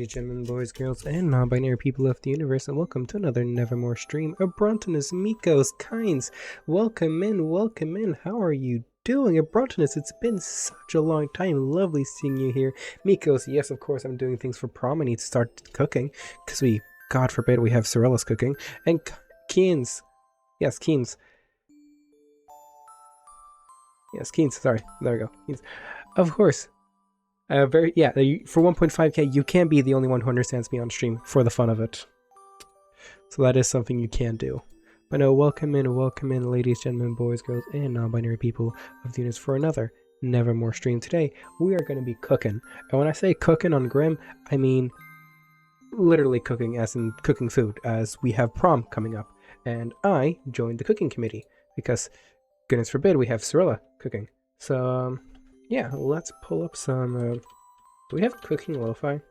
ladies, gentlemen, boys, girls, and non-binary people of the universe, and welcome to another Nevermore stream of Brontonus, Mikos, Kynes. Welcome in. How are you doing? Brontonus, it's been such a long time. Lovely seeing you here. Mikos, yes, of course, I'm doing things for prom. I need to start cooking, because God forbid, we have Sorellas cooking. And Kynes. Yes, Kynes. Yes, Kynes, sorry. There we go. Kynes. Of course. For 1.5k, you can't be the only one who understands me on stream for the fun of it. So that is something you can do. But no, welcome in, ladies, gentlemen, boys, girls, and non-binary people of the universe for another Nevermore stream. Today, we are going to be cooking. And when I say cooking on Grimm, I mean literally cooking, as in cooking food, as we have prom coming up. And I joined the cooking committee, because, goodness forbid, we have Sorella cooking. So, yeah, let's pull up some, do we have cooking lo-fi?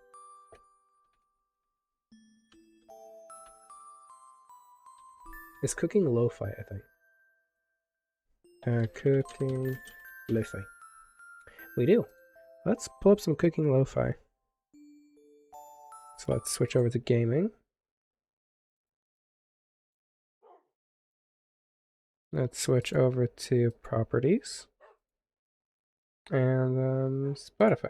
It's cooking lo-fi, I think. Cooking lo-fi. We do. Let's pull up some cooking lo-fi. So let's switch over to gaming. Let's switch over to properties. And Spotify.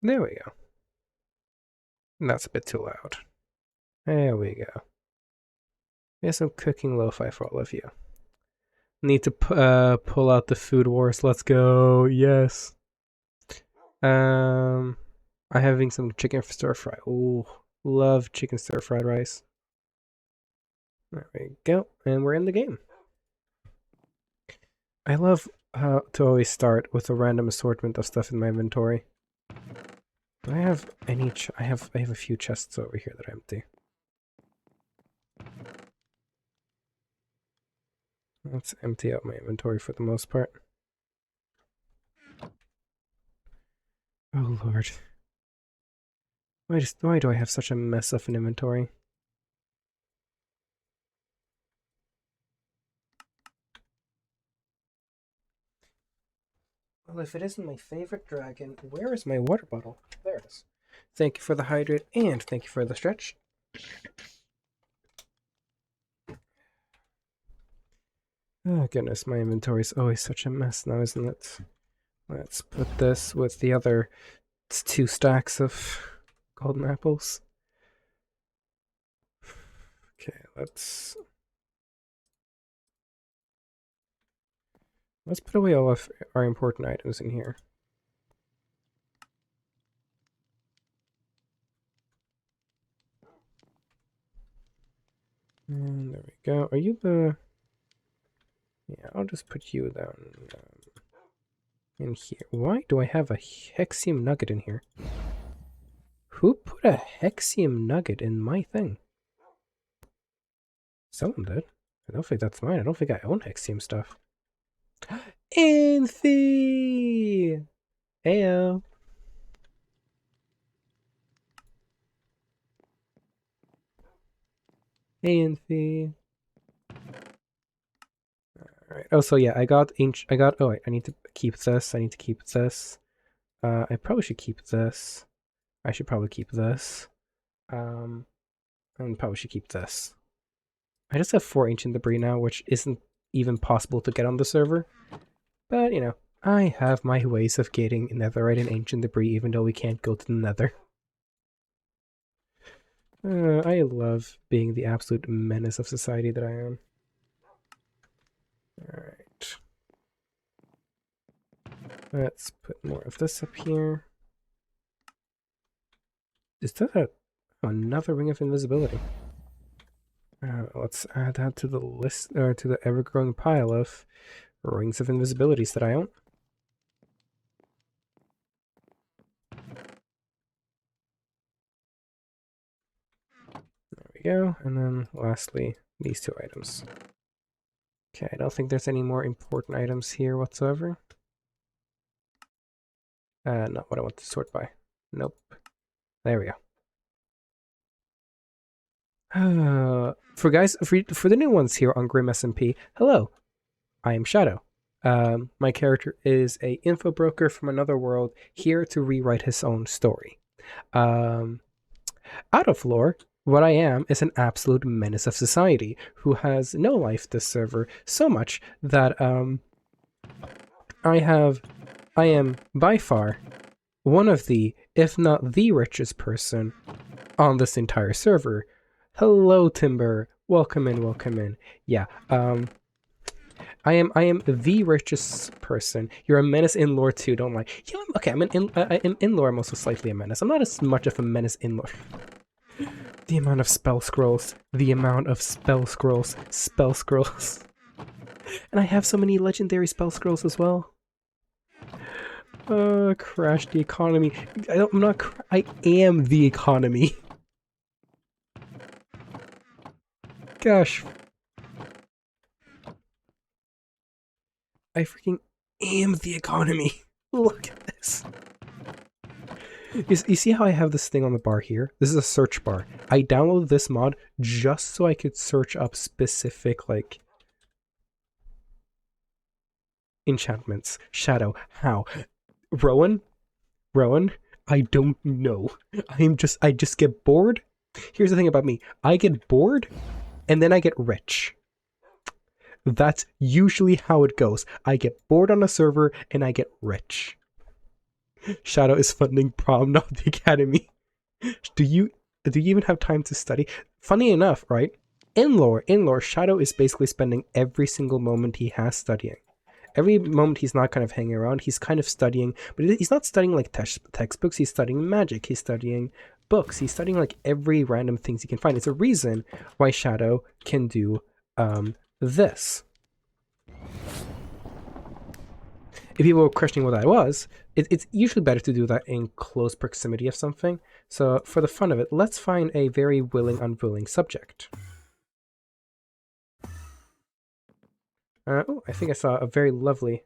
There we go. That's a bit too loud. There we go. Here's some cooking lo-fi for all of you. Need to pull out the food wars. Let's go. Yes. I'm having some chicken stir fry. Ooh, love chicken stir fried rice. There we go. And we're in the game. I love to always start with a random assortment of stuff in my inventory. Do I have any? I have a few chests over here that are empty. Let's empty out my inventory for the most part. Oh Lord. Why do I have such a mess of an inventory? Well, if it isn't my favorite dragon, where is my water bottle? There it is. Thank you for the hydrate, and thank you for the stretch. Oh goodness, my inventory is always such a mess now, isn't it? Let's put this with the other 2 stacks of golden apples. Okay, let's put away all of our important items in here. And there we go. Are you the... Yeah, I'll just put you down in here. Why do I have a hexium nugget in here? Who put a hexium nugget in my thing? Someone did. I don't think that's mine. I don't think I own hexium stuff. Anthe! Heyo! Anthe! Alright. Oh, so yeah, I got, oh wait, I need to keep this. I probably should keep this. I should probably keep this. And probably should keep this. I just have 4 ancient debris now, which isn't even possible to get on the server. But, you know, I have my ways of getting netherite and ancient debris, even though we can't go to the nether. I love being the absolute menace of society that I am. Alright. Let's put more of this up here. Is that another ring of invisibility? Let's add that to the list, or to the ever-growing pile of rings of invisibilities that I own. There we go, and then lastly, these 2 items. Okay, I don't think there's any more important items here whatsoever. Not what I want to sort by. Nope. There we go. For the new ones here on Grimm SMP, hello, I am Shadow. My character is a info broker from another world, here to rewrite his own story. Um, Out of lore, what I am is an absolute menace of society who has no life this server so much that I am by far one of the, if not the richest person on this entire server. Hello, Timber. Welcome in, welcome in. Yeah, I am the richest person. You're a menace in lore too, don't lie. Yeah, okay, in lore I'm also slightly a menace. I'm not as much of a menace in lore. The amount of spell scrolls. The amount of spell scrolls. Spell scrolls. And I have so many legendary spell scrolls as well. Crash the economy. I am the economy. Gosh. I freaking am the economy. Look at this. You see how I have this thing on the bar here? This is a search bar. I downloaded this mod just so I could search up specific, like, enchantments. Shadow. How? Rowan? I don't know. I just get bored. Here's the thing about me. I get bored, and then I get rich. That's usually how it goes. I get bored on a server, and I get rich. Shadow is funding prom, not the academy. Do you even have time to study? Funny enough, right? In lore, Shadow is basically spending every single moment he has studying. Every moment he's not kind of hanging around, he's kind of studying, but he's not studying like textbooks, he's studying magic, he's studying books, he's studying like every random things he can find. It's a reason why Shadow can do this. If people were questioning what that was, it's usually better to do that in close proximity of something. So for the fun of it, let's find a very willing, unwilling subject. Oh, I think I saw a very lovely,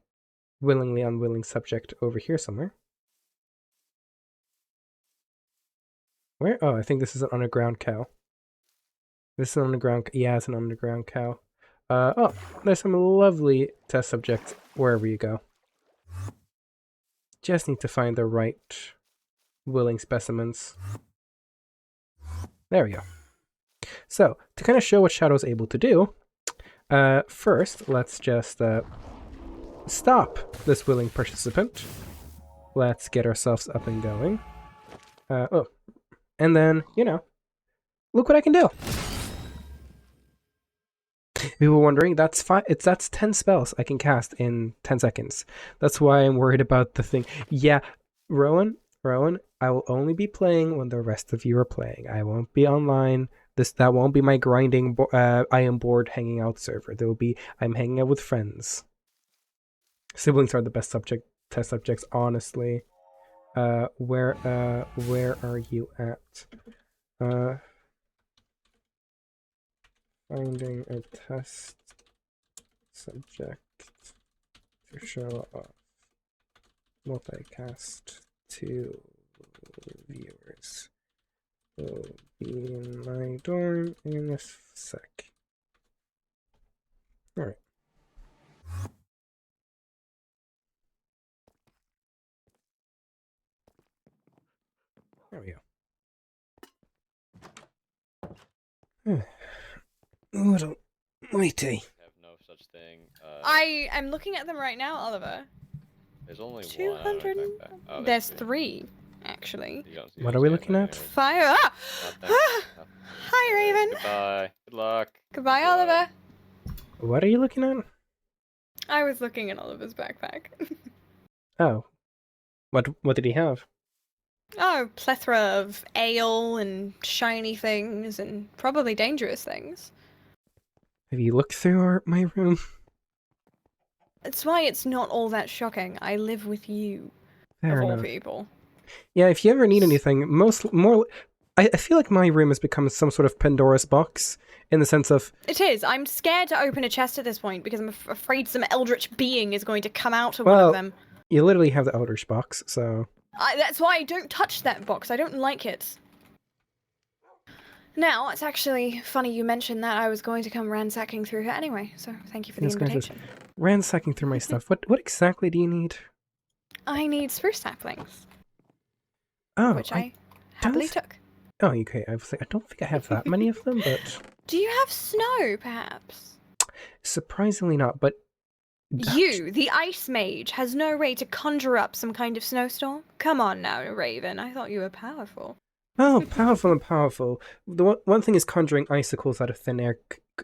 willingly unwilling subject over here somewhere. Where? Oh, I think this is an underground cow. This is an underground... Yeah, it's an underground cow. Oh, there's some lovely test subjects wherever you go. Just need to find the right willing specimens. There we go. So, to kind of show what Shadow's able to do, first, let's just stop this willing participant. Let's get ourselves up and going. Oh, and then, you know, look what I can do. If you were wondering, that's 10 spells I can cast in 10 seconds. That's why I'm worried about the thing. Yeah, Rowan, I will only be playing when the rest of you are playing. I won't be online. That won't be my grinding. I am bored hanging out server. There will be I'm hanging out with friends. Siblings are the best test subjects, honestly. Where are you at? Finding a test subject to show off multicast to viewers. Will be in my dorm in a sec. Alright. There we go. Little mighty. Have no such thing. I am looking at them right now, Oliver. There's only 200. one. Oh, there's three, actually. What are we looking at? Fire! Ah! Hi, Raven. Goodbye. Good luck. Goodbye, Oliver. What are you looking at? I was looking at Oliver's backpack. Oh. What did he have? Oh, plethora of ale and shiny things and probably dangerous things. Have you looked through my room? That's why it's not all that shocking. I live with you, Fair of all enough. people. Yeah, if you ever need anything, I feel like my room has become some sort of Pandora's box, in the sense of... It is. I'm scared to open a chest at this point, because I'm afraid some eldritch being is going to come out of one of them. You literally have the Eldritch box, so... That's why I don't touch that box. I don't like it. Now, it's actually funny you mentioned that. I was going to come ransacking through here anyway, so thank you for the invitation. Ransacking through my stuff. What exactly do you need? I need spruce saplings. Oh, which I happily took. Oh, okay. I don't think I have that many of them, but Do you have snow, perhaps? surprisingly not. But You, the ice mage, has no way to conjure up some kind of snowstorm? Come on now, Raven. I thought you were powerful. oh, powerful and powerful. The one thing is conjuring icicles out of thin air,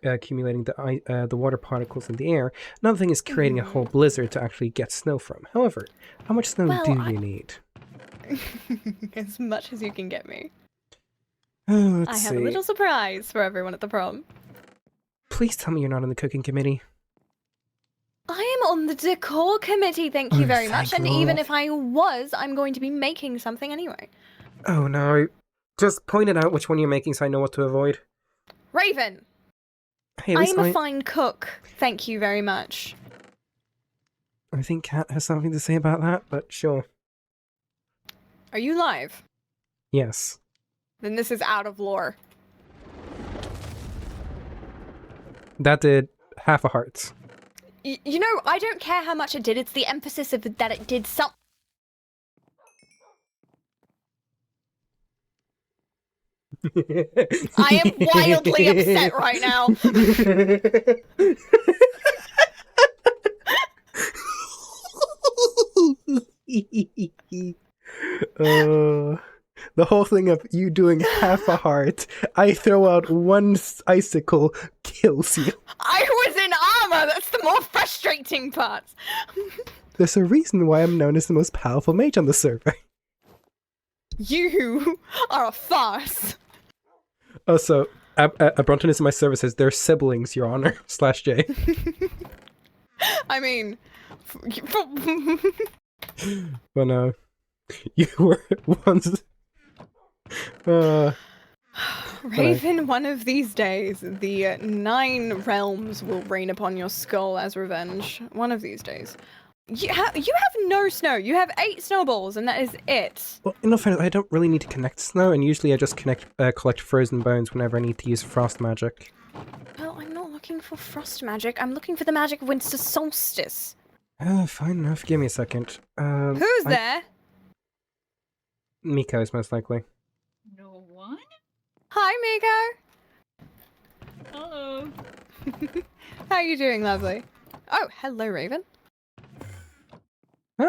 accumulating the water particles in the air. Another thing is creating a whole blizzard to actually get snow from. However, how much snow Well, do you need? As much as you can get me. Let's I see. have a little surprise for everyone at the prom. Please tell me you're not on the cooking committee. I am on the decor committee, thank you Oh, very much. thank And even God. if I was, I'm going to be making something anyway. Oh no. Just point it out which one you're making so I know what to avoid. Raven! Hey, at I least am a fine cook, thank you very much. I think Kat has something to say about that, but sure. Are you live? Yes. Then this is out of lore. That did half a heart. You know, I don't care how much it did, it's the emphasis of that it did something. I am wildly upset right now. The whole thing of you doing half a heart, I throw out one icicle, kills you. I was in armor, that's the more frustrating part. There's a reason why I'm known as the most powerful mage on the server. You are a farce. Also, Brunton is in my services. They're siblings, Your Honor, /J. I mean... But no. You were once... Raven, one of these days, the 9 realms will rain upon your skull as revenge. One of these days. You have no snow. You have 8 snowballs, and that is it. Well, in all fairness, I don't really need to connect snow, and usually I just collect frozen bones whenever I need to use frost magic. Well, I'm not looking for frost magic. I'm looking for the magic of winter solstice. Fine enough. Give me a second. Who's there? Miko is most likely. No one? Hi, Miko. Hello. How are you doing, lovely? Oh, hello, Raven.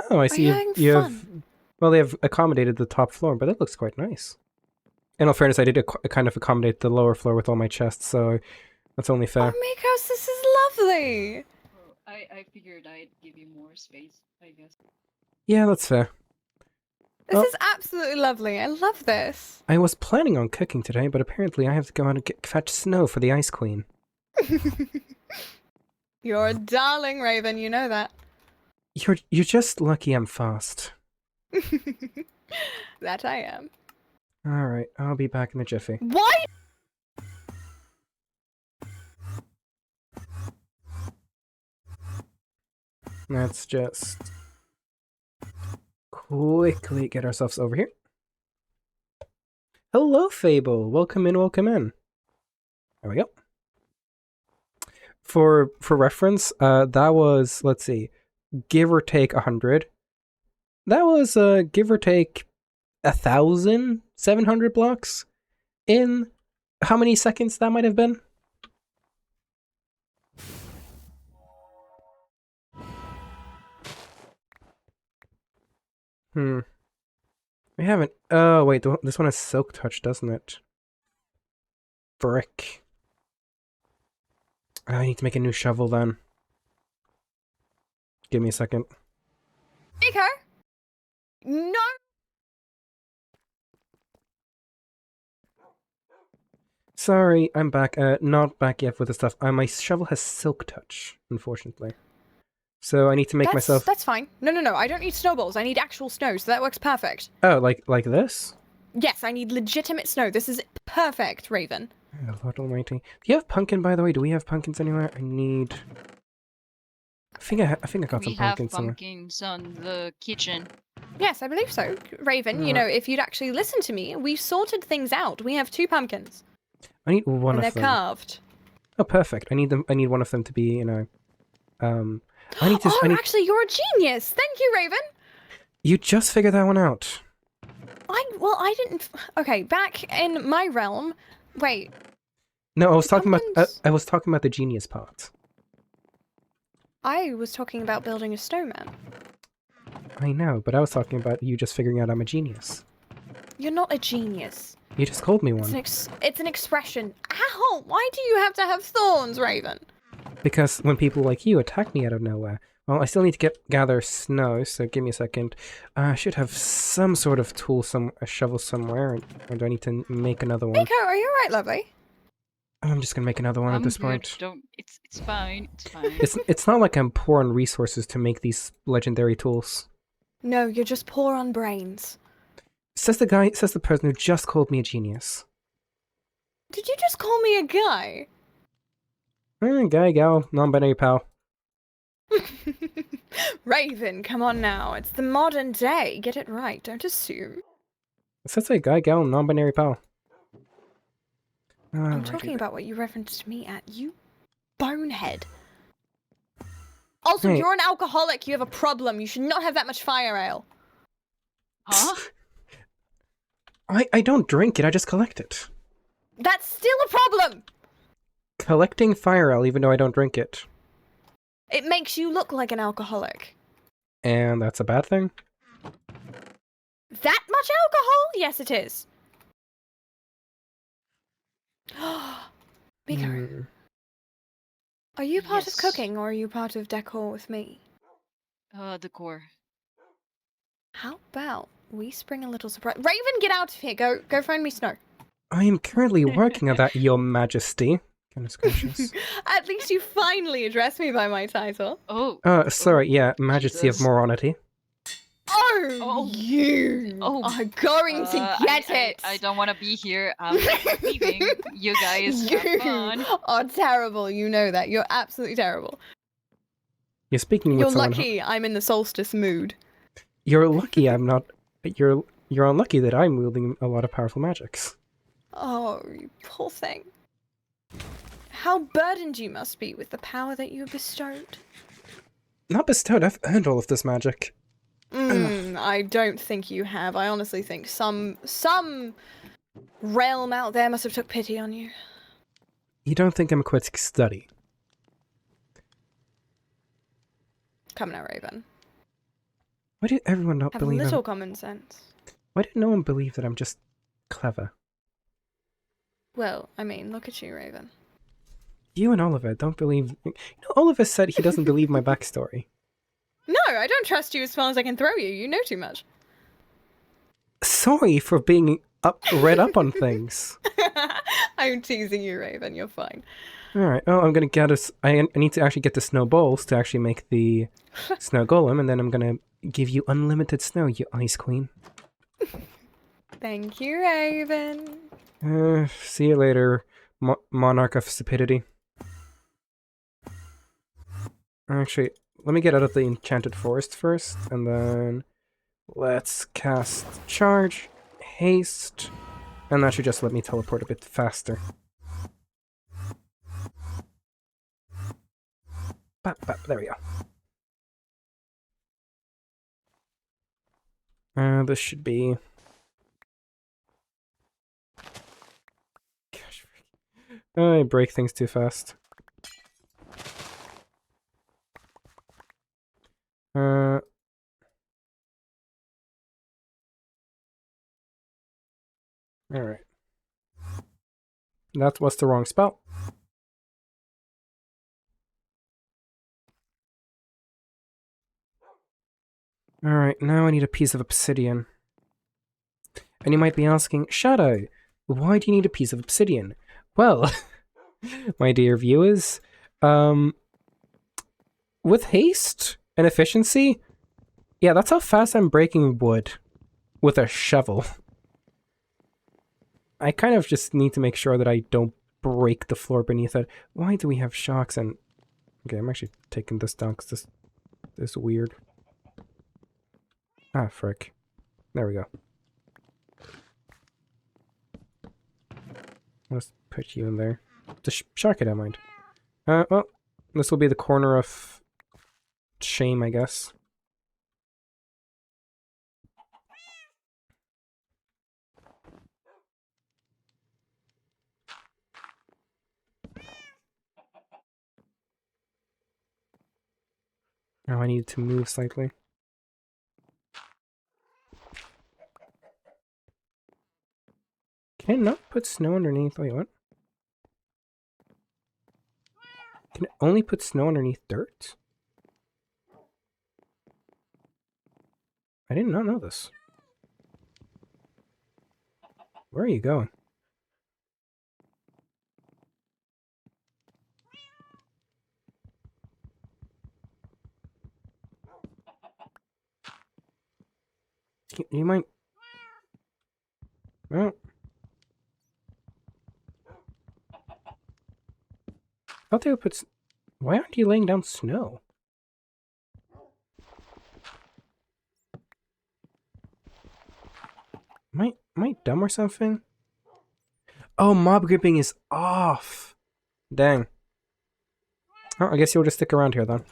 Oh, I see you having you have... fun? Well, they have accommodated the top floor, but it looks quite nice. In all fairness, I did kind of accommodate the lower floor with all my chests, so that's only fair. Oh, Mikos, this is lovely. Oh, I figured I'd give you more space, I guess. Yeah, that's fair. This Well- is absolutely lovely. I love this. I was planning on cooking today, but apparently I have to go out and fetch snow for the Ice Queen. You're a darling, Raven. You know that. You're just lucky I'm fast. That I am. Alright, I'll be back in a jiffy. Why? Let's just quickly get ourselves over here. Hello, Fable. Welcome in, welcome in. There we go. For reference, that was, let's see, give or take 100. That was give or take 1,700 blocks in how many seconds that might have been? We haven't. Oh, wait, this one has Silk Touch, doesn't it? Brick. I need to make a new shovel then. Give me a second. Miko? No. Sorry, I'm back. Not back yet with the stuff. My shovel has Silk Touch, unfortunately. So I need to make myself... That's fine. No. I don't need snowballs. I need actual snow, so that works perfect. Oh, like this? Yes, I need legitimate snow. This is perfect, Raven. Oh, Lord Almighty. Do you have pumpkin, by the way? Do we have pumpkins anywhere? I need... I think I got some We have pumpkins somewhere. pumpkins on the kitchen. Yes, I believe so. Raven, you know, if you'd actually listened to me, we've sorted things out. We have 2 pumpkins. I need one And of they're them. carved. Oh, perfect. I need them. I need one of them to be, you know... I need to... Actually, you're a genius! Thank you, Raven! You just figured that one out. I didn't. Okay, back in my realm. Wait, No, I was talking about pumpkins? I was talking about the genius part. I was talking about building a snowman. I know, but I was talking about you just figuring out I'm a genius. You're not a genius. You just called me It's one. it's an expression. Ow! Why do you have to have thorns, Raven? Because when people like you attack me out of nowhere, well, I still need to gather snow, so give me a second. I should have some sort of tool, a shovel somewhere, or do I need to make another one? Miko, are you alright, lovely? I'm just gonna make another one at I'm this good. point. Don't. It's fine. It's fine. It's not like I'm poor on resources to make these legendary tools. No, you're just poor on brains. Says the person who just called me a genius. Did you just call me a guy? Guy, gal, non-binary pal. Raven, come on now. It's the modern day. Get it right. Don't assume. It says a guy, gal, non-binary pal. I'm talking about what you referenced me at. You bonehead. Also, Hey. you're an alcoholic. You have a problem. You should not have that much fire ale. Huh? I don't drink it, I just collect it. That's still a problem. Collecting fire ale even though I don't drink it. It makes you look like an alcoholic. And that's a bad thing? That much alcohol? Yes, it is. Miko, Hmm. are you part Yes. of cooking or are you part of decor with me? The core. How about we spring a little surprise? Raven, get out of here. Go find me snow. I am currently working on that, Your Majesty. Goodness gracious. At least you finally address me by my title. Oh. Sorry, yeah, Majesty Jesus. of Morality. Oh, Oh. you Oh. are going to get it. I don't want to be here. I'm leaving. You guys have You fun. are terrible. You know that. You're absolutely terrible. You're speaking with You're someone. lucky I'm in the solstice mood. You're lucky I'm not. You're unlucky that I'm wielding a lot of powerful magics. Oh, you poor thing. How burdened you must be with the power that you bestowed. Not bestowed, I've earned all of this magic. I don't think you have. I honestly think some realm out there must have took pity on you. You don't think I'm a quick study? Come now, Raven. Why did everyone not Have a believe little common sense. Why did no one believe that I'm just clever? Well, I mean, look at you, Raven. You and Oliver don't believe... You know, Oliver said he doesn't believe my backstory. No, I don't trust you as far as I can throw you. You know too much. Sorry for being read up on things. I'm teasing you, Raven. You're fine. Alright, oh, I'm gonna get us... I need to actually get the snow balls to actually make the snow golem, and then I'm gonna give you unlimited snow, you ice queen. Thank you, Raven. See you later, monarch of stupidity. Actually, let me get out of the enchanted forest first, and then let's cast charge, haste, and that should just let me teleport a bit faster. Bap, bap, there we go. This should be... Gosh, I break things too fast. Alright. That was the wrong spell. Alright, now I need a piece of obsidian. And you might be asking, Shadow, why do you need a piece of obsidian? Well, my dear viewers, with haste and efficiency, yeah, that's how fast I'm breaking wood with a shovel. I kind of just need to make sure that I don't break the floor beneath it. Why do we have shocks and... Okay, I'm actually taking this down because this is weird. Ah, frick. There we go. Let's put you in there. The shark, I don't mind. Well, this will be the corner of shame, I guess. Oh, I need to move slightly. Can I not put snow underneath? Wait, what? Can it only put snow underneath dirt? I did not know this. Where are you going? You might... Well... I thought they would put... Why aren't you laying down snow? Am I dumb or something? Oh, mob gripping is off! Dang. Oh, I guess you'll just stick around here then.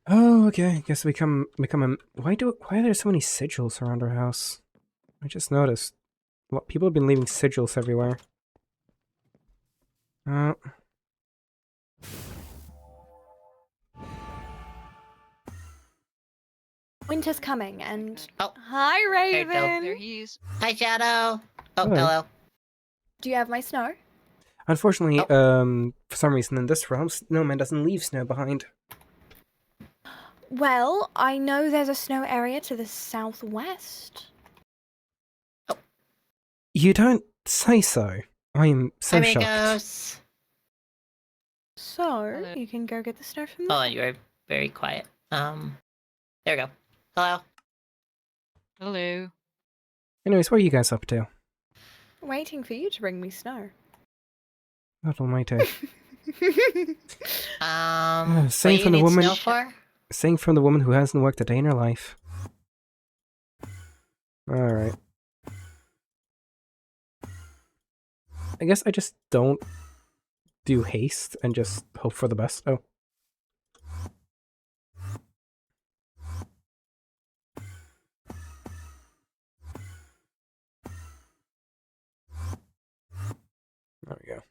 Oh, okay. Guess we become a... Why are there so many sigils around our house? I just noticed. Well, people have been leaving sigils everywhere. Winter's coming, and Oh. hi, There Raven. he is. Hi, Shadow. Oh, Hello. hello. Do you have my snow? Unfortunately, for some reason in this realm, Snowman doesn't leave snow behind. Well, I know there's a snow area to the southwest. You don't say so. I am so Hi, shocked. amigos. So Hello. you can go get the snow from Oh, there. and you were very quiet. There we go. Hello. Hello. Anyways, what are you guys up to? Waiting for you to bring me snow. God almighty. what same do from you the need woman- snow for? Saying from the woman who hasn't worked a day in her life. Alright. I guess I just don't do haste and just hope for the best. Oh. There we go.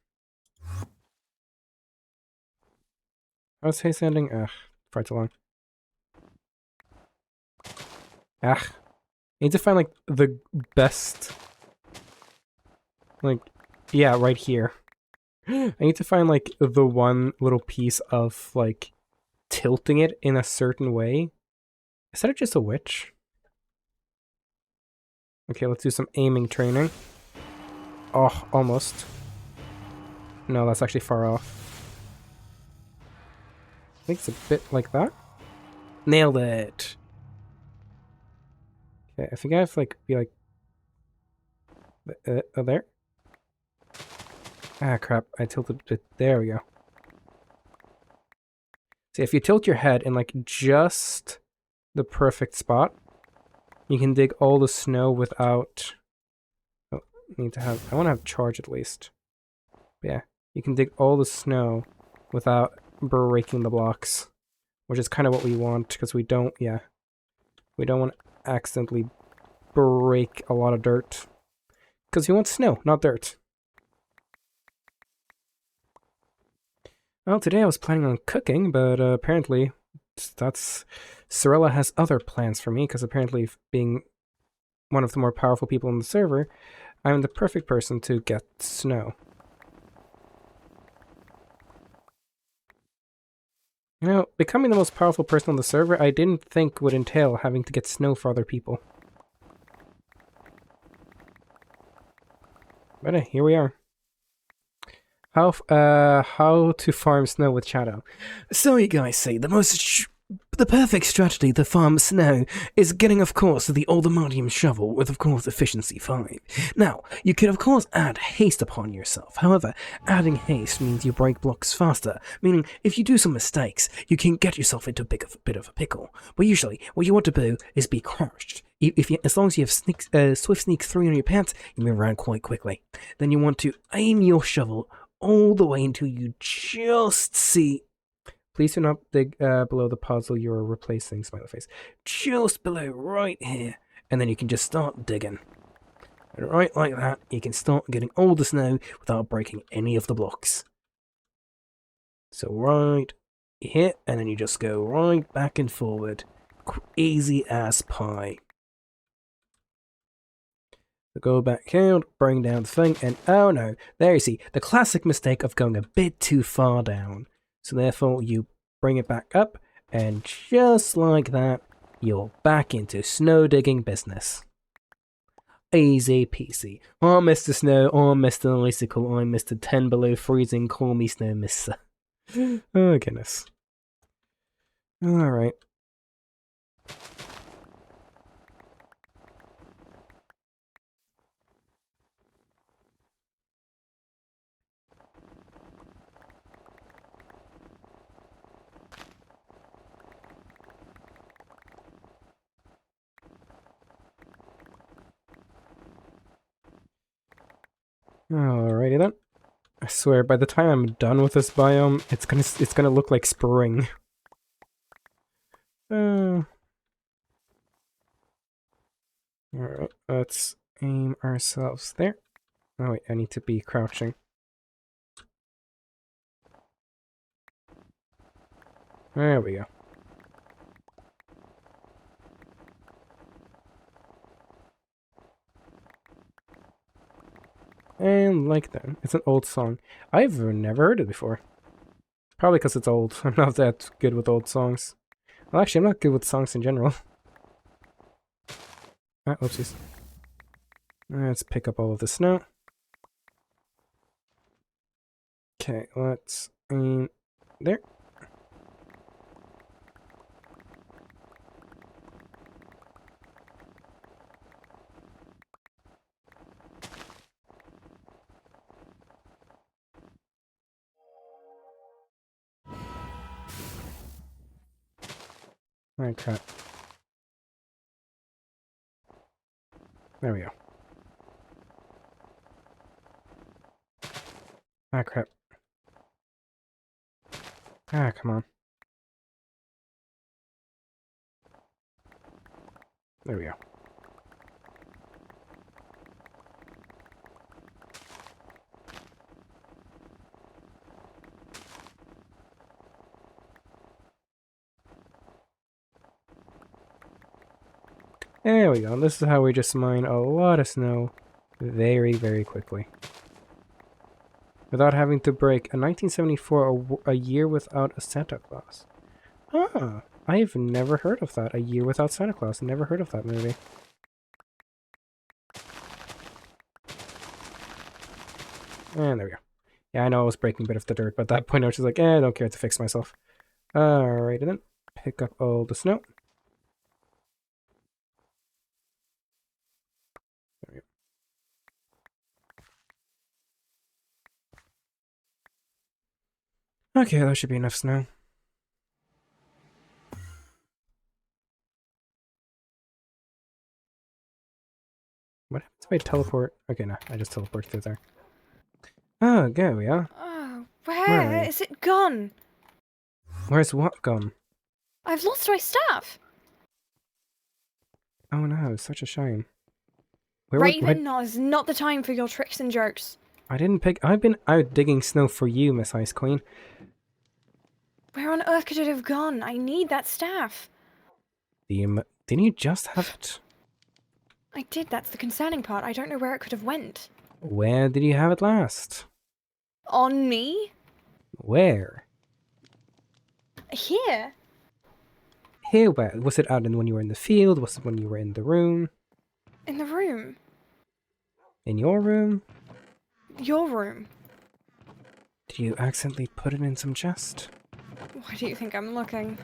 How's haste ending? Ugh, far too long. I need to find, like, the best... Like, yeah, right here. I need to find, like, the one little piece of, like, tilting it in a certain way. Is that just a witch? Okay, let's do some aiming training. Oh, almost. No, that's actually far off. I think it's a bit like that. Nailed it! Okay, I think I have to, like, be like... there? Ah, crap. I tilted it. There we go. See, if you tilt your head in, like, just the perfect spot, you can dig all the snow without... Oh, need to have... I want to have charge at least. But yeah, you can dig all the snow without breaking the blocks, which is kind of what we want, because we don't... Yeah. We don't want to accidentally break a lot of dirt. Because we want snow, not dirt. Well, today I was planning on cooking, but apparently Sorella has other plans for me, because apparently being one of the more powerful people on the server, I'm the perfect person to get snow. You know, becoming the most powerful person on the server, I didn't think would entail having to get snow for other people. But here we are. How to farm snow with Shadow. So you guys see, the perfect strategy to farm snow is getting, of course, the Oldemodium shovel with, of course, efficiency 5. Now, you could, of course, add haste upon yourself. However, adding haste means you break blocks faster, meaning if you do some mistakes, you can get yourself into a bit of a pickle. But usually, what you want to do is be crouched. As long as you have Swift Sneak 3 on your pants, you move around quite quickly. Then you want to aim your shovel all the way until you just see Please do not dig below the puzzle you are replacing, smiley face. Just below, right here. And then you can just start digging. And right like that, you can start getting all the snow without breaking any of the blocks. So right here, and then you just go right back and forward. Easy as pie. So go back out, bring down the thing, and oh no, there you see, the classic mistake of going a bit too far down. So therefore you bring it back up, and just like that, you're back into snow digging business. Easy peasy. I'm Mr. Snow, I'm Mr. Icicle, I'm Mr. 10 below freezing, call me Snow Mister. Oh goodness. Alright. Alrighty then. I swear, by the time I'm done with this biome, it's gonna look like spring. Alright, let's aim ourselves there. Oh wait, I need to be crouching. There we go. And like that. It's an old song. I've never heard it before. Probably because it's old. I'm not that good with old songs. Well, actually, I'm not good with songs in general. Ah, whoopsies. Let's pick up all of the snow. Okay, let's aim there. Oh crap. There we go. Ah crap. Ah, come on. There we go. There we go. This is how we just mine a lot of snow very, very quickly. Without having to break a 1974 a year without a Santa Claus. Ah, I've never heard of that. A Year Without Santa Claus. Never heard of that movie. And there we go. Yeah, I know I was breaking a bit of the dirt, but at that point I was just like, I don't care to fix myself. Alrighty then. Pick up all the snow. There we go. Okay, that should be enough snow. What happens if I teleport? Okay, no, I just teleported through there. Oh, there we are. Oh, where is it gone? Where's what gone? I've lost my staff. Oh no, such a shame. Where would, Raven, now is not the time for your tricks and jokes. I didn't pick. I've been out digging snow for you, Miss Ice Queen. Where on earth could it have gone? I need that staff. Didn't you just have it? I did, that's the concerning part. I don't know where it could have went. Where did you have it last? On me? Where? Here. Here, where? Was it out when you were in the field? Was it when you were in the room? In the room. In your room? Your room. Did you accidentally put it in some chest? Why do you think I'm looking?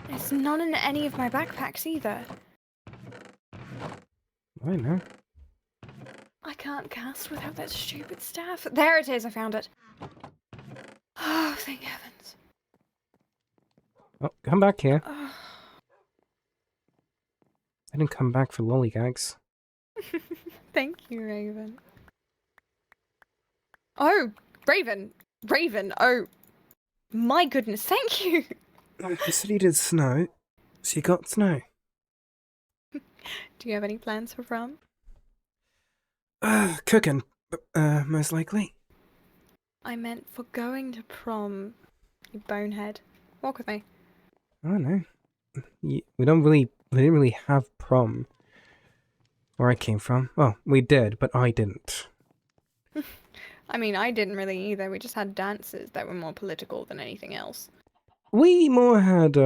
It's not in any of my backpacks either. I know. I can't cast without that stupid staff. There it is, I found it. Oh, thank heavens. Oh, come back here. Oh. I didn't come back for lollygags. Thank you, Raven. Oh, Raven. Raven. Oh, my goodness. Thank you. You said you did snow, so you got snow. Do you have any plans for prom? Cooking, most likely. I meant for going to prom, you bonehead. Walk with me. I don't know. We didn't really have prom where I came from. Well, we did, but I didn't. I mean, I didn't really either. We just had dances that were more political than anything else. We more had,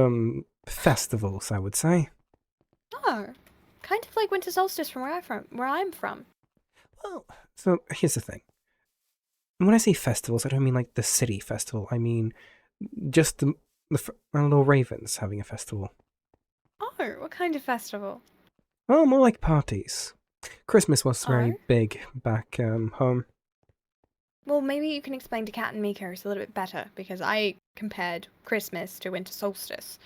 festivals, I would say. Oh, kind of like winter solstice from where I'm from. Well, so here's the thing. When I say festivals, I don't mean like the city festival. I mean just our little ravens having a festival. Oh, what kind of festival? Oh, more like parties. Christmas was very Oh. big back home. Well, maybe you can explain to Kat and Mikos a little bit better, because I compared Christmas to winter solstice.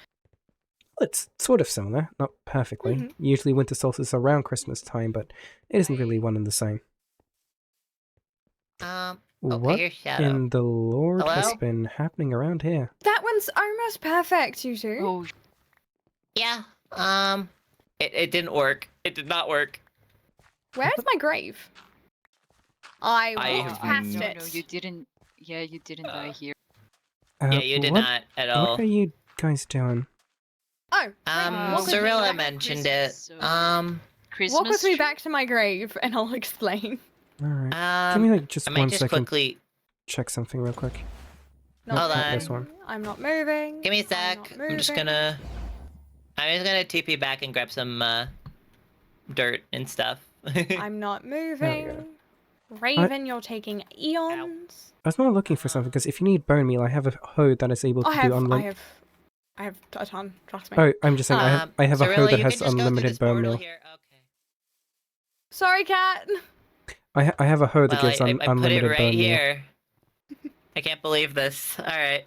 Well, it's sort of similar, not perfectly. Mhm. Usually winter solstice is around Christmas time, but it isn't really one and the same. Okay, What here's Shadow. in the Lord has Hello? been happening around here? That one's almost perfect, you two. Oh, Yeah. It didn't work. It did not work. Where's my grave? I I walked have past no, it. no, you didn't. Yeah, you didn't die here. Yeah, you did what, not at all. What are you guys doing? Oh, right, walk with me Cirilla back- mentioned it. Christmas, so- Christmas Walk with me tree? back to my grave, and I'll explain. Alright. Give me like just I might one just second. quickly. Check something real quick. Not Hold not on. this one. I'm not moving. Give me a I'm sec. not I'm just moving. gonna. I'm just gonna TP back and grab some dirt and stuff. I'm not moving. Raven, you're taking eons. I was not looking for something because if you need bone meal, I have a hoe that is able to I do have unlimited. a ton. Trust me. Oh, I'm just saying I have a hoe Cirilla, that you has can just go through unlimited this bone portal meal. here. Okay. Sorry, Cat. I have a hoe that Well, gives I put it unlimited right bone meal. here. I can't believe this. All right.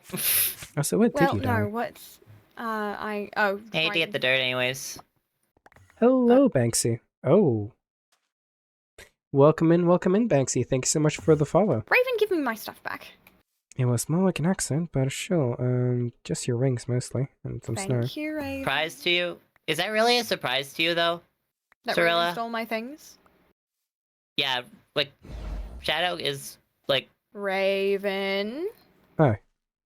Oh, so where did Well, you no. die? What's oh. I hate right. to get the dirt, anyways. Hello, Banksy. Oh. Welcome in, Banksy. Thank you so much for the follow. Raven, give me my stuff back. It was more like an accent, but sure. Just your rings mostly, and some snow. Thank you, Raven. Surprise to you? Is that really a surprise to you, though? That Raven Cirilla? stole my things. Yeah, like, Shadow is, like, Raven. Oh.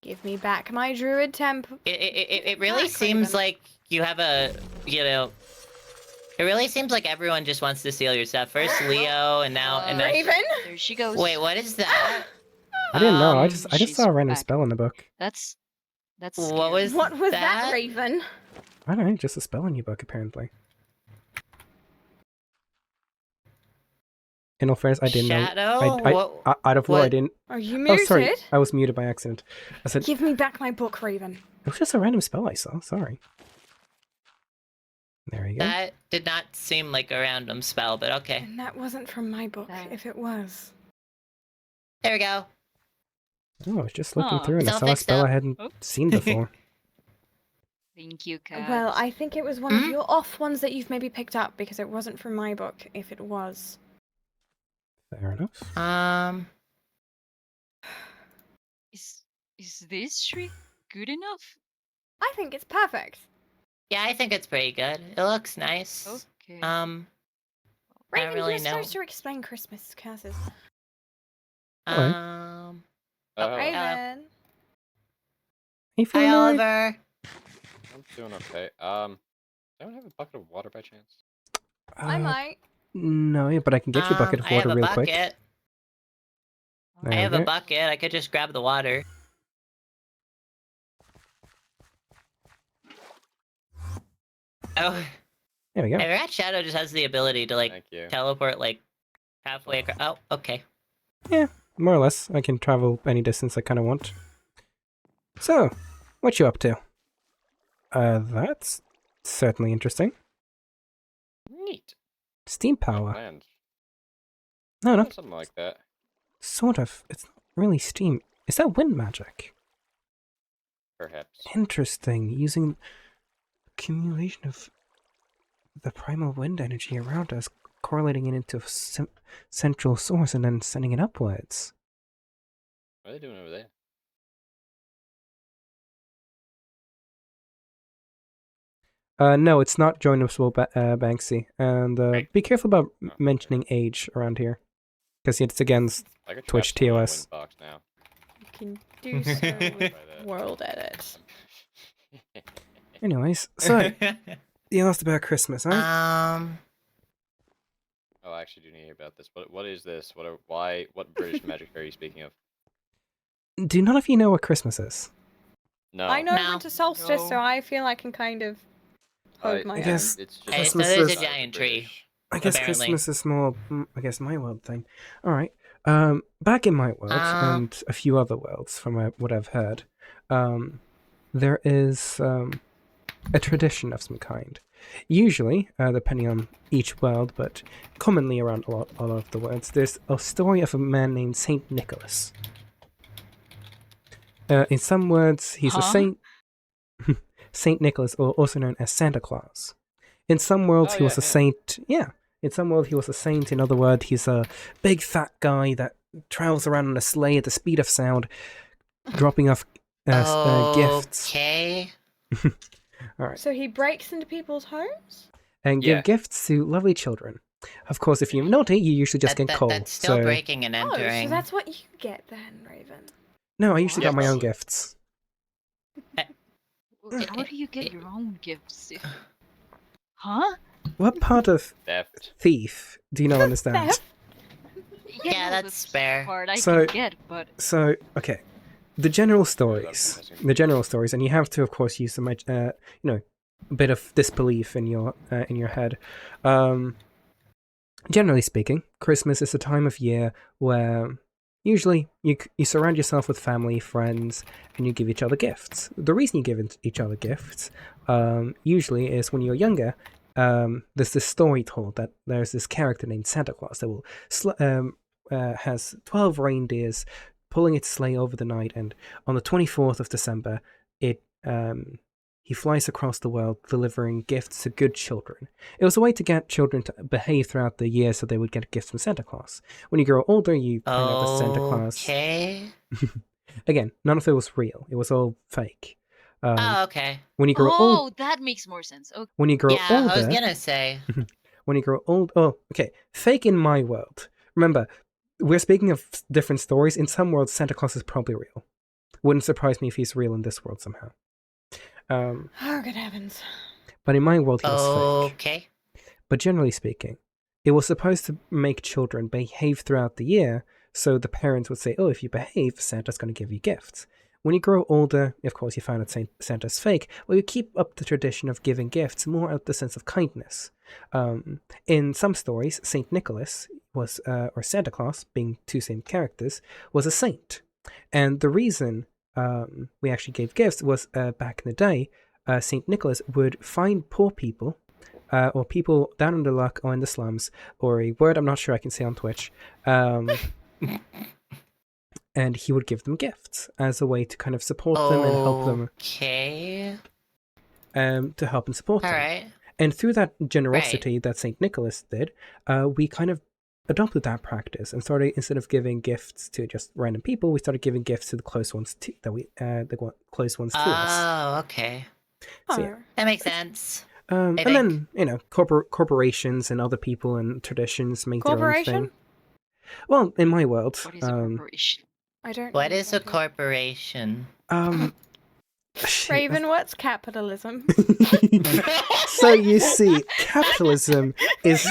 Give me back my druid temp. it really back, seems Raven. like you have a, you know, it really seems like everyone just wants to steal your stuff. First Leo, and now, Raven? There she goes. Wait, what is that? I didn't know. I Um, just she's saw a random back. spell in the book. That's What scary. was What was that, that? Raven? I don't know, just a spell in your book apparently. In all fairness, I didn't know. Shadow? Out of law, I what- didn't. Are you Oh, muted? sorry. I was muted by accident. I said Give me back my book, Raven. it was just a random spell I saw. Sorry. There you go. That did not seem like a random spell, but okay. And that wasn't from my book, if it was. There we go. Oh, I was just looking Aw. through and I It's all saw a fixed spell up. I hadn't Oh. seen before. Thank you, Kat. Well, I think it was one of Hmm? your off ones that you've maybe picked up because it wasn't from my book, if it was. Fair enough. Is this tree good enough? I think it's perfect. Yeah, I think it's pretty good. It looks nice. Okay. I don't Raven, really you're know. supposed to explain Christmas curses. Hello. hello. Raven. Hey, Hi, feeling alright? Oliver. I'm doing okay. Don't have a bucket of water by chance? I might. No, yeah, but I can get you a bucket of I have water a real bucket. quick. There I we have go. a bucket. I could just grab the water. Oh, There we go. I forgot Shadow just has the ability to like Thank you. teleport like halfway across. Oh, okay. More or less. I can travel any distance I kind of want. So, what you up to? That's certainly interesting. Neat. Steam Not power. planned. No, Yeah, not something like that. sort of. It's not really steam. Is that wind magic? Perhaps. Interesting. Using accumulation of the primal wind energy around us, correlating it into a central source and then sending it upwards. are they doing over there? No, it's not joinable Banksy. And Right. be careful about Oh, okay. mentioning age around here. Because it's against I got Twitch trapped in my TOS. Winbox now. You can do so Try with that. world edit. Anyways, so, you asked about Christmas, huh? Oh, I actually do need to hear about this. What is this? What British magic are you speaking of? Do none of you know what Christmas is? No. I know No. winter solstice, so No. I feel I can kind of hold my I guess own. It's just Hey, so Christmas there's a is- giant tree. I guess Apparently. Christmas is more, I guess, my world thing. Alright. Back in my world, and a few other worlds, from what I've heard, there is a tradition of some kind. Usually, depending on each world, but commonly around a lot of the worlds, there's a story of a man named Saint Nicholas. In some words, he's a Huh? saint. Saint Nicholas, or also known as Santa Claus. In some worlds, Oh, he was yeah, a saint. Yeah. In some worlds, he was a saint. In other words, he's a big fat guy that travels around on a sleigh at the speed of sound, dropping off gifts. Okay. Alright. So he breaks into people's homes? And Yeah. give gifts to lovely children. Of course, if you're naughty, you usually just get coal. That's still so... breaking and Oh, entering. so that's what you get then, Raven. No, I usually Yeah, got my own probably. gifts. How do you get your own gifts? Huh? What part of Theft. thief do you not understand? Theft? Yeah, no, that's fair. Part I So- can get, but So, okay. The general stories, and you have to, of course, use some, a bit of disbelief in your head. Generally speaking, Christmas is a time of year where usually you surround yourself with family, friends, and you give each other gifts. The reason you give each other gifts usually is when you're younger. There's this story told that there's this character named Santa Claus that will has 12 reindeers pulling its sleigh over the night, and on the 24th of December, he flies across the world delivering gifts to good children. It was a way to get children to behave throughout the year so they would get gifts from Santa Claus. When you grow older, you find out that Santa Claus... Okay. Again, none of it was real. It was all fake. Oh, okay. When you grow old... that makes more sense. Okay. When you grow Yeah, older... I was gonna say. When you grow old... Oh, okay. Fake in my world. Remember, we're speaking of different stories. In some worlds, Santa Claus is probably real. Wouldn't surprise me if he's real in this world somehow. Oh, good heavens. But in my world, he was fake. Okay. But generally speaking, it was supposed to make children behave throughout the year, so the parents would say, oh, if you behave, Santa's going to give you gifts. When you grow older, of course, you find out Santa's fake, well, you keep up the tradition of giving gifts more out of the sense of kindness. In some stories, Saint Nicholas was, or Santa Claus, being two same characters, was a saint. And the reason we actually gave gifts was back in the day, Saint Nicholas would find poor people, or people down in the luck or in the slums, or a word I'm not sure I can say on Twitch, and he would give them gifts as a way to kind of support them and help them. Okay. To help and support them. Alright. And through that generosity that Saint Nicholas did, we kind of adopted that practice and started, instead of giving gifts to just random people, we started giving gifts to the close ones to close ones to us. Oh, okay. So, yeah. That makes sense. And then, corporations and other people and traditions make their own Corporation? thing. Well, in my world, What is a corporation? I don't What know is a that. corporation? shit, Raven, what's capitalism? So you see, capitalism is...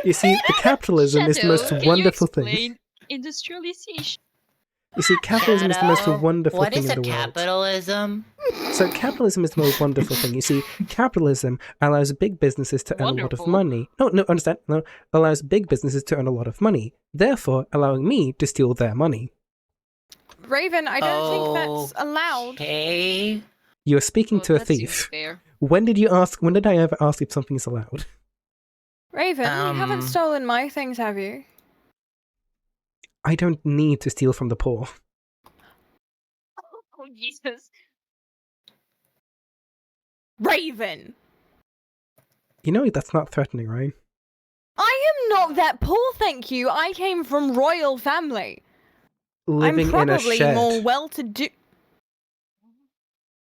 You see, the capitalism is the most Shadow, wonderful can you thing. explain industrialization? You see, capitalism is the most Shadow, wonderful what thing is in a the world. capitalism? So capitalism is the most wonderful thing. You see, capitalism allows big businesses to earn a lot of Wonderful. money. No, understand? No, allows big businesses to earn a lot of money, therefore allowing me to steal their money. Raven, I don't think that's allowed. Okay. You are speaking Well, to a that seems thief. fair. When did I ever ask if something is allowed? Raven, you haven't stolen my things, have you? I don't need to steal from the poor. Oh, Jesus. Raven! You know that's not threatening, right? I am not that poor, thank you. I came from royal family. living I'm in a probably shed. more well-to-do.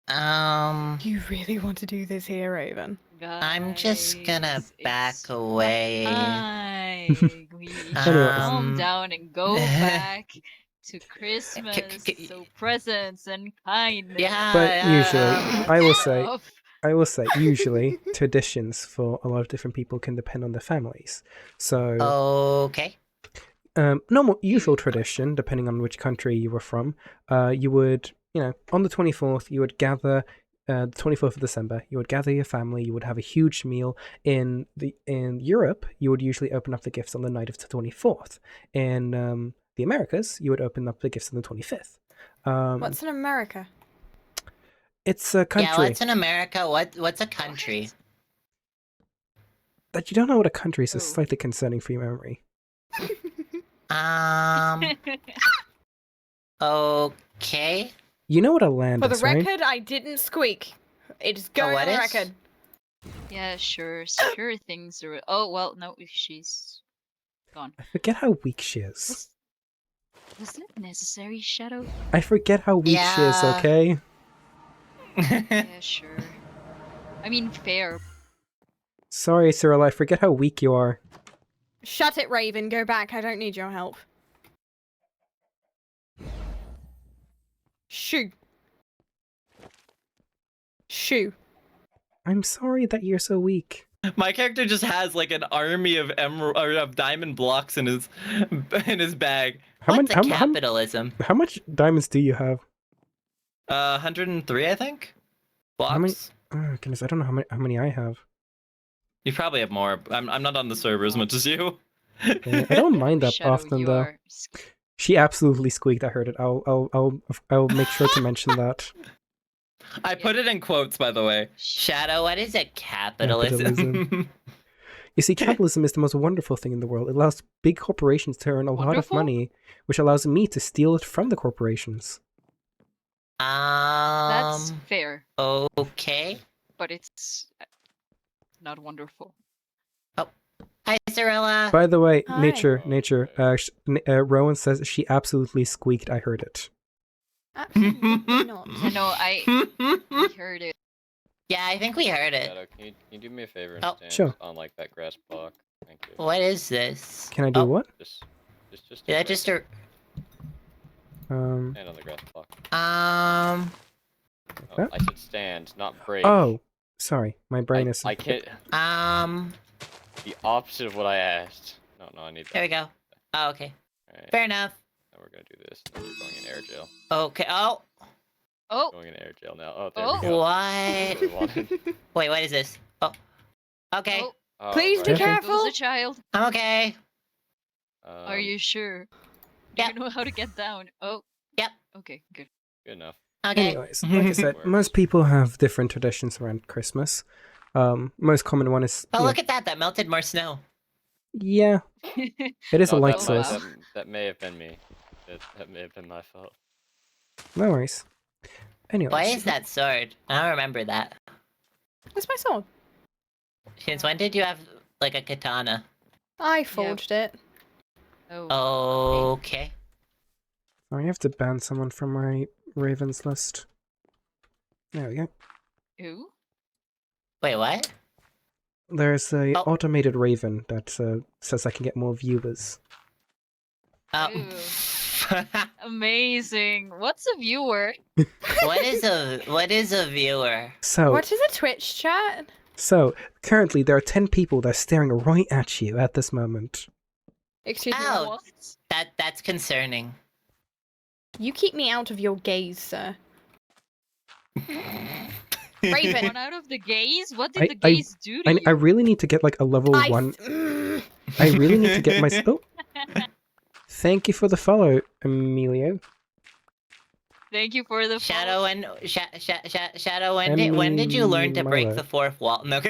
Um, You really want to do this here, Raven? I'm just gonna Guys, back it's away. fine. We should Anyways. calm down and go back to Christmas. c- So presents and kindness. Yeah, But usually, that I will say, stuff. usually traditions for a lot of different people can depend on their families. So, Okay. normal usual tradition, depending on which country you were from, you would, on the 24th, you would gather. The 24th of December, you would gather your family. You would have a huge meal. In Europe, you would usually open up the gifts on the night of the 24th. In the Americas, you would open up the gifts on the 25th. What's in America? It's a country. Yeah, what's in America? What's a country? That you don't know what a country is Oh. slightly concerning for your memory. Okay. You know what a land For the is, right? record, I didn't squeak. It's going what on the is? record. Yeah, sure things are. Oh well, no, she's gone. I forget how weak she is. Was that necessary, Shadow? I forget how weak she is, Yeah. okay? Yeah, sure. I mean, fair. Sorry, Cyril, I forget how weak you are. Shut it, Raven. Go back. I don't need your help. Shoo. Shoo. I'm sorry that you're so weak. My character just has like an army of of diamond blocks in his bag. What's a capitalism? How much diamonds do you have? 103, I think. Blocks. How many? Oh, goodness, I don't know how many I have. You probably have more. I'm not on the server as much as you. Yeah, I don't mind that Shadow, often you though. are She absolutely squeaked. I heard it. I'll make sure to mention that. I put it in quotes, by the way. Shadow, what is a capitalism? Capitalism. You see, capitalism is the most wonderful thing in the world. It allows big corporations to earn a lot of Wonderful? money, which allows me to steal it from the corporations. That's fair, Okay. but it's not wonderful. Hi, Cirilla. By the way, Hi. nature. Rowan says she absolutely squeaked. I heard it. Absolutely not. I know, I heard it. Yeah, I think we heard it. Shadow, can you do me a favor and Oh, stand sure. on like that grass block? Thank you. What is this? Can I do Oh, what? Just Is that just a stand on the grass block. um? Oh, that? I said stand, not break. Oh, sorry, my brain is. I can't. The opposite of what I asked. No, I need that. There we go. Oh, okay. Alright, Fair enough. now we're gonna do this. Now we're going in air jail. Okay. Oh, Oh, Going in air jail now. Oh, there Oh. we go. what? That's what we wanted. Wait, what is this? Oh. Okay. oh, Oh, Please be right. Careful. careful. goes a child. I'm okay. Are you Um, sure? Do Yep. you know how to get down? Oh. Yep. Okay, good. Good enough. Okay. Anyways, like I said, Works. most people have different traditions around Christmas. Most common one is. Oh, look at that. That melted more snow. Yeah, it is a No, light that source. that may have been me. That may have been my fault. No worries. Anyways, Why is that sword? I don't remember that. That's my sword. Since when did you have like a katana? I forged it. Oh. Okay. I have to ban someone from my Ravens list. There we go. Who? Wait, what? There's a Oh. automated Raven that says I can get more viewers. Oh. Amazing. What's a viewer? what is a viewer? So, What is a Twitch chat? Currently there are 10 people that are staring right at you at this moment. Excuse me. Ow. What? That's concerning. You keep me out of your gaze, sir. Raven. One out of the gaze? What I- did the gaze do to you? I really need to get like a level 1. I really need to get my. Oh. Thank you for the follow, Emilio. Thank you for the Shadow and Shadow. When did you learn to break Milo. the fourth wall? No.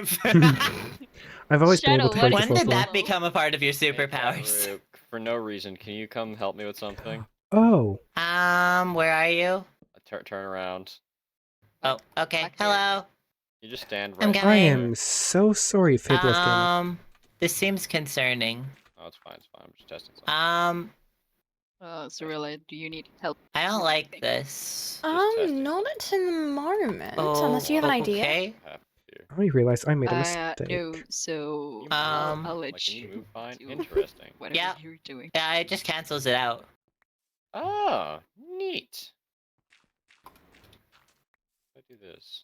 I've always been able Shadow, to what break the when fourth did wall. that become a part of your Hey, superpowers? Farouk, for no reason, can you come help me with something? Oh, Where are you? Turn around. Oh, okay. Back here. Hello. You just stand I'm right I coming. am so sorry, Fabulous Gamer. This seems concerning. Oh, it's fine. I'm just testing something. Cirilla, do you need help? I don't like this. testing Not something. at the moment. Unless you have an idea. Okay. Have to. I realized I made a mistake. No, so I'll let Like, can you you move fine? do Interesting. whatever Yeah. you're doing. Yeah, it just cancels it out. Ah, neat. I do this.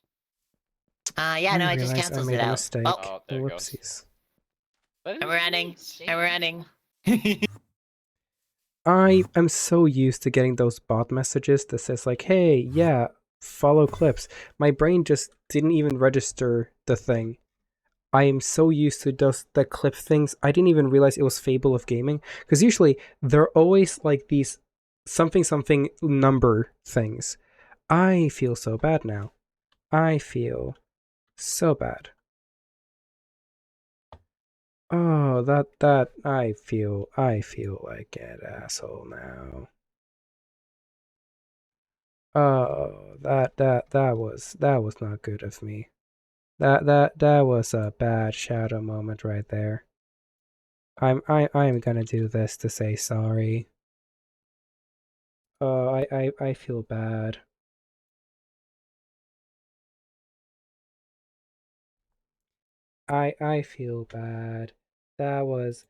Yeah, no, I it just realized I cancels made it a out. mistake. Oh, there it goes. Whoopsies. That I'm is running. neat. I'm running. I am so used to getting those bot messages that says like, "Hey, yeah, follow clips." My brain just didn't even register the thing. I am so used to those the clip things. I didn't even realize it was Fable of Gaming because usually they're always like these something number things. I feel so bad now. I feel so bad. Oh, that I feel like an asshole now. Oh, that was not good of me. That was a bad shadow moment right there. I'm gonna do this to say sorry. Oh, I feel bad. I feel bad. That was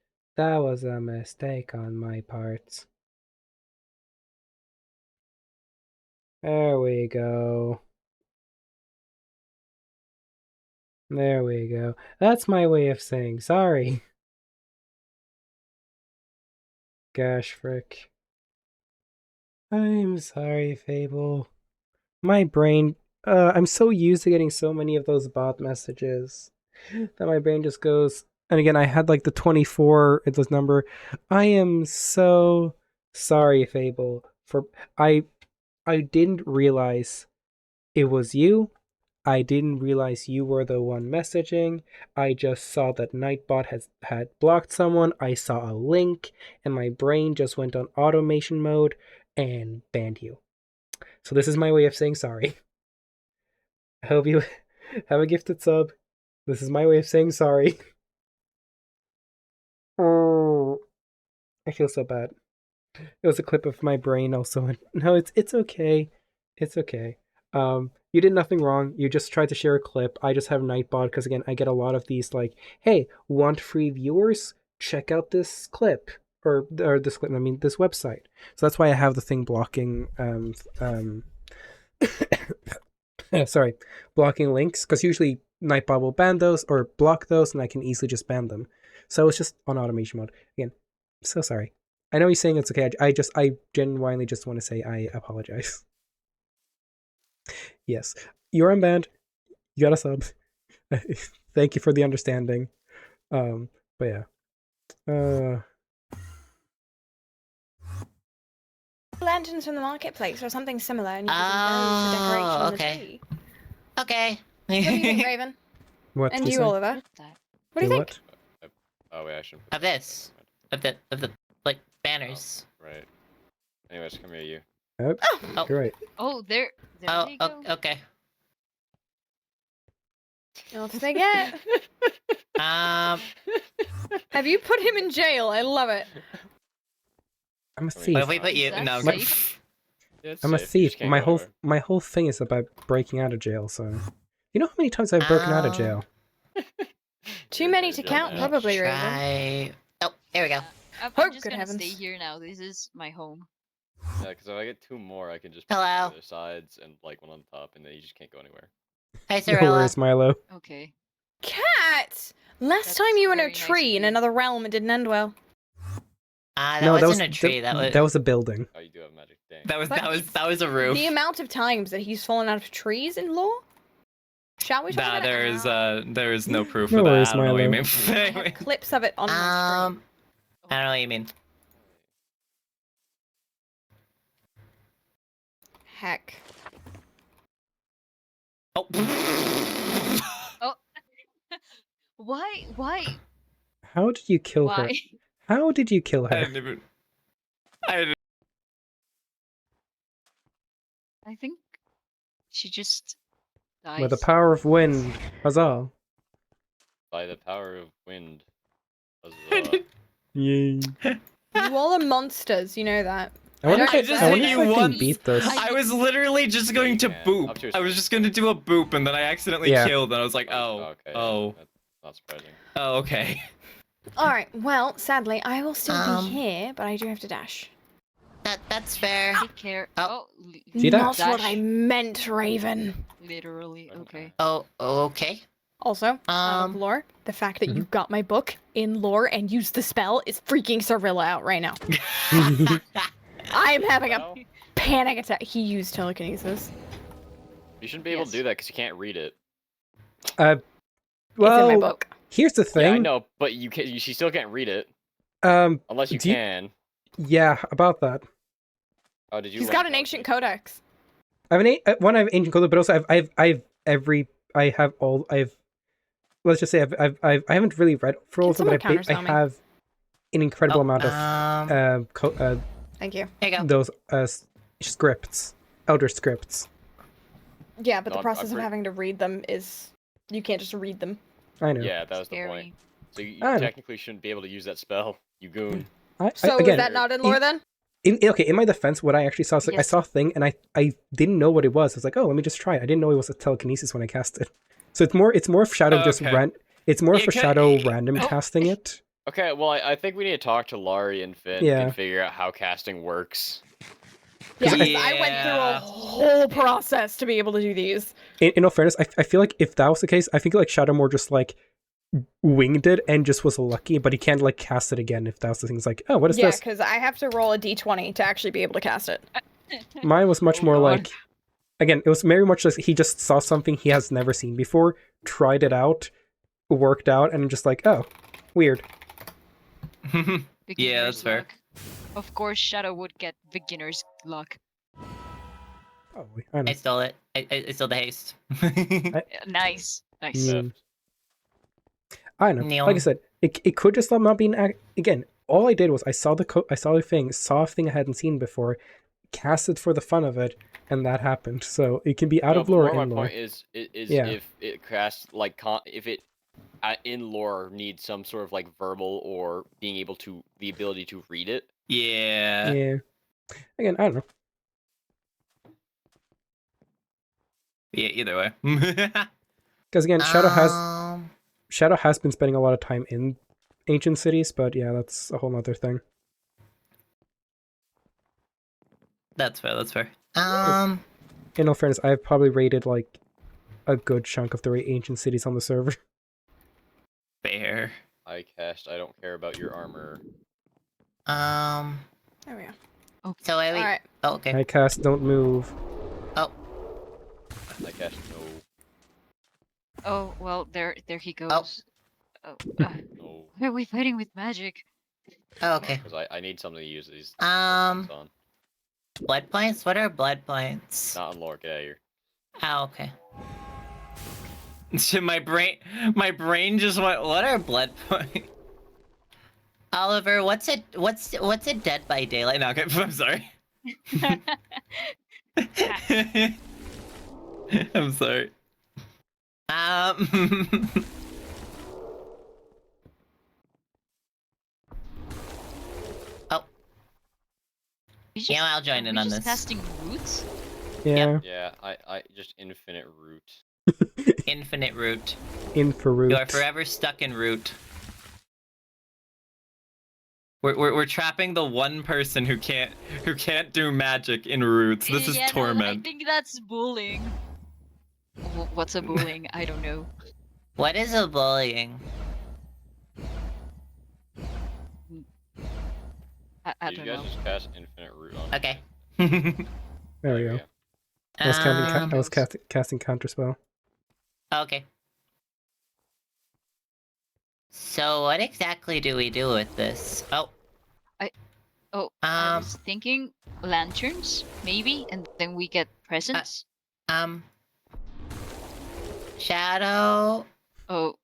a mistake on my part. There we go. There we go. That's my way of saying sorry. Gosh, frick. I'm sorry, Fable. My brain. I'm so used to getting so many of those bot messages that my brain just goes. And again, I had like the 24 at this number. I am so sorry, Fable. For I didn't realize it was you. I didn't realize you were the one messaging. I just saw that Nightbot had blocked someone. I saw a link, and my brain just went on automation mode and banned you. So this is my way of saying sorry. I hope you have a gifted sub. This is my way of saying sorry. Oh, I feel so bad. It was a clip of my brain also. No, it's okay. It's okay. You did nothing wrong. You just tried to share a clip. I just have Nightbot because again, I get a lot of these like, "Hey, want free viewers? Check out this clip." Or this clip, I mean this website. So that's why I have the thing blocking sorry, blocking links because usually Nightbot will ban those or block those and I can easily just ban them. So it's just on automation mode. Again, so sorry. I know he's saying it's okay. I genuinely just want to say I apologize. Yes, you're unbanned. You got a sub. Thank you for the understanding. But yeah. Lanterns from the marketplace or something similar, and you can use those for decoration on the okay. tree. Okay. What do you think, Raven? What And did you, say? Oliver? What's that? What do you think? What? Oh wait, I shouldn't. Of this. Of the like banners. Right. Anyways, come here, you. Oh, Oh. you're right. Oh, there Oh, they go. okay. Off they get. Um, Have you put him in jail? I love it. I'm a I mean, thief. what if we put Is you? that No. safe? Yeah, it's I'm a safe, you just thief. can't My go whole anywhere. thing is about breaking out of jail. So, you know how many times I've broken out of jail? Too You're many good, to you're count, good. probably, Raven. Try. Oh, there we go. I'm Oh, just good gonna stay heavens. here now. This is my home. Yeah, because if I get two more, I can just put Hello. one on the other sides and like one on top, and then you just can't go anywhere. Hi, No Cirilla. worries, Milo. Okay. Cat! Last That's time you were in a very nice of tree in you. another realm, it didn't end well. That No, wasn't a tree. that was a building. Oh, you do have magic. Dang. That was a roof. The amount of times that he's fallen out of trees in lore? Shall we talk Nah, about it? there is no proof No of that. worries, I don't know what you Milo. mean. I have clips of it on my stream. I don't know what you mean. Heck. Oh. Oh. Why? How did you kill her? Why? How did you kill I her? didn't even. I didn't. I think she just dies. With the power of wind. Huzzah. By the power of wind. Huzzah. Yay. You all are monsters, you know that. I wonder I if just I, wonder hit if you I can once. beat this. I was literally just going to Yeah, up to boop. your I was speed. just going to do a boop, and then I accidentally Yeah. killed, and I was like, oh, Okay. oh, That's not surprising. oh, okay. Alright, well, sadly, I will still Um, be here, but I do have to dash. That's fair. Take care. Oh. She Not dashed. what I meant, Raven. Literally. Okay. Oh, okay. Also, out of lore, the fact that you got my book in lore and used the spell is freaking Cirilla out right now. I'm having a Well, panic attack. He used telekinesis. you shouldn't be able to do that because you can't read it. It's in my Well, book. here's the Yeah, I thing. know, but you can. She still can't read it unless you do you- can. Yeah, about that. Oh, did you? He's learn got an telekinesis? ancient codex. I have one. I have ancient code, but also I have all. Let's just say I haven't really read for all of them, someone but I counterspell me? have an incredible amount of Thank you. There you go. those scripts, elder scripts. Yeah, but No, the process of pretty- having to read them is... You can't just read them. I know. Yeah, that was the Scary. point. So you I know. technically shouldn't be able to use that spell, you goon. So again, is that not in lore then? okay, in my defense, what I actually saw is like, I Yes. saw a thing and I didn't know what it was. I was like, oh, let me just try it. I didn't know it was a telekinesis when I cast it. So it's more of Shadow just Okay. it's more You for can- Shadow random Oh. casting it. Okay, well, I think we need to talk to Laurie and Finn Yeah. and figure out how casting works. Yeah, 'cause I Yeah. went through a whole process to be able to do these. In all fairness, I feel like if that was the case, I think like Shadow more just like winged it and just was lucky, but he can't like cast it again if that was the thing. It's like, oh, what is Yeah, this? because I have to roll a d20 to actually be able to cast it. Mine was much Oh, more God. like, again, it was very much like he just saw something he has never seen before, tried it out, worked out, and just like, oh, weird. Yeah, Beginner's that's fair. luck. Of course, Shadow would get beginner's luck. Probably. I don't I know. stole it. I stole the haste. Nice. Nice. Mm. I don't know. Neil. Like I said, it could just not be an act. Again, all I did was I saw the thing, saw a thing I hadn't seen before, cast it for the fun of it, and that happened. So it can be out No, of but lore more in my lore. point is Yeah. if it casts like if it in lore needs some sort of like verbal or being able to the ability to read it. Yeah. Yeah. Again, I don't know. Yeah, either way. Because again, Um, Shadow has been spending a lot of time in ancient cities, but yeah, that's a whole other thing. That's fair, that's fair. In all fairness, I've probably raided like a good chunk of the ancient cities on the server. Fair. I cast. I don't care about your armor. There we go. So I Alright. Oh, okay. I cast Don't Move. Oh, I cast no. Oh well, there he goes. Oh, No. why are we fighting with magic? oh, okay. Because I need something to use these. Um, things on. blood points? What are blood points? Not on lore. Get out of here. Oh, okay. my brain just went, what are blood points? Oliver, what's a Dead by Daylight? No, okay, I'm sorry. I'm sorry. Oh, We yeah, I'll are join we in on just this. casting roots? Yeah, Yeah, I just infinite root. Infinite root. in for root. You are forever stuck in root. We're trapping the one person who can't do magic in roots. This is Yeah, no, I torment. think that's bullying. What's a bullying? I don't know. What is a bullying? I Did don't you guys know. just cast infinite root on? Okay. There we go. I was, casting counterspell. Okay. So what exactly do we do with this? Oh. Oh, I Um. was thinking lanterns, maybe, and then we get presents. Shadow. Oh,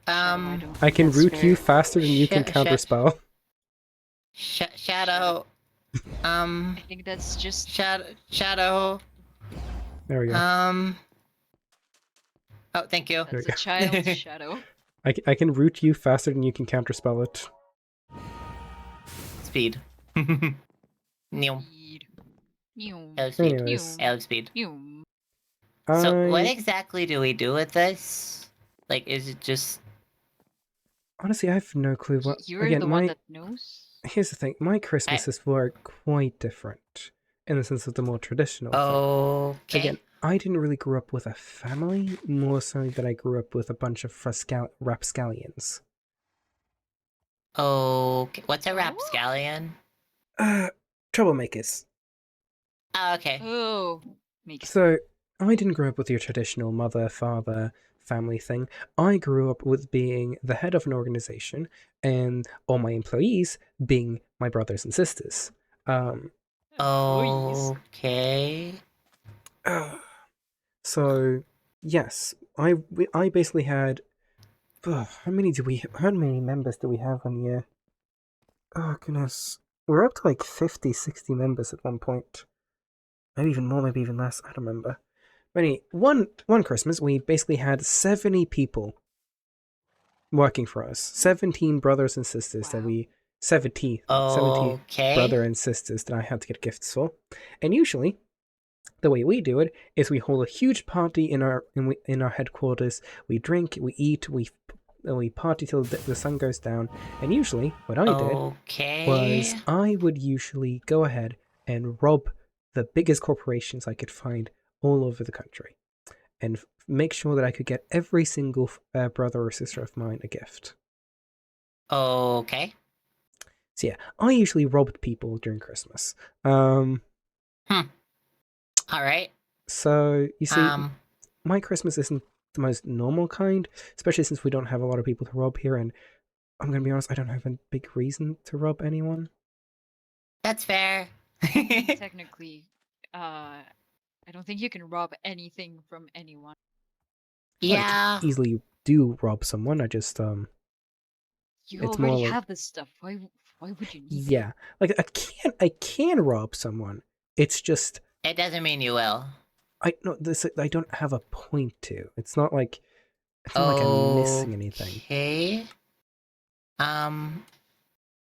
Um. don't I think can that's root you fair. faster than you can Shit. counterspell. Shadow. I think that's just Shadow. There we go. Oh, thank you. There that's we a child's shadow. I can root you faster than you can counterspell it. speed. Neum. Speed. Neum. Elf speed. Anyways, Elf speed. Neum. So what I exactly do we do with this? Like, is it just... honestly I have no clue what. You're Again, the one that knows. here's the thing. My Christmases were quite different in the sense of the more traditional thing. Okay. Again, I didn't really grow up with a family, more so that I grew up with a bunch of rapscallions. Okay. What's a rapscallion? Troublemakers. Oh, okay. Oh, makes So, I didn't grow up with your traditional mother, father, family thing. I grew up with being the head of an organization and all my employees being my brothers and sisters. Okay. So, yes, I basically had. How many members do we have on year? Oh, goodness. We're up to like 50, 60 members at one point. Maybe even more, maybe even less. I don't remember. But anyway, one Christmas, we basically had 70 people working for us. 17 brothers and sisters that Wow. we... 70 Okay. brother and sisters that I had to get gifts for. And usually, the way we do it is we hold a huge party in our headquarters. We drink, we eat, we party till the sun goes down. And usually, what I did Okay. was I would usually go ahead and rob the biggest corporations I could find all over the country and make sure that I could get every single brother or sister of mine a gift. Okay. So yeah, I usually robbed people during Christmas. All right. So you see, Um. my Christmas isn't the most normal kind, especially since we don't have a lot of people to rob here, and I'm gonna be honest, I don't have a big reason to rob anyone. That's fair. technically, I don't think you can rob anything from anyone. Yeah. Easily do rob someone. I just You It's more already like- have this stuff. Why would you need it? yeah, like I can rob someone. It's just It doesn't mean you will. I don't have a point to. It's not like I'm missing anything. Okay.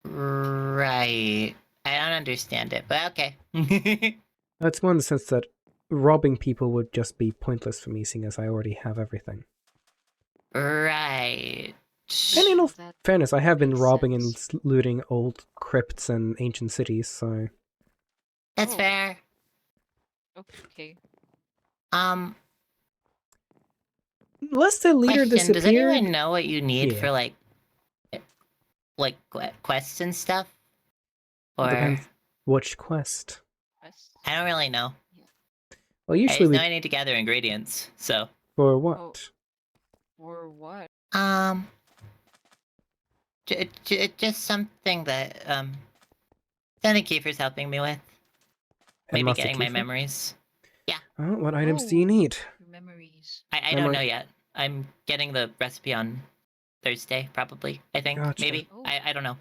Right. I don't understand it, but okay. It's more in the sense that robbing people would just be pointless for me, seeing as I already have everything. Right. And in all That fairness, I have been makes robbing and sense. looting old crypts and ancient cities, so That's Oh. fair. Okay. unless the leader Question, does disappeared. anyone know what you need Yeah. for quests and stuff? Or Depends which quest. Yes. I don't really know. Well, I usually just we know I need to gather ingredients. So, for what? Or what? just something that Danny Kiefer's helping me with. Maybe Master getting my Kiefer? memories. Oh, what items do you need? Your memories. I don't know yet. I'm getting the recipe on Thursday, probably. I think. Gotcha. Maybe. Oh. I don't know.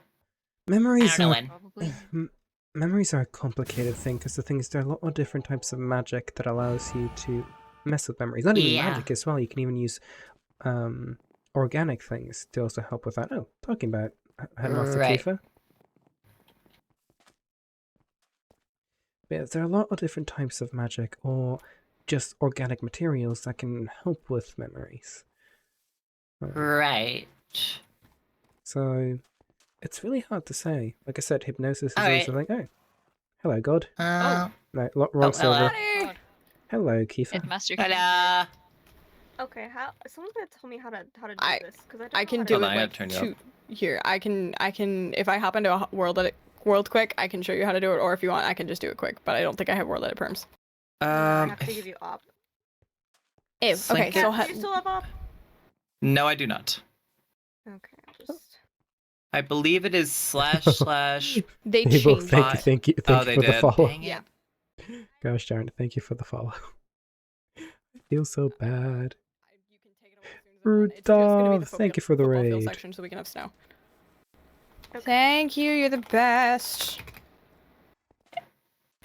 Memories I don't know are when. Probably. memories are a complicated thing because the thing is there are a lot of different types of magic that allows you to mess with memories. Not even Yeah. magic as well. You can even use organic things to also help with that. Oh, talking about Headmaster Right. Kiefer. Yeah, there are a lot of different types of magic or just organic materials that can help with memories. Right. So it's really hard to say. Like I said, hypnosis is Alright. also like, oh, hello, God. Uh, No, wrong hello. server. God. Hello, Kiefer. Headmaster. ta-da! Okay, how? Someone's gonna tell me how to do I- this because I don't I know can how do to Hold it on, I gotta like turn you two. Here, I can. If I hop into a world quick, I can show you how to do it. Or if you want, I can just do it quick. But I don't think I have world edit perms. I have to give you op. Ew. Okay, Sync so Do you still have op? No, I do not. Okay, I'll just. I believe it is // they People, changed. thank you Oh, for they the did. follow. Dang it. Yeah. Gosh darn it, thank you for the follow. I feel so bad. You can take it away as soon as I'm done. It's just gonna be Rudolph, the thank you for the football field raid. section so we can have snow. Okay. Thank you. You're the best.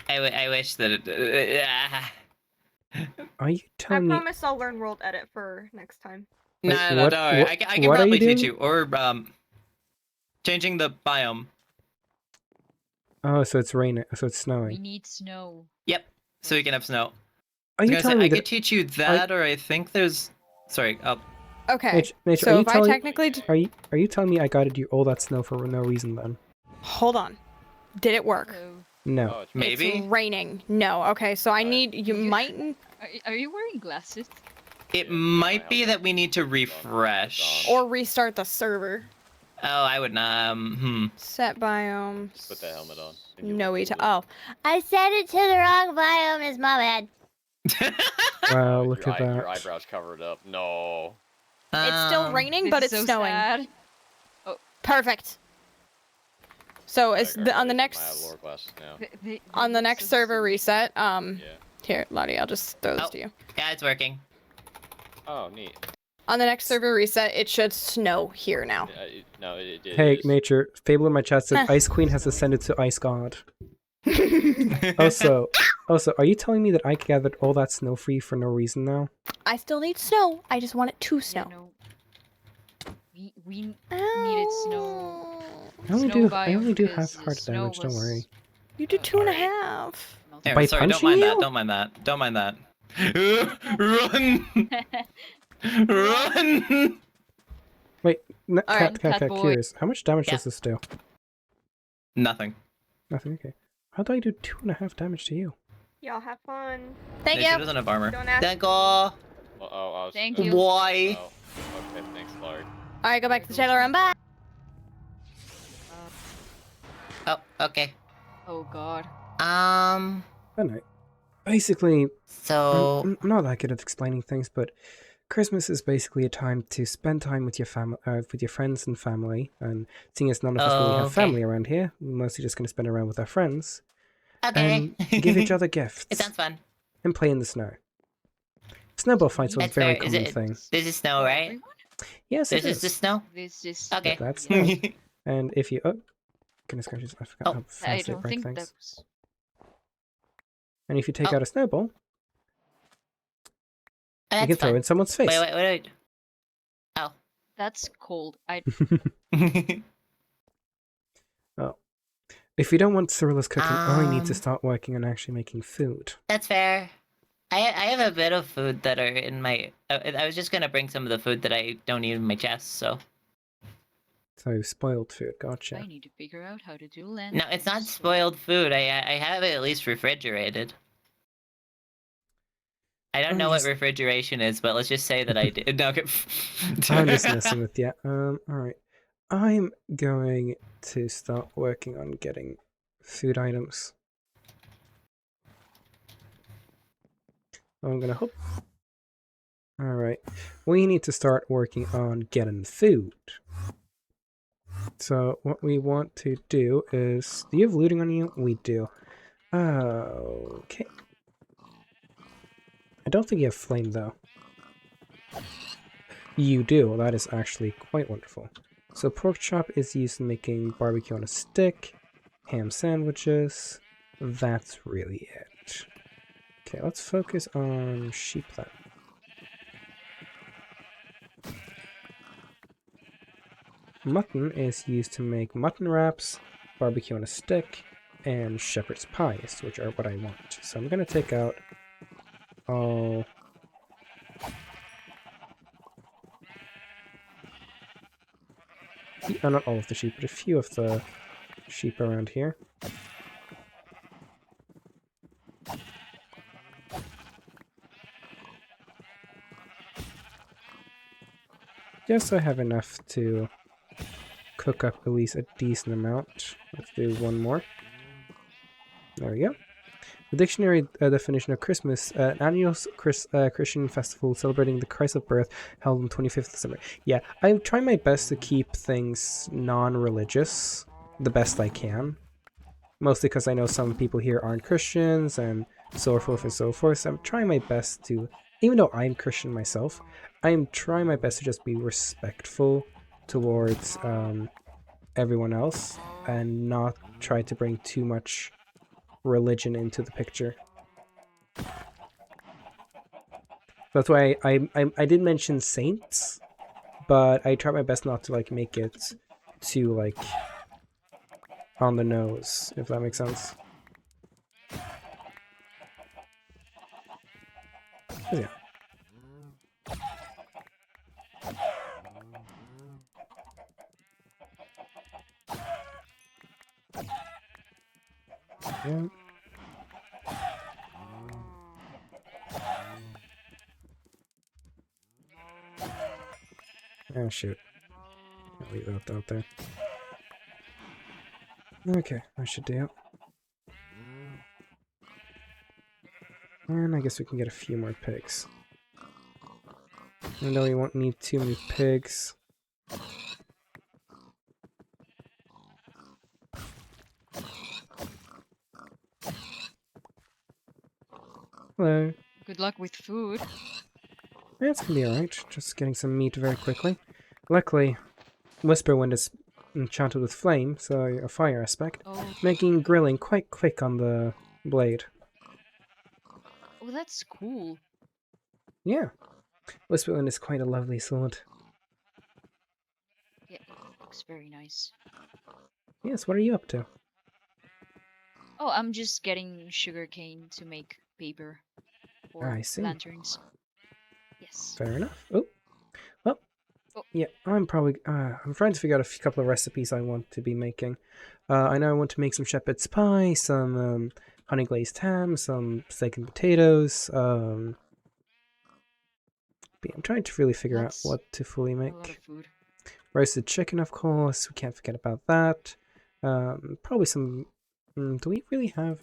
I wish that Are you I telling me? promise I'll learn world edit for next time. No, Wait, no, what- don't worry. what- I can what are you probably teach doing? you. Or changing the biome. Oh, so it's raining. So it's We snowing. need snow. Yep. So we can have snow. Are you I was telling gonna me say, I that? could teach you that, or I think there's. Sorry. Okay. Nature, are So you if I telling? technically Are you telling me I gotta do all that snow for no reason then? hold on, did it work? Hello. No. Oh, it's Maybe. It's raining. No. Okay. So I need you You- might. Are you wearing glasses? It Yeah, might my be helmet. that we need to It's on. refresh. Or restart the server. Oh, I would not. Set biomes. Just put the helmet on. and you No, look we. cool. Oh, I set it to the wrong biome. Is my bad. Wow, Oh, look your at eye- that. Your eyebrows covered up. No. It's still raining, This but is it's so snowing. sad. Perfect. So it's Like, I on the really need my next lore glasses now. on the They next look so server silly. reset. Yeah. Here, Lottie, I'll just throw this Oh. to you. Yeah, it's working. Oh, neat. On the next server reset, it should snow here now. No, it did. Hey, it is. Nature. Fable in my chat said Huh. Ice Queen has ascended to Ice God. Also, are you telling me that I gathered all that snow for you for no reason now? I still need snow. I just want it to Yeah, snow. no. We needed snow. I only Snow do biome, 'cause the half-hearted snow damage. Don't was- worry. You did 2.5. Melted. There, By sorry, don't punching mind you? that. Don't mind that. Don't mind that. Run! Run! Alright, cat boy. Curious. How much damage Yeah. does this do? Nothing. Nothing. Okay. How do I do 2.5 damage to you? Y'all have fun. Thank Nature you. doesn't have armor. Don't ask. Thank you. Well, I was, Thank you. Why? Oh, okay, thanks, Larry. Alright, go back to the trailer and bye. Oh, okay. Oh god. Good night. Basically, So I'm not that good at explaining things, but Christmas is basically a time to spend time with your family, with your friends and family. And seeing as none of us really have Okay. family around here, we're mostly just going to spend around with our friends okay. and give each other gifts It sounds fun. and play in the snow. Snowball fights are a That's very fair. Is common it? thing. This is snow, right? Everyone? Yes, This it is the is. snow. This is. Okay. That's snow. And if you goodness gracious, I forgot Oh, how I fast they don't break think things. that's. And if you take Oh. out a snowball, you That's can throw it fun. in someone's face. Wait. That's cold. I. If you don't want Cyrilla's cooking, I need to Um, start working on actually making food. That's fair. I have a bit of food that are in my. I was just gonna bring some of the food that I don't need in my chest. So So spoiled food, I gotcha. need to figure out how to do land. no, it's not spoiled food. I have it at least refrigerated. I don't I'm know what just- refrigeration is, but let's just say that I did. No, okay. I'm just messing with you. Alright. I'm going to start working on getting food items. I'm gonna hope. Alright. We need to start working on getting food. So what we want to do is... Do you have looting on you? We do. Okay. I don't think you have flame though. You do. That is actually quite wonderful. So pork chop is used in making barbecue on a stick, ham sandwiches. That's really it. Okay, let's focus on sheep then. Mutton is used to make mutton wraps, barbecue on a stick, and shepherd's pies, which are what I want. So I'm gonna take out all... not all of the sheep, but a few of the sheep around here. Just so I have enough to cook up at least a decent amount. Let's do one more. There we go. The dictionary definition of Christmas, an annual Christian festival celebrating the Christ of birth held on 25th December. Yeah, I'm trying my best to keep things non-religious the best I can. Mostly because I know some people here aren't Christians and so forth and so forth. So I'm trying my best to, even though I'm Christian myself, I'm trying my best to just be respectful towards everyone else and not try to bring too much religion into the picture. That's why I did mention saints, but I try my best not to like make it too like on the nose, if that makes sense. Yeah. Yeah. Oh shoot. I'll leave that out there. Okay, I should do. And I guess we can get a few more pigs. Even though we won't need too many pigs. Hello. Good luck with food. That's gonna be alright. Just getting some meat very quickly. Luckily, Whisperwind is enchanted with flame, so a fire aspect, Oh, making grilling quite quick on the blade. oh, that's cool. Yeah. Whisperwind is quite a lovely sword. Yeah, it looks very nice. Yes, what are you up to? Oh, I'm just getting sugarcane to make paper for I see. lanterns. Yes. Fair enough. Oh. Well. Oh. Yeah, I'm probably... I'm trying to figure out a couple of recipes I want to be making. I know I want to make some shepherd's pie, some honey glazed ham, some steak and potatoes. But I'm trying to really figure out That's what to fully a lot of make. food. Roasted chicken, of course. We can't forget about that. Probably some... do we really have...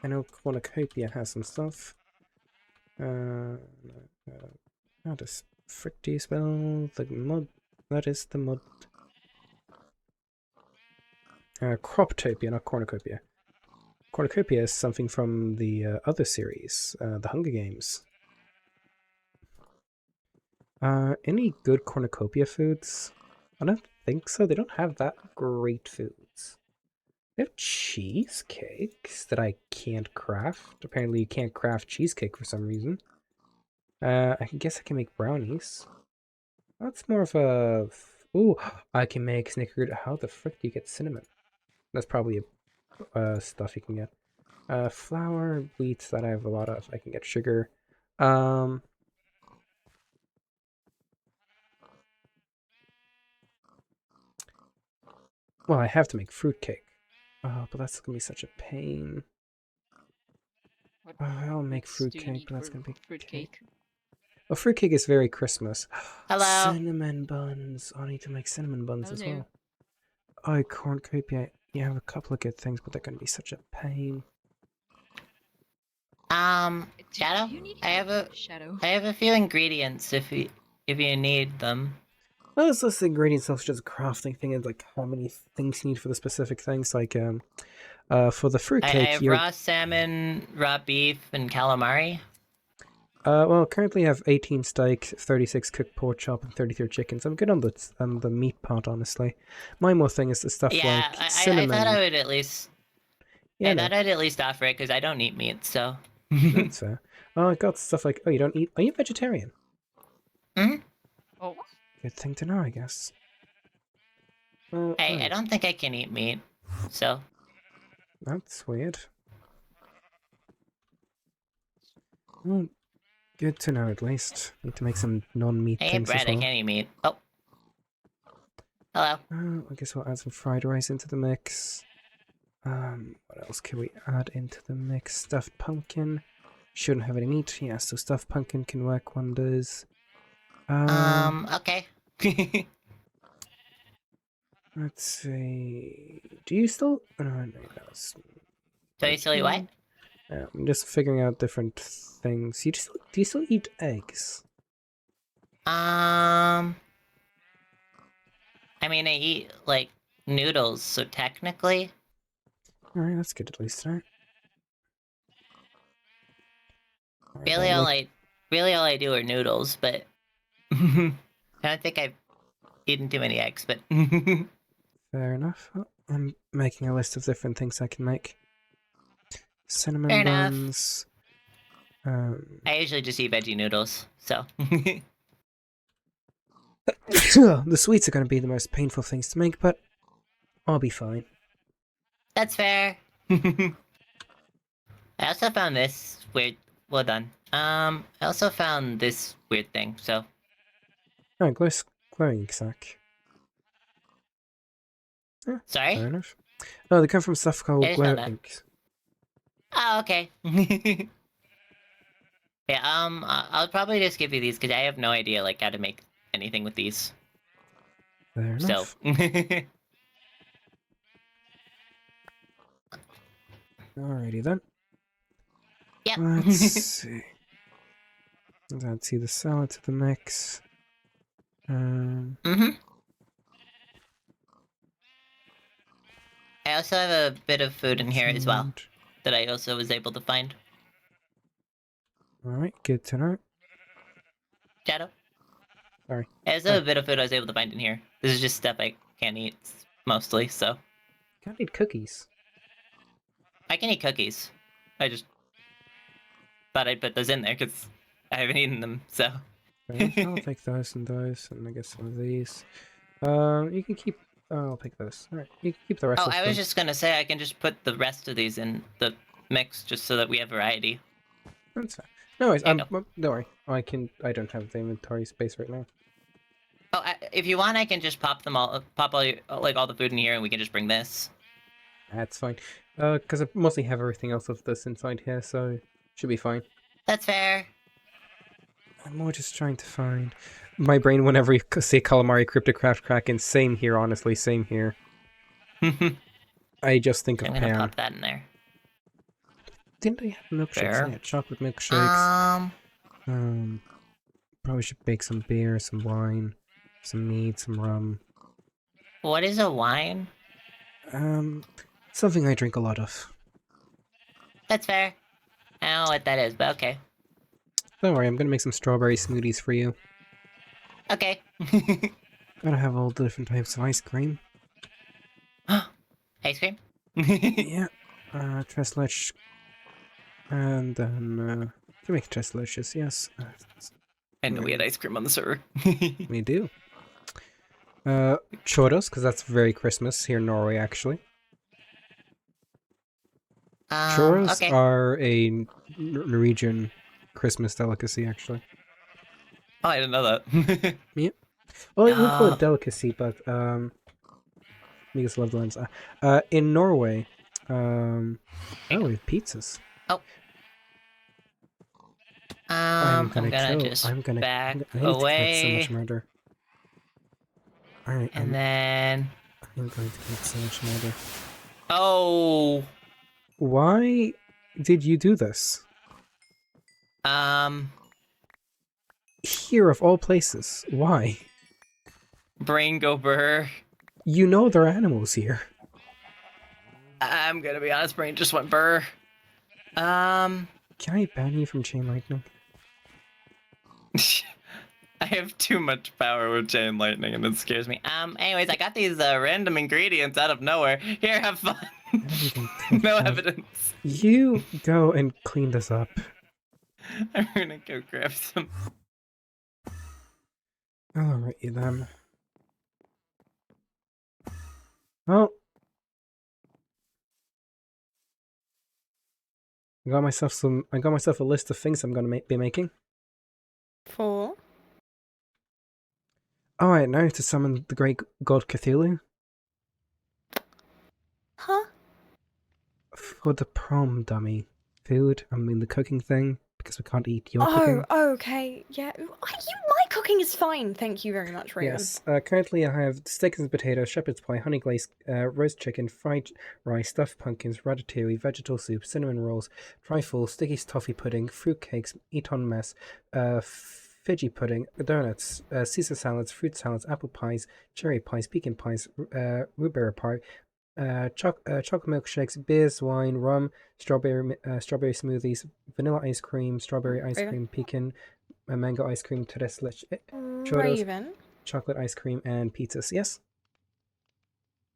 I know Cornucopia has some stuff. How does frick do you spell the mud? That is the mud. Croptopia, not Cornucopia. Cornucopia is something from the other series, the Hunger Games. Any good Cornucopia foods? I don't think so. They don't have that great foods. They have cheesecakes that I can't craft. Apparently you can't craft cheesecake for some reason. I guess I can make brownies. That's more of a... Ooh, I can make snickerdoodle. How the frick do you get cinnamon? That's probably stuff you can get. Flour, wheat, that I have a lot of. I can get sugar. Well, I have to make fruitcake. Oh, but that's gonna be such a pain. What I'll make fruits do you fruitcake, need but that's for gonna be fruitcake? Oh, fruitcake is very Christmas. Hello. Cinnamon buns. I need to make cinnamon buns as Hello. well. Oh, cornucopia. You have a couple of good things, but they're gonna be such a pain. Shadow, Do you need I have a shadow. few ingredients if you need them. Well, it's less the ingredients, it's just a crafting thing, and like how many things you need for the specific things. Like, for the I fruitcake, have you're raw salmon, raw beef, and calamari. well, currently I have 18 steak, 36 cooked pork chop, and 33 chickens. I'm good on the meat part, honestly. My more thing is the stuff Yeah, like I cinnamon. thought I would at least. Yeah, I no, thought I'd at least offer it because I don't eat meat, so. that's fair. Oh, I got stuff like, oh, you don't eat? Are you vegetarian? Mhm. Oh, Good thing to know, I guess. Well, I right. don't think I can eat meat, so. That's weird. Well, good to know at least. Need to make some non-meat I eat things as bread, I well. can't eat meat. Oh. Hello. I guess we'll add some fried rice into the mix. What else can we add into the mix? Stuffed pumpkin. Shouldn't have any meat. Yeah, so stuffed pumpkin can work wonders. Okay. Let's see. Do you still? Oh, no, no. So you still eat what? I'm just figuring out different things. Do you still eat eggs? I mean, I eat, like, noodles, so technically. Alright, that's good at least, right? Alright, Really I'll all make- I do are noodles, but I don't think I've eaten too many eggs, but Fair enough. Oh, I'm making a list of different things I can make. Cinnamon Fair enough. buns. I usually just eat veggie noodles, so. The sweets are going to be the most painful things to make, but I'll be fine. That's fair. I also found this weird. Well done. I also found this weird thing. So Oh, glowing sack. sorry. Fair enough. No, they come from stuff called I just glow found that. ink. Oh, okay. Yeah. I'll probably just give you these because I have no idea like how to make anything with these. Fair So. enough. Alrighty then. Yep. Let's see. Let's add see the salad to the mix. Mm-hmm. I also have a bit of food in here as well salad. that I also was able to find. Alright, good to know. Shadow. Sorry. There's a bit of food I was able to find in here. This is just stuff I can't eat mostly, so Can't eat cookies. I can eat cookies. I just thought I'd put those in there because I haven't eaten them. So Fair enough. I'll take those, and I guess some of these. You can keep. I'll pick those. Alright, you can keep the rest oh, of I them. was just gonna say I can just put the rest of these in the mix just so that we have variety. That's fine. No worries. There you Don't worry. I don't have the inventory space right now. Oh, if you want, I can just pop all the food in here, and we can just bring this. That's fine. Because I mostly have everything else of this inside here, so should be fine. That's fair. I'm more just trying to find my brain whenever you say calamari, cryptocraft, kraken. Same here, honestly. Same here. I just think I'm of gonna Pam. pop that in there. Didn't I have milkshakes? Fair. Yeah, chocolate milkshakes. Um, Probably should bake some beer, some wine, some mead, some rum. what is a wine? Something I drink a lot of. That's fair. I don't know what that is, but okay. Don't worry, I'm gonna make some strawberry smoothies for you. Okay. Gotta have all the different types of ice cream. Ice cream? Yeah. Tresslech. And then, to make Tresslecious, yes. I know we had ice cream on the server. We do. Churros, because that's very Christmas here in Norway, actually. Churros Okay. are a Norwegian Christmas delicacy, actually. Oh, I didn't know that. Well, we call it delicacy, but you just love the lens. In Norway, oh, we have pizzas. I'm gonna just I need back to commit so away, much murder. Alright, and then. I'm going to commit so much murder. Oh. Why did you do this? Here of all places. Why? Brain go burr. You know there are animals here. I'm gonna be honest, brain just went burr. Can I ban you from chain lightning? I have too much power with chain lightning and it scares me. Anyways, I got these random ingredients out of nowhere. Here, have fun. No evidence. You go and clean this up. I'm gonna go grab some. Alrighty then. Well, I got myself a list of things I'm gonna be making. 4. Alright, now to summon the great god Cthulhu. Huh? For the prom dummy. Food, I mean the cooking thing, because we can't eat your cooking. Oh, okay. Yeah. My cooking is fine. Thank you very much, Raven. Yes, currently I have steaks and potatoes, shepherd's pie, honey glazed roast chicken, fried rice, stuffed pumpkins, ratatouille, vegetable soup, cinnamon rolls, trifles, sticky toffee pudding, fruit cakes, Eton mess, Fiji pudding, donuts, Caesar salads, fruit salads, apple pies, cherry pies, pecan pies, rhubarb pie, chocolate milkshakes, beers, wine, rum, strawberry smoothies, vanilla ice cream, strawberry ice Raven? cream, pecan, mango ice cream, churros, Raven. chocolate ice cream, and pizzas. Yes?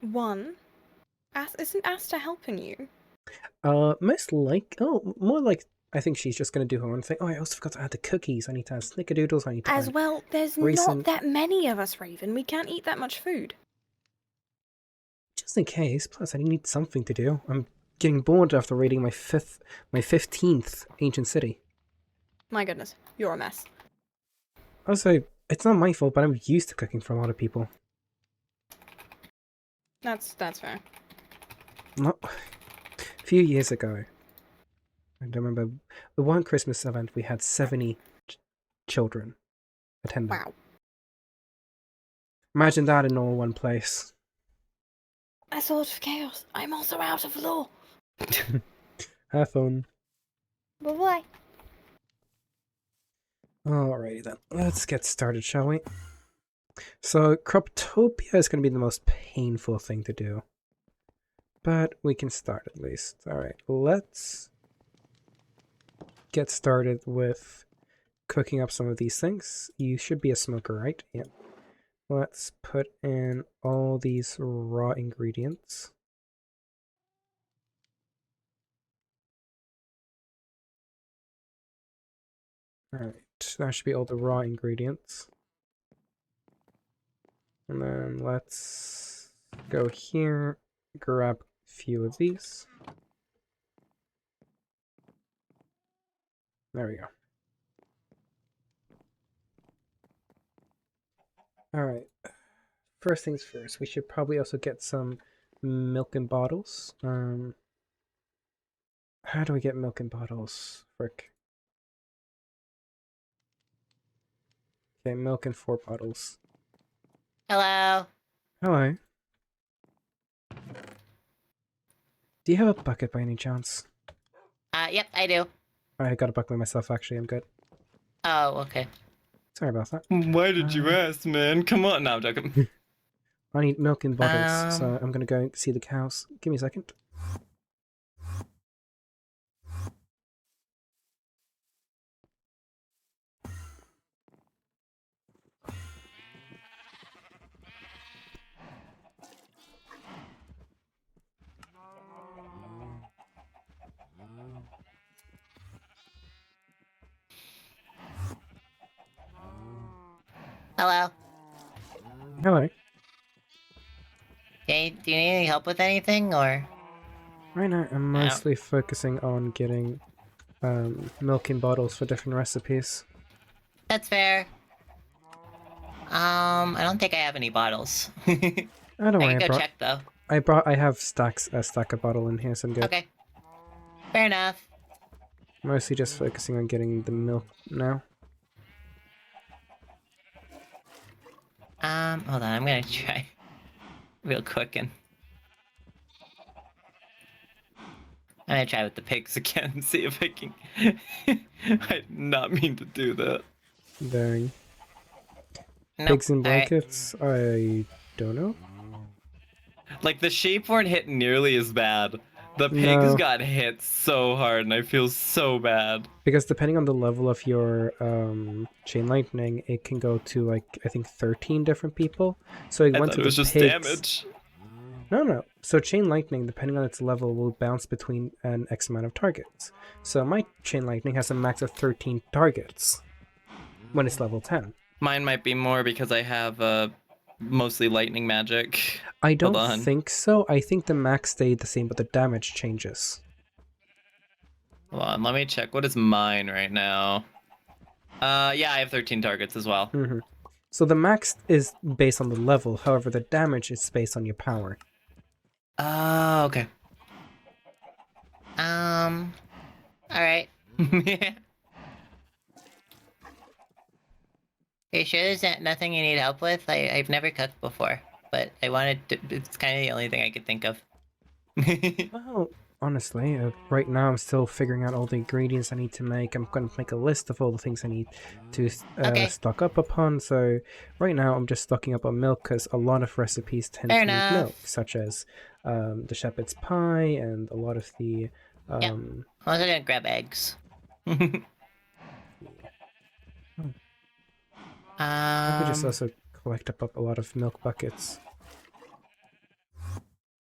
1. Isn't Asta helping you? More like, I think she's just gonna do her own thing. Oh, I also forgot to add the cookies. I need to add snickerdoodles. I need to As add... well, there's recent- not that many of us, Raven. We can't eat that much food. Just in case. Plus, I need something to do. I'm getting bored after raiding my 15th ancient city. My goodness, you're a mess. Also, it's not my fault, but I'm used to cooking for a lot of people. That's fair. Not a few years ago, I don't remember the one Christmas event we had 70 children attending. Wow. Imagine that in all one place. That's a lot of chaos. I'm also out of law. Have fun. Bye bye. Alrighty then, let's get started, shall we? So, Croptopia is going to be the most painful thing to do. But we can start at least. Alright, let's get started with cooking up some of these things. You should be a smoker, right? Yep. Let's put in all these raw ingredients. Alright, that should be all the raw ingredients. And then let's go here, grab a few of these. There we go. Alright, first things first, we should probably also get some milk in bottles. How do we get milk in bottles? Frick. Okay, milk in 4 bottles. Hello. Hello. Do you have a bucket by any chance? Yep, I do. I got a bucket myself, actually, I'm good. Oh, okay. Sorry about that. Why did you ask, man? Come on now, joking. I need milk in bottles, so Um. I'm gonna go see the cows. Give me a second. Hello. Hello. Do you need any help with anything, or? Right now, I'm mostly focusing on getting milk in bottles for different recipes. That's fair. I don't think I have any bottles. I Oh, don't worry, can go check though. I have a stack of bottle in here, so I'm good. Okay. Fair enough. Mostly just focusing on getting the milk now. Hold on, I'm gonna try real quick and I'm gonna try with the pigs again, see if I can. I did not mean to do that. Dang. Nope. Pigs in Alright. blankets? I don't know. Like, the sheep weren't hit nearly as bad. The pigs No. got hit so hard, and I feel so bad. Because depending on the level of your chain lightning, it can go to like I think 13 different people. So it I went thought to it the was just pigs. damage. No. So chain lightning, depending on its level, will bounce between an X amount of targets. So my chain lightning has a max of 13 targets when it's level 10. Mine might be more because I have mostly lightning magic. I don't on. think so. I think the max stayed the same, but the damage changes. Hold on, let me check. What is mine right now? Yeah, I have 13 targets as well. Hmm. So the max is based on the level. However, the damage is based on your power. Okay. Alright. You sure there's nothing you need help with? I've never cooked before, but I wanted to, it's kind of the only thing I could think of. Well, honestly, right now I'm still figuring out all the ingredients I need to make. I'm going to make a list of all the things I need to Okay. stock up upon. So right now I'm just stocking up on milk because a lot of recipes tend Fair to need enough. milk, such as the shepherd's pie and a lot of the... I'm also gonna grab eggs. I could just Um, also collect up a lot of milk buckets.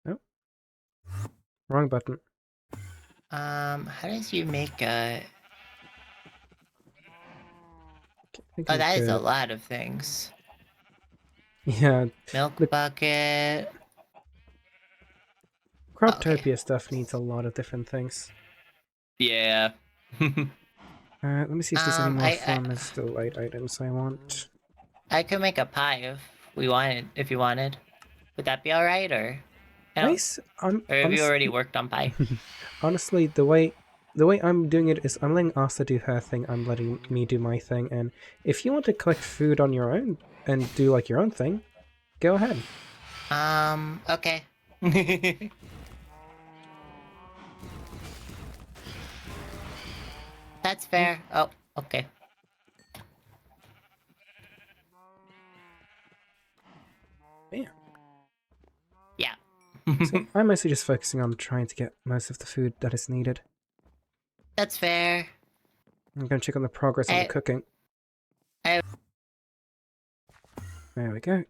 Oh. Wrong button. how does you make a... I think Oh, I that is a could- lot of things. Yeah, Milk The- bucket. Croptopia stuff needs a lot of different things. Yeah. Let me see if there's any more I farmers delight items I want. could make a pie if you wanted. Would that be all right, or? I don't- Nice. I'm Or have you already worked on pie? honestly the way I'm doing it is I'm letting Asta do her thing. I'm letting me do my thing. And if you want to collect food on your own and do like your own thing, go ahead. Okay. That's fair. Oh, okay. Yeah. Yeah. So I'm mostly just focusing on trying to get most of the food that is needed. That's fair. I'm gonna check on the progress on the I- cooking. I- There we go.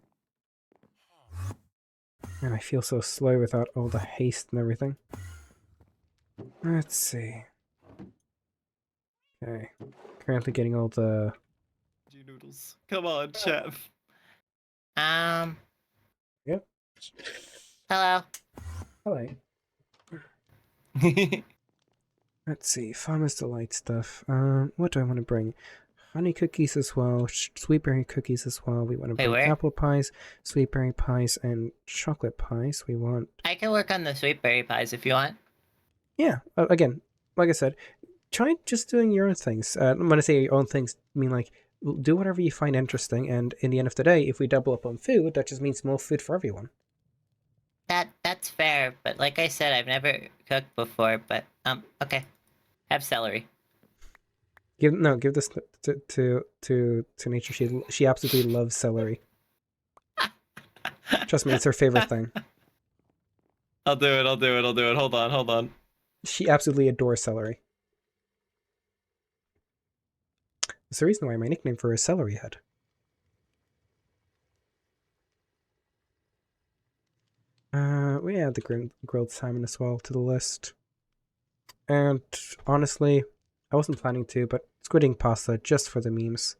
And I feel so slow without all the haste and everything. Let's see. Okay. Currently getting all the... Noodles. Come on, chef. Yep. Hello. Hello. Let's see. Farmer's Delight stuff. What do I want to bring? Honey cookies as well. Sweet berry cookies as well. We want to Wait, bring where? apple pies, sweet berry pies, and chocolate pies. We want... I can work on the sweet berry pies if you want. Yeah. Again, like I said, try just doing your own things. When I say your own things, I mean like do whatever you find interesting. And in the end of the day, if we double up on food, that just means more food for everyone. That's fair, but like I said, I've never cooked before. But okay. Have celery. Give this to nature. She absolutely loves celery. Trust me, it's her favorite thing. I'll do it. Hold on. She absolutely adores celery. That's the reason why my nickname for her is Celery Head. We add the grilled salmon as well to the list. And honestly, I wasn't planning to, but squid ink pasta just for the memes.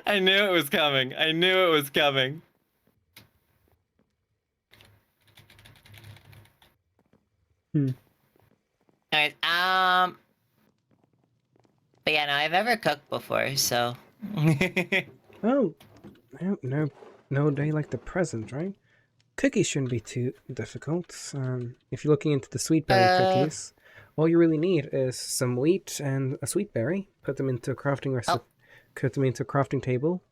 I knew it was coming. Anyways, but yeah, no, I've never cooked before, so. Oh, no day like the present, right? Cookies shouldn't be too difficult. If you're looking into the sweet berry cookies, all you really need is some wheat and a sweet berry. Put them into a crafting recipe. Put them into a crafting table.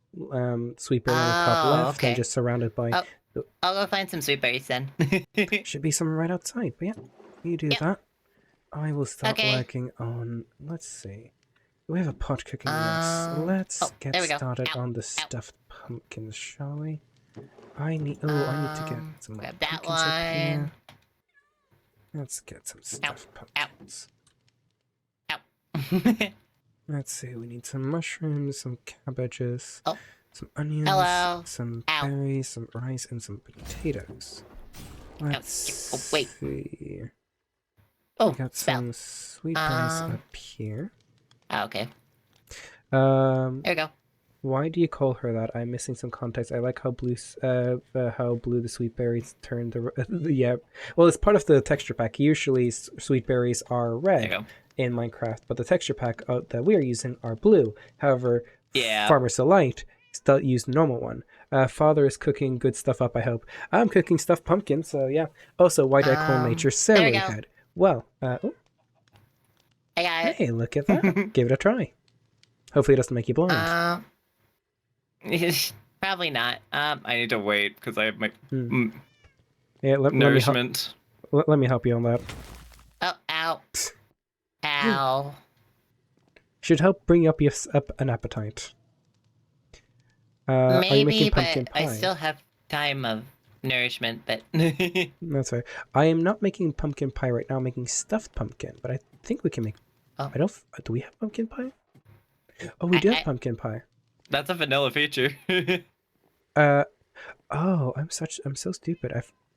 Sweet berry on the top left, okay. and just surrounded by. I'll go find some sweet berries then. Should be some right outside. But yeah, you do Yep. that. I will start Okay. working on. Let's see. We have a pot cooking. Yes. Let's get there we go. started Ow, on the ow. stuffed pumpkins, shall we? I need to get some grab that pumpkins up here. one. Let's get some stuffed pumpkins. Ow. Let's see. We need some mushrooms, some cabbages, Oh. some onions, Hello. some Ow. berries, some rice, and some potatoes. Let's Oh, wait. see. Oh, We got spell. some sweet berries up here. Oh, okay. There There we go. Why do you call her that? I'm missing some context. I like how blue the sweet berries turn yeah. Well, it's part of the texture pack. Usually, sweet berries are There you red go. in Minecraft, but the texture pack that we are using are blue. However, Yeah. Farmer's Delight still use the normal one. Father is cooking good stuff up. I hope I'm cooking stuffed pumpkin. So yeah. Also, why do I call nature there we Celery go. Head? Well, oh, I got it. hey, look at that. Give it a try. Hopefully, it doesn't make you blind. Probably not. I need to wait because I have my Yeah, let me nourishment. let me help you on that. Oh, ow. Ow. Should help bring up an appetite. Are you Maybe, making but pumpkin pie? I still have time of nourishment, but That's right. I am not making pumpkin pie right now. I'm making stuffed pumpkin, but I think we can make. Oh. I don't. Do we have pumpkin pie? Oh, we do I- have pumpkin pie. That's a vanilla feature. Oh, I'm so stupid.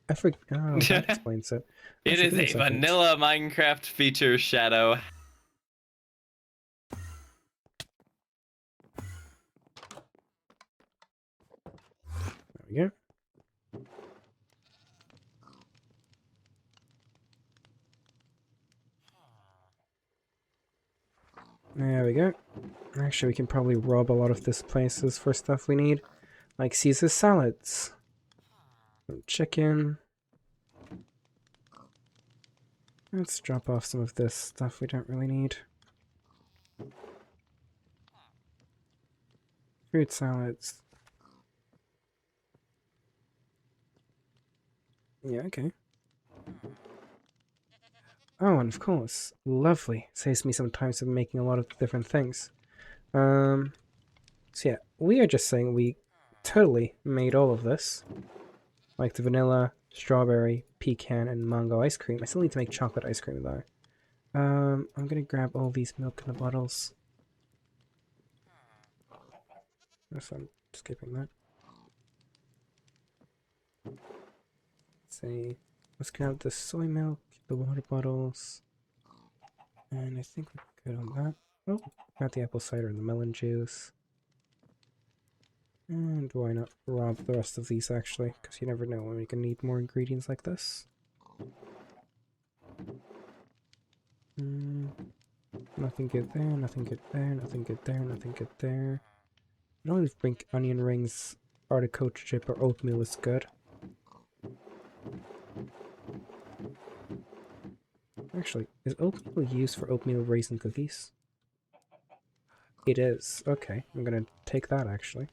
I forgot. Oh, that explains it. It Actually, is give me a second. vanilla Minecraft feature, Shadow. There we go. There we go. Actually, we can probably rob a lot of this places for stuff we need. Like Caesar salads. Some chicken. Let's drop off some of this stuff we don't really need. Fruit salads. Yeah, okay. Oh, and of course, lovely. Saves me some time of making a lot of different things. So yeah, we are just saying we totally made all of this. Like the vanilla, strawberry, pecan, and mango ice cream. I still need to make chocolate ice cream though. I'm gonna grab all these milk in the bottles. Yes, I'm skipping that. Let's see. Let's grab the soy milk, the water bottles. And I think we're good on that. Oh, got the apple cider and the melon juice. And why not rob the rest of these actually? Because you never know when we can need more ingredients like this. Nothing good there, nothing good there, nothing good there, nothing good there. I don't think onion rings, artichoke chip, or oatmeal is good. Actually, is oatmeal used for oatmeal raisin cookies? It is. Okay, I'm gonna take that actually.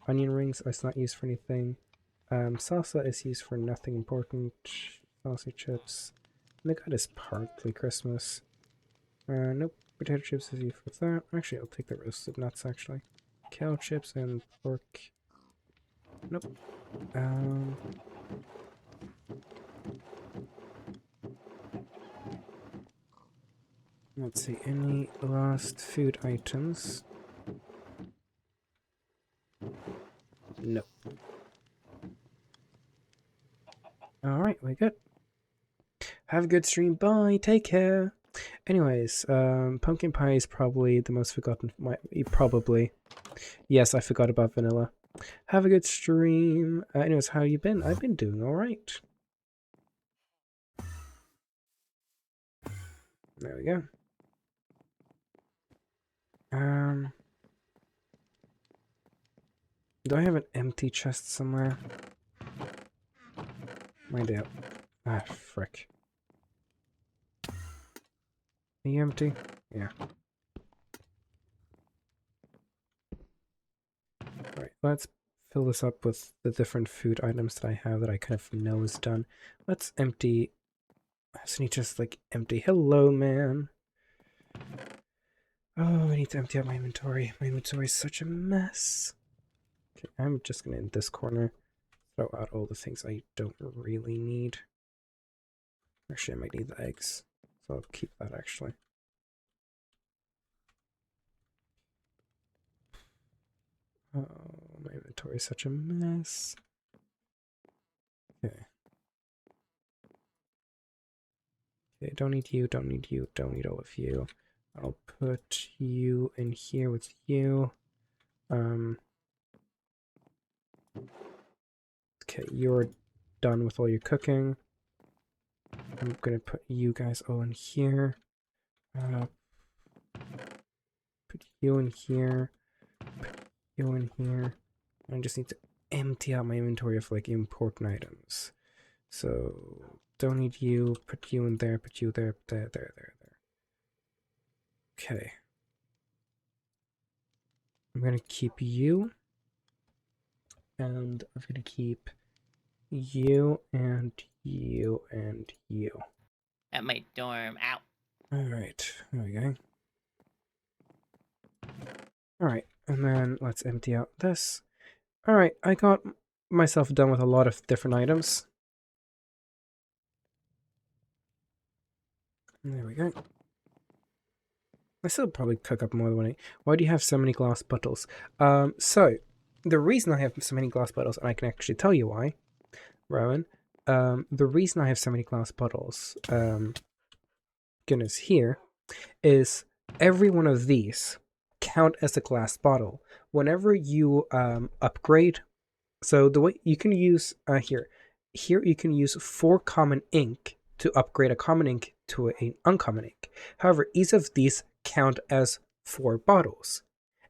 Onion rings is not used for anything. Salsa is used for nothing important. Sausage chips. And that is partly Christmas. Nope. Potato chips is used for that. Actually, I'll take the roasted nuts actually. Cow chips and pork. Nope. Let's see, any last food items? Nope. Alright, we're good. Have a good stream, bye, take care! Anyways, pumpkin pie is probably the most forgotten, probably. Yes, I forgot about vanilla. Have a good stream. Anyways, how you been? I've been doing alright. There we go. Do I have an empty chest somewhere? My doubt. Ah, frick. Are you empty? Yeah. Alright, let's fill this up with the different food items that I have that I kind of know is done. Let's empty... I just need to just, like, empty. Hello, man! Oh, I need to empty out my inventory. My inventory is such a mess. Okay, I'm just gonna, in this corner, throw out all the things I don't really need. Actually, I might need the eggs, so I'll keep that, actually. Oh, my inventory is such a mess. Okay. Okay, don't need you, don't need you, don't need all of you. I'll put you in here with you. Okay, you're done with all your cooking. I'm gonna put you guys all in here. Put you in here. Put you in here. I just need to empty out my inventory of like important items. So don't need you. Put you in there. Put you there. There. Okay. I'm gonna keep you. And I'm gonna keep you and you and you. At my dorm. Ow. Alright, there we go. Alright, and then let's empty out this. Alright, I got myself done with a lot of different items. There we go. I still probably cook up more than one egg. Why do you have so many glass bottles? So the reason I have so many glass bottles, and I can actually tell you why, Rowan. The reason I have so many glass bottles, goodness, here, is every one of these count as a glass bottle. Whenever you upgrade, so the way you can use here you can use 4 common ink to upgrade a common ink to an uncommon ink. However, each of these count as 4 bottles,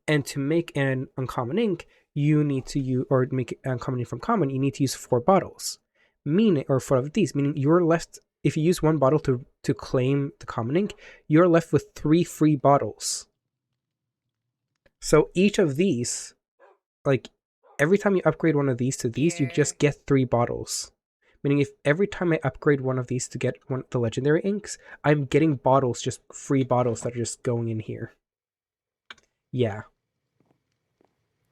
and to make an uncommon ink, you need to use, or make it uncommon ink from common, you need to use 4 bottles, meaning, or 4 of these, meaning you're left, if you use 1 bottle to claim the common ink, you're left with 3 free bottles. So each of these, like, every time you upgrade one of these to these, you just get 3 bottles. Meaning if every time I upgrade one of these to get the legendary inks, I'm getting bottles, just free bottles that are just going in here. Yeah.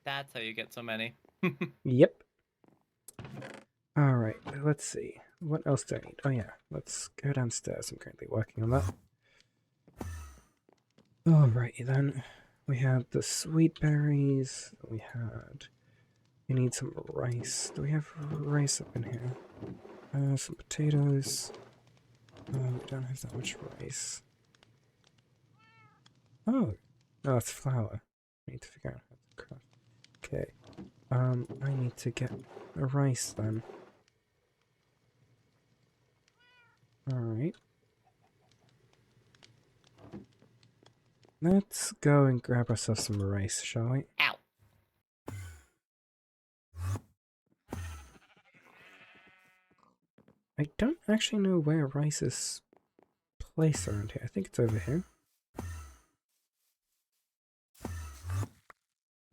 That's how you get so many. Yep. Alright, let's see. What else do I need? Oh yeah, let's go downstairs. I'm currently working on that. Alrighty then. We have the sweet berries. We need some rice. Do we have rice up in here? Some potatoes. We don't have that much rice. Oh, no, it's flour. I need to figure out how to craft. Okay. I need to get a rice then. Alright. Let's go and grab ourselves some rice, shall we? Ow. I don't actually know where rice is placed around here. I think it's over here.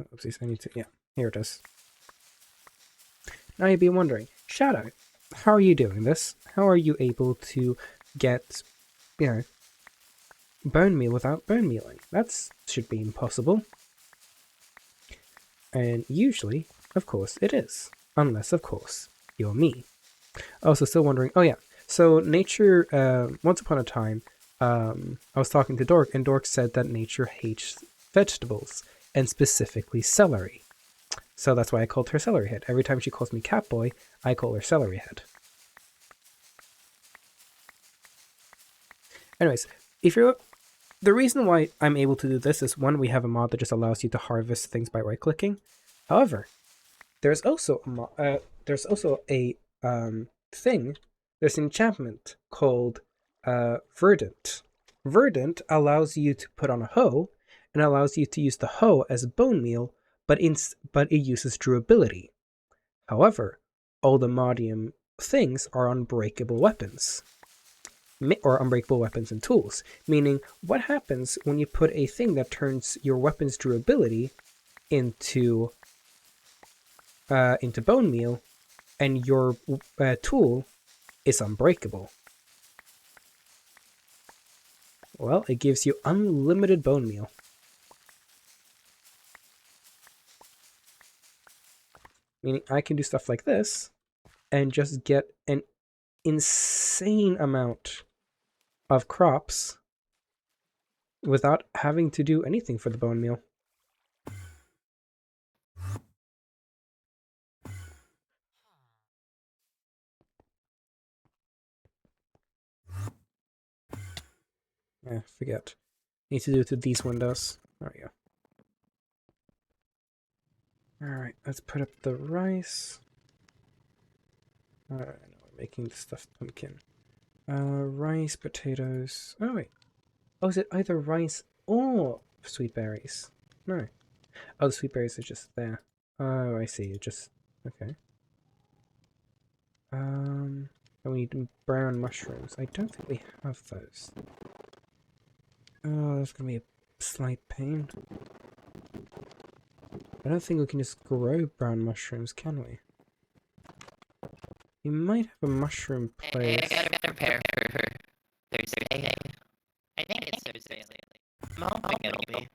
Oh, oopsies, I need to... Yeah, here it is. Now you'd be wondering, Shadow, how are you doing this? How are you able to get, bone meal without bone mealing? That should be impossible. And usually, of course, it is. Unless, of course, you're me. Also, still wondering, oh yeah, so nature, once upon a time, I was talking to Dork, and Dork said that nature hates vegetables, and specifically celery. So that's why I called her Celeryhead. Every time she calls me Catboy, I call her Celeryhead. Anyways, the reason why I'm able to do this is, one, we have a mod that just allows you to harvest things by right-clicking. However, there's also a thing. There's an enchantment called Verdant. Verdant allows you to put on a hoe, and allows you to use the hoe as bone meal, but it uses durability. However, all the Modium things are unbreakable weapons. Or unbreakable weapons and tools. Meaning, what happens when you put a thing that turns your weapon's durability into bone meal, and your tool is unbreakable? Well, it gives you unlimited bone meal. Meaning I can do stuff like this and just get an insane amount of crops without having to do anything for the bone meal. Yeah, forget. Need to do it to these windows. There we go. Alright, let's put up the rice. Alright, now we're making the stuffed pumpkin. Rice, potatoes. Oh, wait. Oh, is it either rice or sweet berries? No. Oh, the sweet berries are just there. Oh, I see. It just... Okay. And we need brown mushrooms. I don't think we have those. Oh, that's gonna be a slight pain. I don't think we can just grow brown mushrooms, can we? We might have a mushroom place. I gotta prepare for Thursday. I think it's Thursday. I'm hoping it'll be.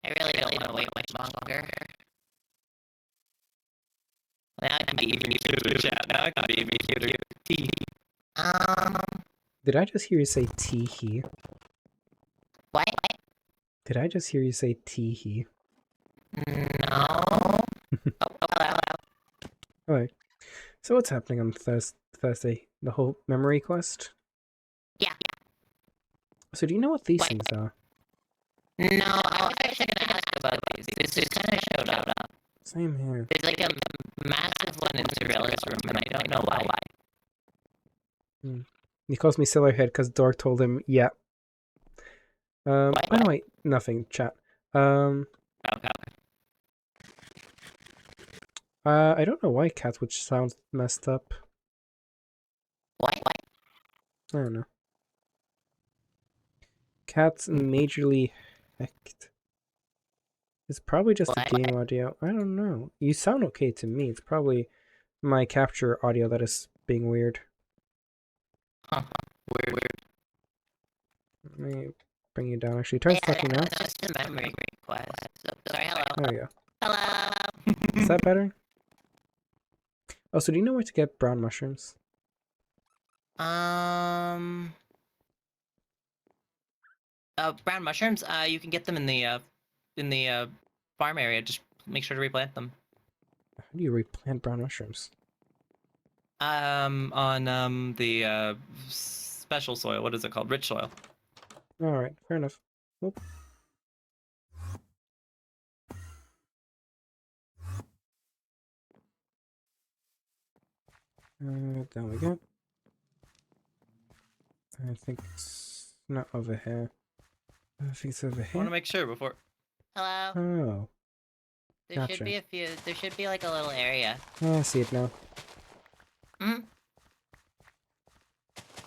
I really don't want to wait much longer. Now I can be even cuter to chat. Now I can be even cuter to tea. Did I just hear you say tee-hee? What? Did I just hear you say teehee? No. Oh, hello. Alright. So what's happening on Thursday? The whole memory quest? Yeah. So do you know what these Wait. things are? No, I was actually gonna ask about these. This just kind of showed up. Same here. There's like a massive one in Cirella's room, and I don't know why. He calls me Silverhead because Dork told him, yeah. By the way, nothing, chat. Okay. I don't know why Catwitch sounds messed up. What? I don't know. Cat's majorly hecked. It's probably just the game audio. I don't know. You sound okay to me. It's probably my capture audio that is being weird. Huh. Weird. Let me bring you down. Actually, try talking now. That's just a memory request. So, sorry, hello. There we go. Hello. Is that better? Oh, so do you know where to get brown mushrooms? Brown mushrooms. You can get them in the farm area. Just make sure to replant them. How do you replant brown mushrooms? On the special soil. What is it called? Rich soil. Alright, fair enough. Oop. Down we go. I think it's not over here. I think it's over I here. want to make sure before. Hello. Oh, There gotcha. should be a few. There should be like a little area. I see it now.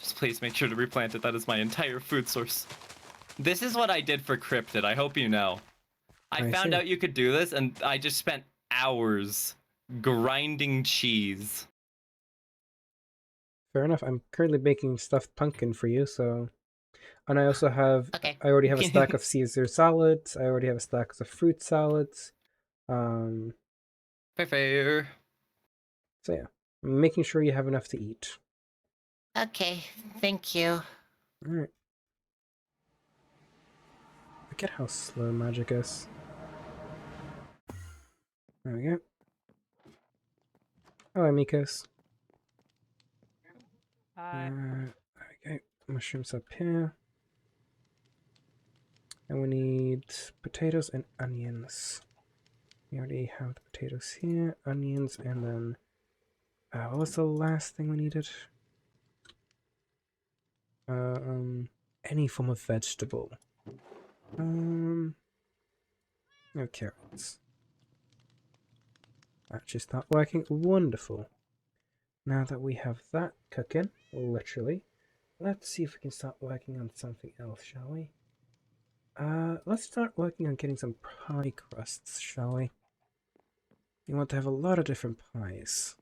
Just please make sure to replant it. That is my entire food source. This is what I did for Cryptid. I hope you know. I found see. out you could do this, and I just spent hours grinding cheese. Fair enough. I'm currently baking stuffed pumpkin for you, so... And I also have... Okay. I already have a stack of Caesar salads. I already have a stack of fruit salads. Fair. So yeah. I'm making sure you have enough to eat. Okay. Thank you. Alright. Look at how slow magic is. There we go. Hello, Mikos. There we go. Mushrooms up here. And we need potatoes and onions. We already have the potatoes here, onions, and then... what was the last thing we needed? Any form of vegetable. No carrots. That just not working. Wonderful. Now that we have that cooking, literally, let's see if we can start working on something else, shall we? Let's start working on getting some pie crusts, shall we? You want to have a lot of different pies.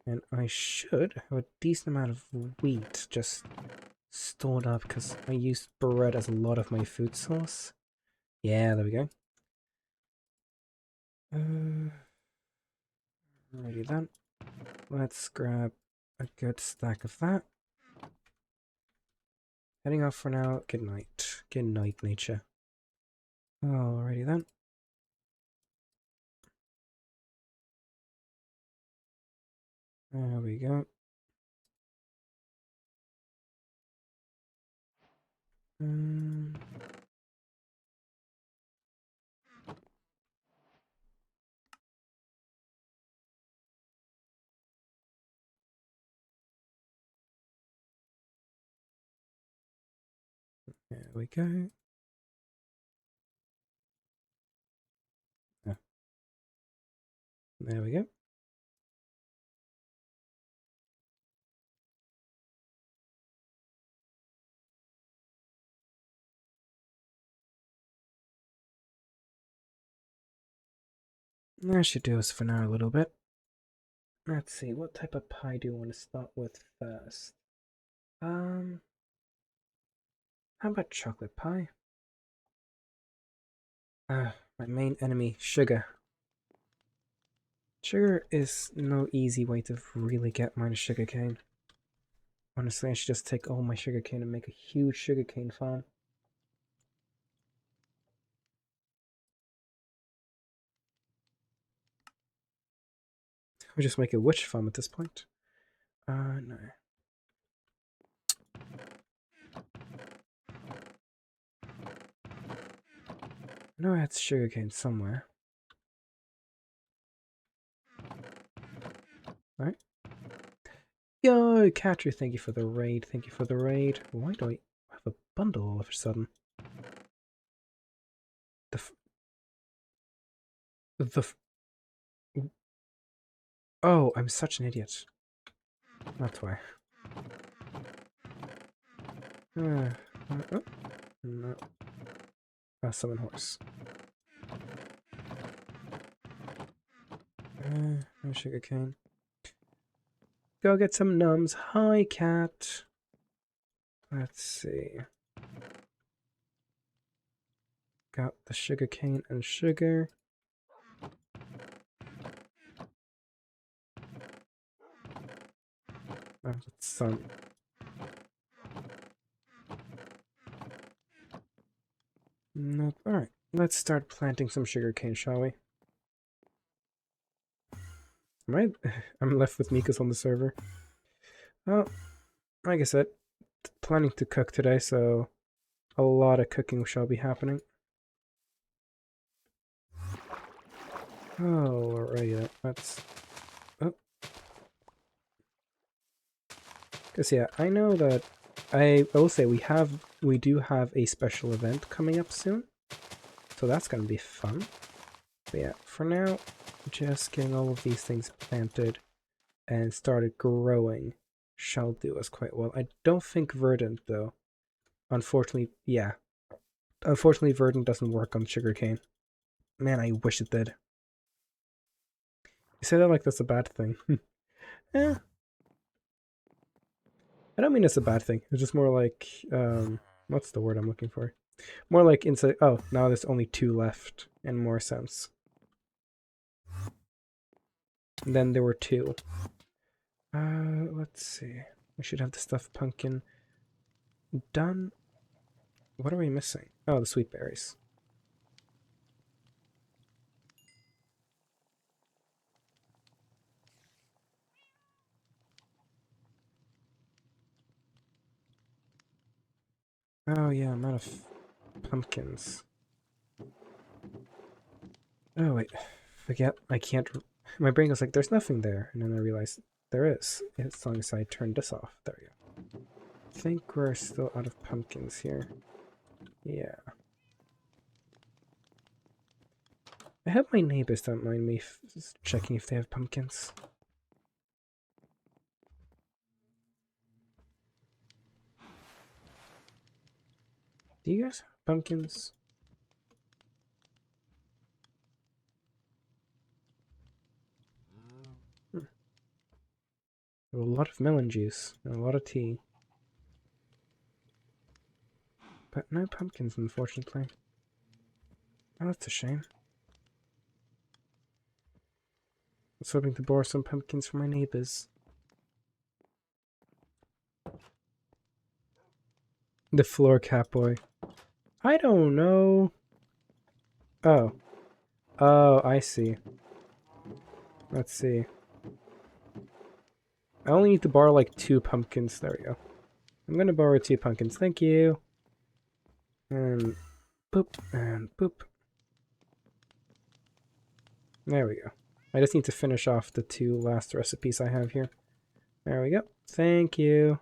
And I should have a decent amount of wheat just stored up because I use bread as a lot of my food source. Yeah, there we go. Already done. Let's grab a good stack of that. Heading off for now. Good night. Good night, nature. Alrighty then. There we go. There we go. There we go. That should do us for now a little bit. Let's see, what type of pie do you want to start with first? How about chocolate pie? My main enemy, sugar. Sugar is no easy way to really get my sugarcane. Honestly, I should just take all my sugarcane and make a huge sugarcane farm. We just make a witch farm at this point. No. No, I had sugarcane somewhere. Right? Yo, Catcher, thank you for the raid. Thank you for the raid. Why do I have a bundle all of a sudden? Oh, I'm such an idiot. That's why. Oh, no. Summon horse. No sugarcane. Go get some nums. Hi, cat. Let's see. Got the sugarcane and sugar. Oh, that's some. Nope. Alright. Let's start planting some sugarcane, shall we? I'm left with Mika's on the server. Well, like I said, planning to cook today, so a lot of cooking shall be happening. Oh, alright, let's... Oh. Because, yeah, I know that... I will say we do have a special event coming up soon. So that's going to be fun. But yeah, for now, just getting all of these things planted and started growing shall do us quite well. I don't think verdant, though. Unfortunately, yeah. Unfortunately, verdant doesn't work on sugarcane. Man, I wish it did. You say that like that's a bad thing. Eh. I don't mean it's a bad thing. It's just more like, what's the word I'm looking for? More like inside. Oh, now there's only 2 left in more sense. And then there were 2. Let's see. We should have the stuffed pumpkin done. What are we missing? Oh, the sweet berries. Oh yeah, I'm out of pumpkins. Oh wait, forget, I can't, my brain was like, there's nothing there, and then I realized there is, as long as I turn this off. There we go. I think we're still out of pumpkins here. Yeah. I hope my neighbors don't mind me checking if they have pumpkins. Do you guys have pumpkins? A lot of melon juice and a lot of tea. But no pumpkins, unfortunately. Oh, that's a shame. I was hoping to borrow some pumpkins from my neighbors. The floor cat boy. I don't know. Oh. Oh, I see. Let's see. I only need to borrow like 2 pumpkins. There we go. I'm gonna borrow 2 pumpkins. Thank you. And boop, and boop. There we go. I just need to finish off the 2 last recipes I have here. There we go. Thank you.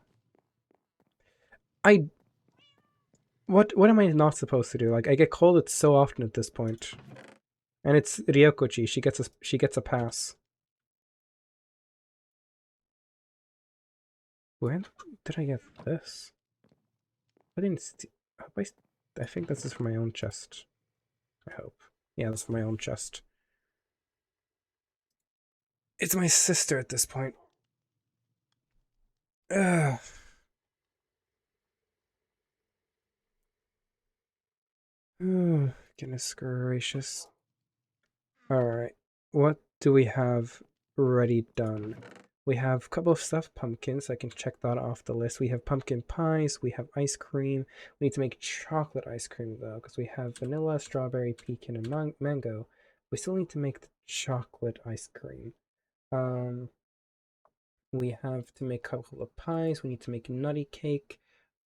What am I not supposed to do? Like, I get called it so often at this point. And it's Ryokochi. She gets a pass. When did I get this? I didn't I think this is for my own chest. I hope. Yeah, this is for my own chest. It's my sister at this point. Ugh. Oh, goodness gracious. Alright. What do we have already done? We have a couple of stuffed pumpkins. I can check that off the list. We have pumpkin pies. We have ice cream. We need to make chocolate ice cream, though, because we have vanilla, strawberry, pecan, and mango. We still need to make the chocolate ice cream. We have to make a couple of pies. We need to make nutty cake,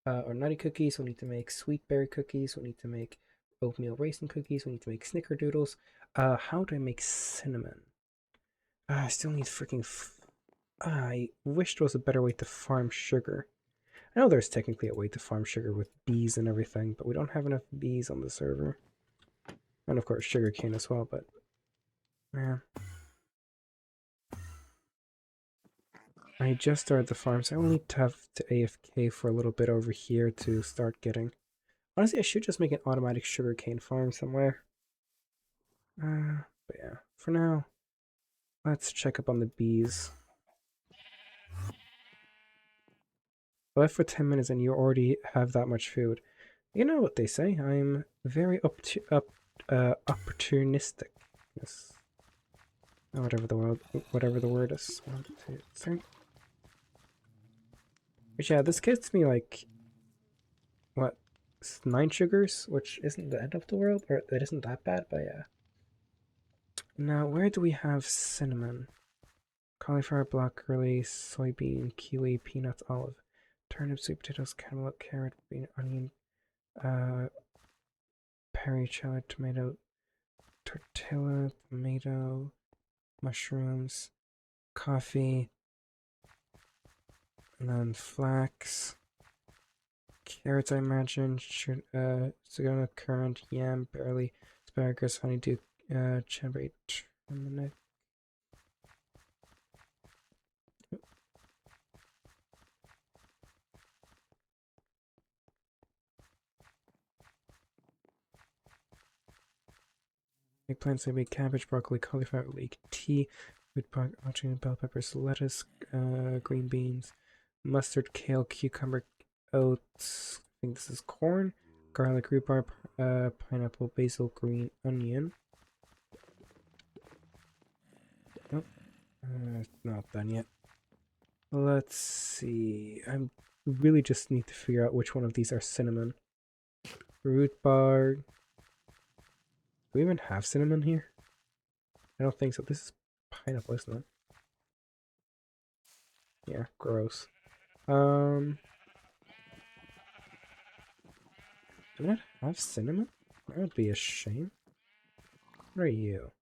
or nutty cookies. We need to make sweet berry cookies. We need to make oatmeal raisin cookies. We need to make snickerdoodles. How do I make cinnamon? I still need freaking. I wish there was a better way to farm sugar. I know there's technically a way to farm sugar with bees and everything, but we don't have enough bees on the server. And of course, sugarcane as well, but man. I just started the farm, so I will need to have to AFK for a little bit over here to start getting. Honestly, I should just make an automatic sugarcane farm somewhere. But yeah, for now, let's check up on the bees. Left for 10 minutes and you already have that much food. You know what they say, I'm very opportunistic. Yes. Whatever the word is. 1, 2, 3. But yeah, this gets me like, what, 9 sugars, which isn't the end of the world, or it isn't that bad, but yeah. Now, where do we have cinnamon? Cauliflower, broccoli, soybean, kiwi, peanuts, olive, turnip, sweet potatoes, cantaloupe, carrot, bean, onion, perry, shallot, tomato, tortilla, tomato, mushrooms, coffee, and then flax, carrots, I imagine, sagona, currant, yam, barley, asparagus, honeydew, cherry, turmeric. Eggplant, soybean, cabbage, broccoli, cauliflower, leek, tea, root bark, onion, bell peppers, lettuce, green beans, mustard, kale, cucumber, oats. I think this is corn, garlic, rhubarb, pineapple, basil, green onion. Nope, it's not done yet. Let's see. I really just need to figure out which one of these are cinnamon. Rhubarb. Do we even have cinnamon here? I don't think so. This is pineapple, isn't it? Yeah, gross. Do we not have cinnamon? That would be a shame. What are you?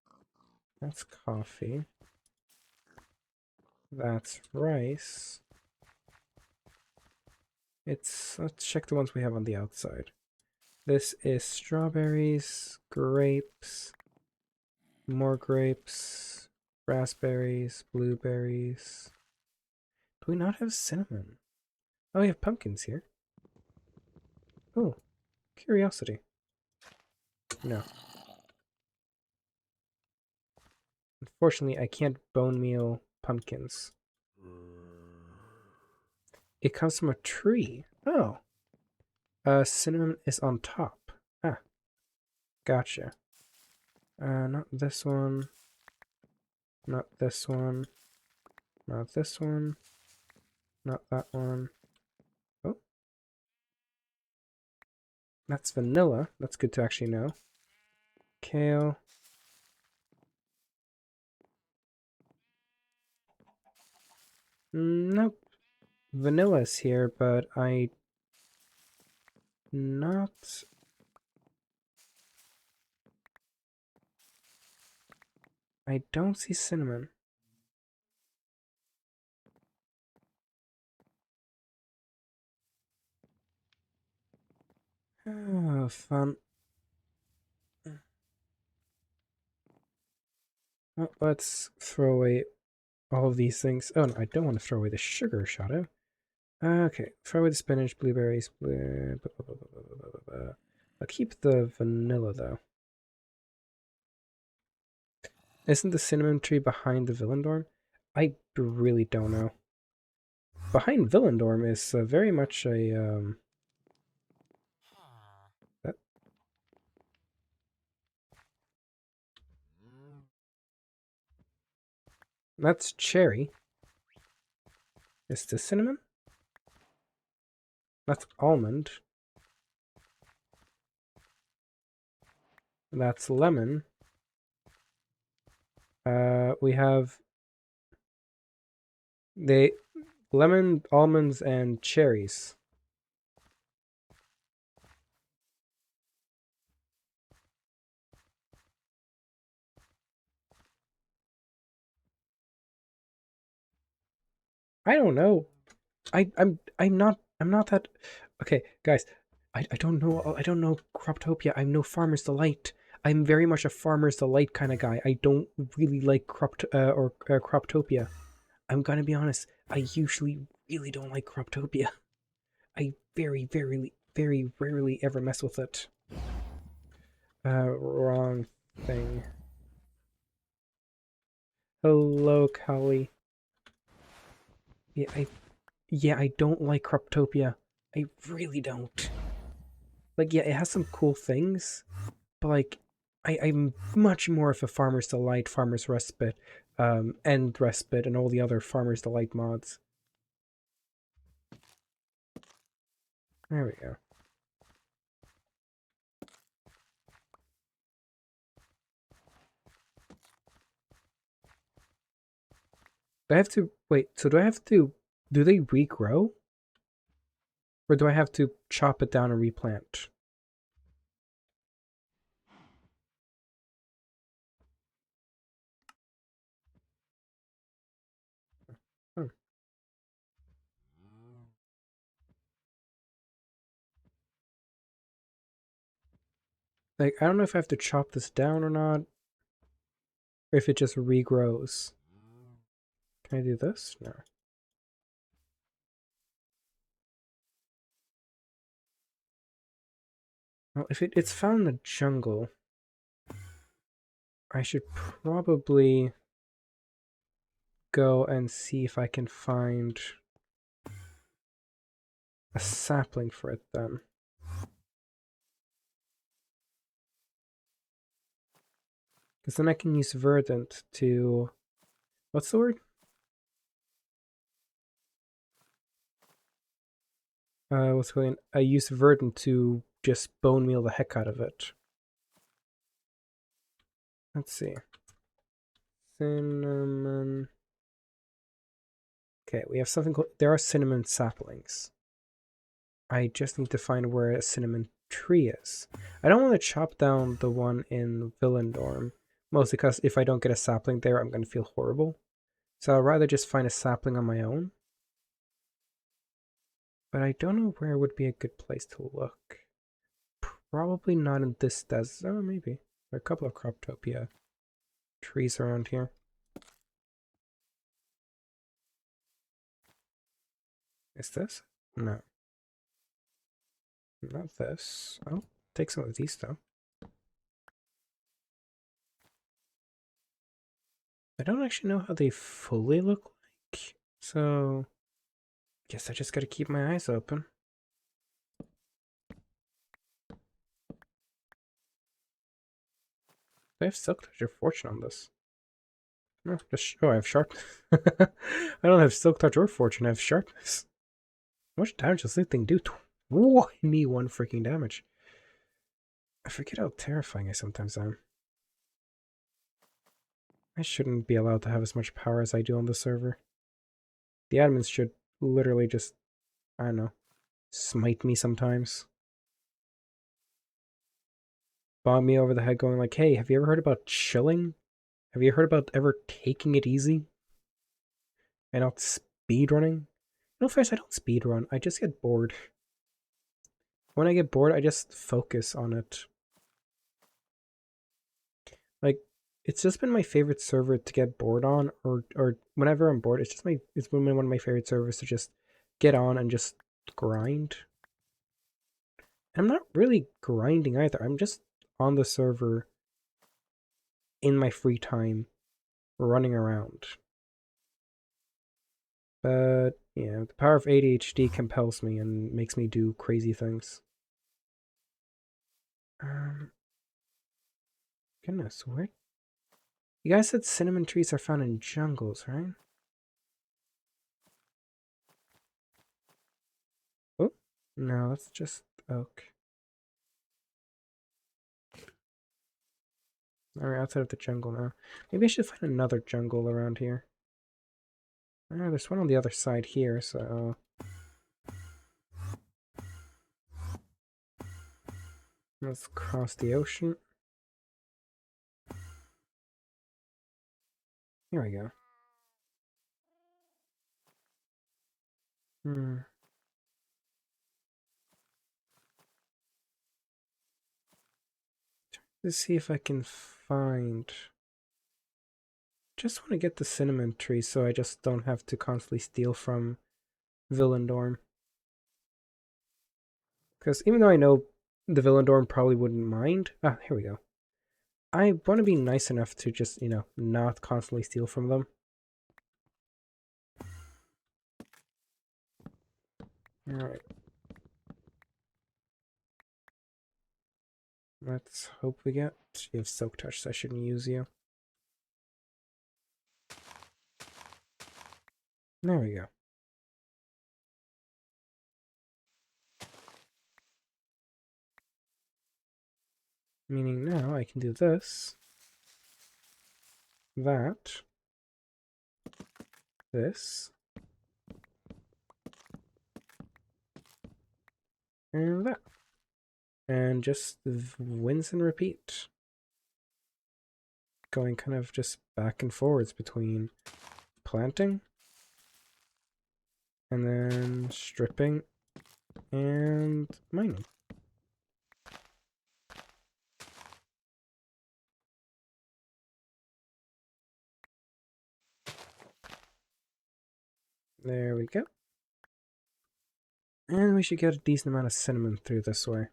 That's coffee. That's rice. Let's check the ones we have on the outside. This is strawberries, grapes, more grapes, raspberries, blueberries. Do we not have cinnamon? Oh, we have pumpkins here. Oh, curiosity. No. Unfortunately, I can't bone meal pumpkins. It comes from a tree. Oh. Cinnamon is on top. Ah. Gotcha. Not this one. Not this one. Not this one. Not that one. Oh. That's vanilla. That's good to actually know. Kale. Nope. Vanilla's here, but I don't see cinnamon. Oh, fun. Well, let's throw away all of these things. Oh, no, I don't want to throw away the sugar, Shadow. Okay, throw away the spinach, blueberries, I'll keep the vanilla, though. Isn't the cinnamon tree behind the Villendorm? I really don't know. Behind Villendorm is very much a, That's cherry. Is this cinnamon? That's almond. That's lemon. We have They lemon, almonds, and cherries. I don't know. I'm not that. Okay, guys. I don't know. I don't know Croptopia. I'm no Farmer's Delight. I'm very much a Farmer's Delight kind of guy. I don't really like Croptopia. I'm gonna be honest. I usually really don't like Croptopia. I very rarely ever mess with it. Wrong thing. Hello, Callie. Yeah, I don't like Croptopia. I really don't. Like, yeah, it has some cool things, but like, I'm much more of a Farmer's Delight, Farmer's Respite, End Respite, and all the other Farmer's Delight mods. There we go. Do I have to wait? So do I have to? Do they regrow, or do I have to chop it down and replant? Hmm. Like, I don't know if I have to chop this down or not, or if it just regrows. Can I do this? No. Well, if it's found in the jungle, I should probably go and see if I can find a sapling for it then. Because then I can use Verdant to... What's the word? What's going on? I use Verdant to just bone meal the heck out of it. Let's see. Cinnamon... Okay, we have something called... There are cinnamon saplings. I just need to find where a cinnamon tree is. I don't want to chop down the one in Villendorm, mostly because if I don't get a sapling there, I'm going to feel horrible. So I'd rather just find a sapling on my own. But I don't know where would be a good place to look. Probably not in this desert. Oh, maybe. There are a couple of Croptopia trees around here. Is this? No. Not this. I'll take some of these though. I don't actually know how they fully look like. So, guess I just gotta keep my eyes open. Do I have Silk Touch or Fortune on this? No, just, oh, I have Sharpness. I don't have Silk Touch or Fortune, I have Sharpness. How much damage does this thing do? 21 freaking damage. I forget how terrifying I sometimes am. I shouldn't be allowed to have as much power as I do on the server. The admins should literally just, I don't know, smite me sometimes. Bomb me over the head going like, hey, have you ever heard about chilling? Have you heard about ever taking it easy? And not speedrunning? No, first, I don't speedrun. I just get bored. When I get bored, I just focus on it. Like, it's just been my favorite server to get bored on, or whenever I'm bored, it's been one of my favorite servers to just get on and just grind. And I'm not really grinding either. I'm just on the server in my free time, running around. But yeah, the power of ADHD compels me and makes me do crazy things. Goodness, where? You guys said cinnamon trees are found in jungles, right? Oh, no, that's just oak. Alright, outside of the jungle now. Maybe I should find another jungle around here. There's one on the other side here, so... Let's cross the ocean. Here we go. Let's see if I can find... Just want to get the cinnamon tree so I just don't have to constantly steal from Villendorm. Because even though I know the Villendorm probably wouldn't mind... Ah, here we go. I want to be nice enough to just, you know, not constantly steal from them. Alright. Let's hope we get... You have Soak Touch, so I shouldn't use you. There we go. Meaning now I can do this, that, this, and that. And just rinse and repeat. Going kind of just back and forwards between planting, and then stripping, and mining. There we go. And we should get a decent amount of cinnamon through this way.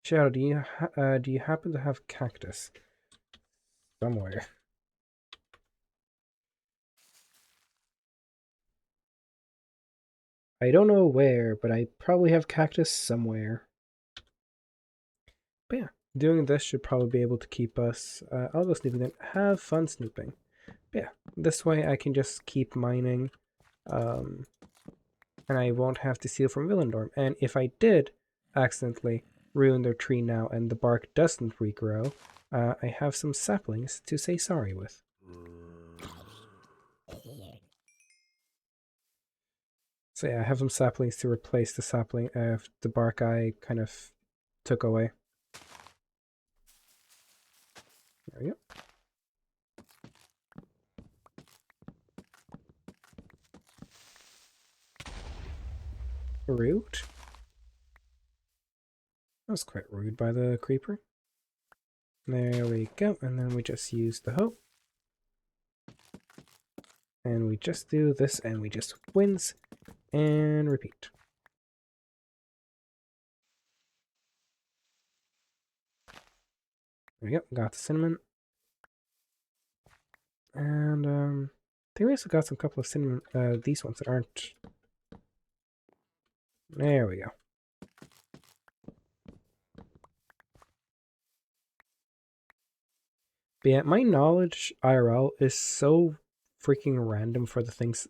Shadow, do you happen to have cactus somewhere? I don't know where, but I probably have cactus somewhere. But yeah, doing this should probably be able to keep us. I'll go snooping then. Have fun snooping. But yeah, this way I can just keep mining, and I won't have to steal from Villendorm. And if I did accidentally ruin their tree now and the bark doesn't regrow, I have some saplings to say sorry with. So yeah, I have some saplings to replace the sapling, the bark I kind of took away. There we go. Rude. That was quite rude by the creeper. There we go, and then we just use the hoe. And we just do this, and we just rinse and repeat. There we go, got the cinnamon. And I think we also got some couple of cinnamon, these ones that aren't. There we go. But yeah, my knowledge IRL is so freaking random for the things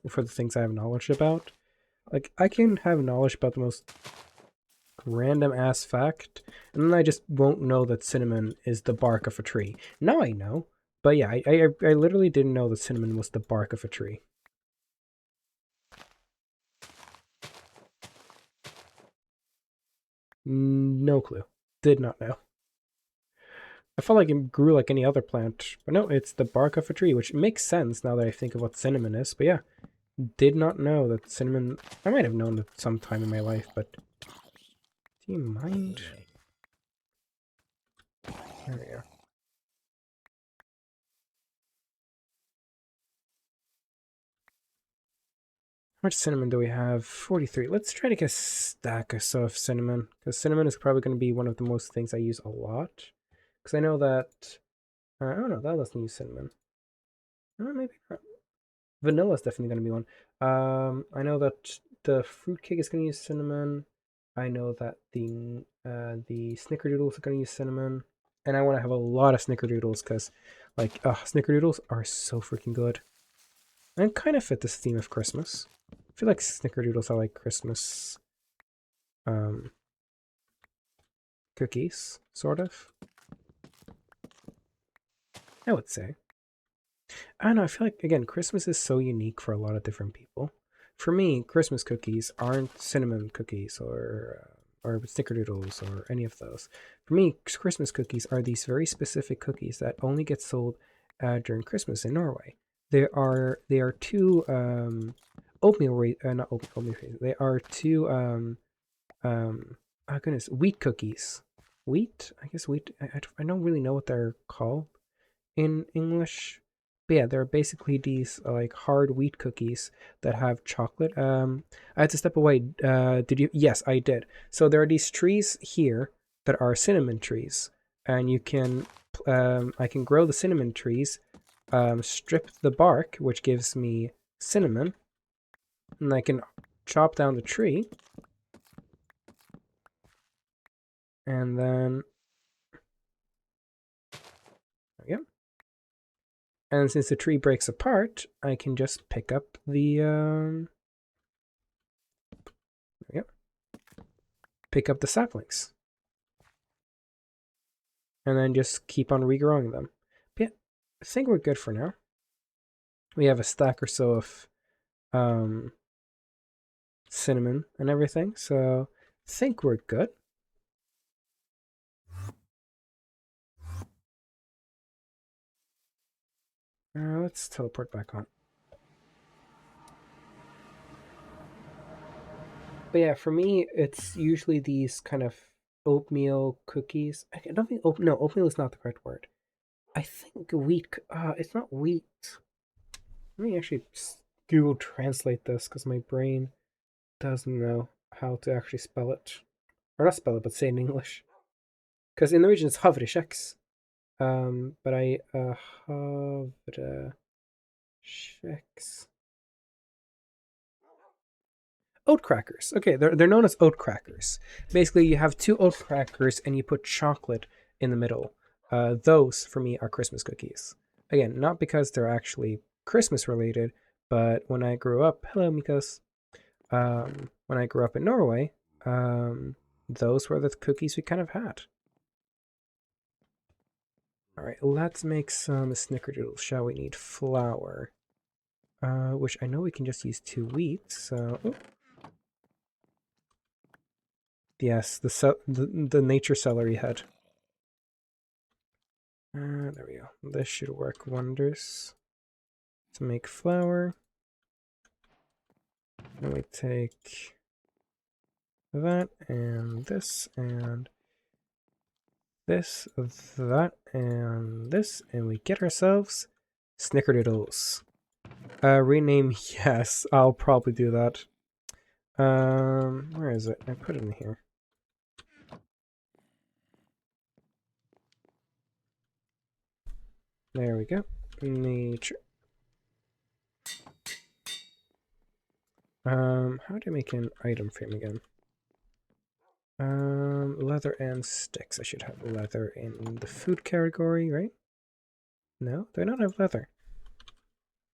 I have knowledge about. Like, I can have knowledge about the most random ass fact, and then I just won't know that cinnamon is the bark of a tree. Now I know, but yeah, I literally didn't know that cinnamon was the bark of a tree. No clue. Did not know. I felt like it grew like any other plant, but no, it's the bark of a tree, which makes sense now that I think of what cinnamon is. But yeah, did not know that cinnamon... I might have known that sometime in my life, but... Do you mind? There we go. How much cinnamon do we have? 43. Let's try to get a stack or so of cinnamon, because cinnamon is probably going to be one of the most things I use a lot. Because I know that... I don't know, that doesn't use cinnamon. Maybe not. Vanilla is definitely going to be one. I know that the fruitcake is going to use cinnamon. I know that the snickerdoodles are going to use cinnamon. And I want to have a lot of snickerdoodles because, like, snickerdoodles are so freaking good. And kind of fit this theme of Christmas. I feel like snickerdoodles are like Christmas cookies, sort of. I would say. I don't know, I feel like, again, Christmas is so unique for a lot of different people. For me, Christmas cookies aren't cinnamon cookies or snickerdoodles or any of those. For me, Christmas cookies are these very specific cookies that only get sold during Christmas in Norway. They are two not oatmeal they are two oh goodness, wheat cookies. Wheat? I guess wheat. I don't really know what they're called in English. But yeah, they're basically these like hard wheat cookies that have chocolate. I had to step away. Did you? Yes, I did. So there are these trees here that are cinnamon trees, and you can. I can grow the cinnamon trees, strip the bark, which gives me cinnamon, and I can chop down the tree, and then there we go. And since the tree breaks apart, I can just pick up the pick up the saplings. And then just keep on regrowing them. But yeah, I think we're good for now. We have a stack or so of cinnamon and everything, so I think we're good. Let's teleport back on. But yeah, for me, it's usually these kind of oatmeal cookies. I don't think oatmeal is not the correct word. I think wheat. It's not wheat. Let me actually Google translate this because my brain doesn't know how to actually spell it, or not spell it, but say it in English. Because in the region it's havrekjeks. But I havrekjeks. Oat crackers. Okay, they're known as oat crackers. Basically, you have two oat crackers and you put chocolate in the middle. Those for me are Christmas cookies. Again, not because they're actually Christmas related, but when I grew up, hello Mikos. When I grew up in Norway, those were the cookies we kind of had. All right, let's make some snickerdoodles. Shall we? Need flour, which I know we can just use 2 wheat. So. Oh. Yes, the nature celery head. There we go. This should work wonders to make flour. Then we take that and this and this, that and this, and we get ourselves snickerdoodles. Rename, yes, I'll probably do that. Where is it? I put it in here. There we go. Nature. How do I make an item frame again? Leather and sticks. I should have leather in the food category, right? No? Do I not have leather?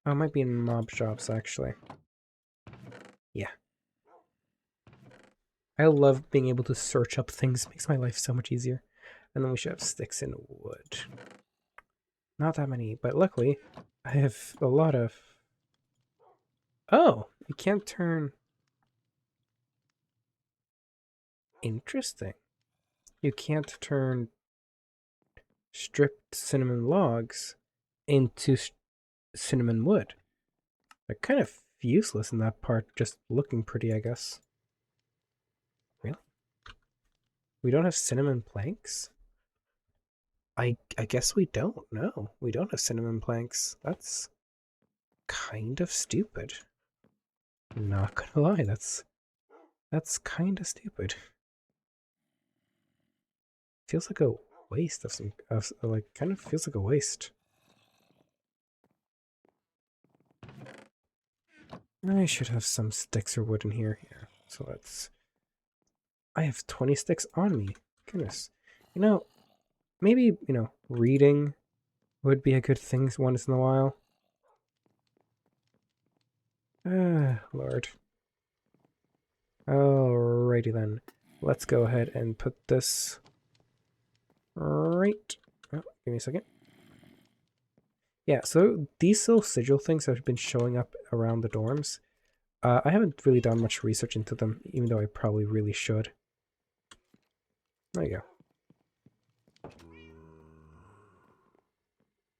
Oh, it might be in mob shops, actually. Yeah. I love being able to search up things. It makes my life so much easier. And then we should have sticks and wood. Not that many, but luckily, I have a lot of... Oh! You can't turn... Interesting. You can't turn stripped cinnamon logs into cinnamon wood. They're kind of useless in that part, just looking pretty, I guess. Really? We don't have cinnamon planks? I guess we don't. No, we don't have cinnamon planks. That's kind of stupid. Not gonna lie, that's kind of stupid. Feels like a waste of some, like, kind of feels like a waste. I should have some sticks or wood in here. Yeah, so let's... I have 20 sticks on me. Goodness. You know, maybe, reading would be a good thing once in a while. Lord. Alrighty then. Let's go ahead and put this right... Oh, give me a second. Yeah, so these little sigil things have been showing up around the dorms. I haven't really done much research into them, even though I probably really should. There you go.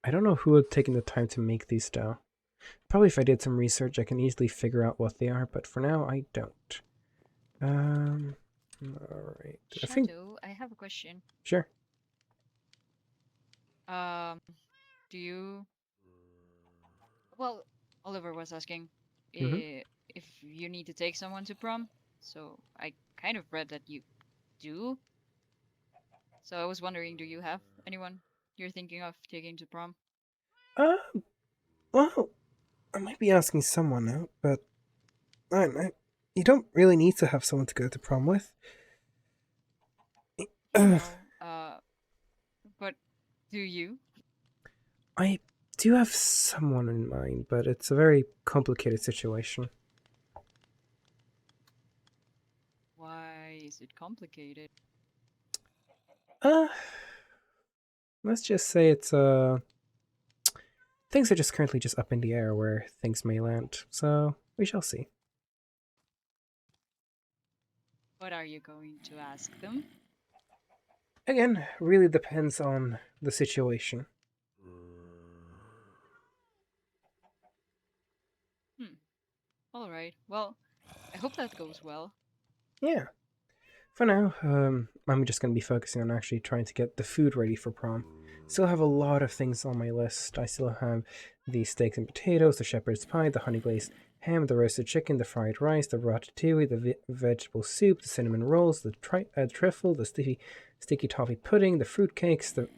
I don't know who had taken the time to make these though. Probably if I did some research, I can easily figure out what they are, but for now, I don't. Alright. I think... Shadow, I have a question. Sure. Do you... Well, Oliver was asking Mhm. if you need to take someone to prom. So I kind of read that you do. So I was wondering, do you have anyone you're thinking of taking to prom? Uh, well, I might be asking someone out, but I don't know. You don't really need to have someone to go to prom with. No. But do you? I do have someone in mind, but it's a very complicated situation. Why is it complicated? Uh, let's just say it's things are just currently just up in the air where things may land. So we shall see. What are you going to ask them? Again, really depends on the situation. All right. Well, I hope that goes well. Yeah. For now, I'm just going to be focusing on actually trying to get the food ready for prom. Still have a lot of things on my list. I still have the steaks and potatoes, the shepherd's pie, the honey glazed ham, the roasted chicken, the fried rice, the ratatouille, the vegetable soup, the cinnamon rolls, the trifle, the sticky toffee pudding, the fruit cakes, the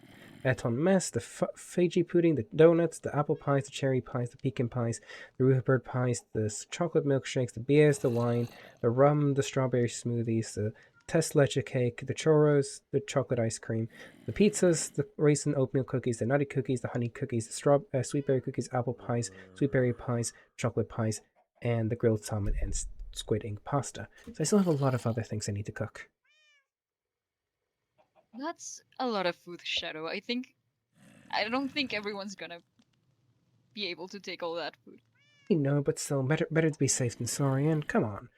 Eton mess, the Fiji pudding, the donuts, the apple pies, the cherry pies, the pecan pies, the rhubarb pies, the chocolate milkshakes, the beers, the wine, the rum, the strawberry smoothies, the test leche cake, the churros, the chocolate ice cream, the pizzas, the raisin oatmeal cookies, the nutty cookies, the honey cookies, the sweet berry cookies, apple pies, sweet berry pies, chocolate pies, and the grilled salmon and squid ink pasta. So I still have a lot of other things I need to cook. That's a lot of food, Shadow. I don't think everyone's gonna be able to take all that food. I know, but still, better to be safe than sorry, and come on.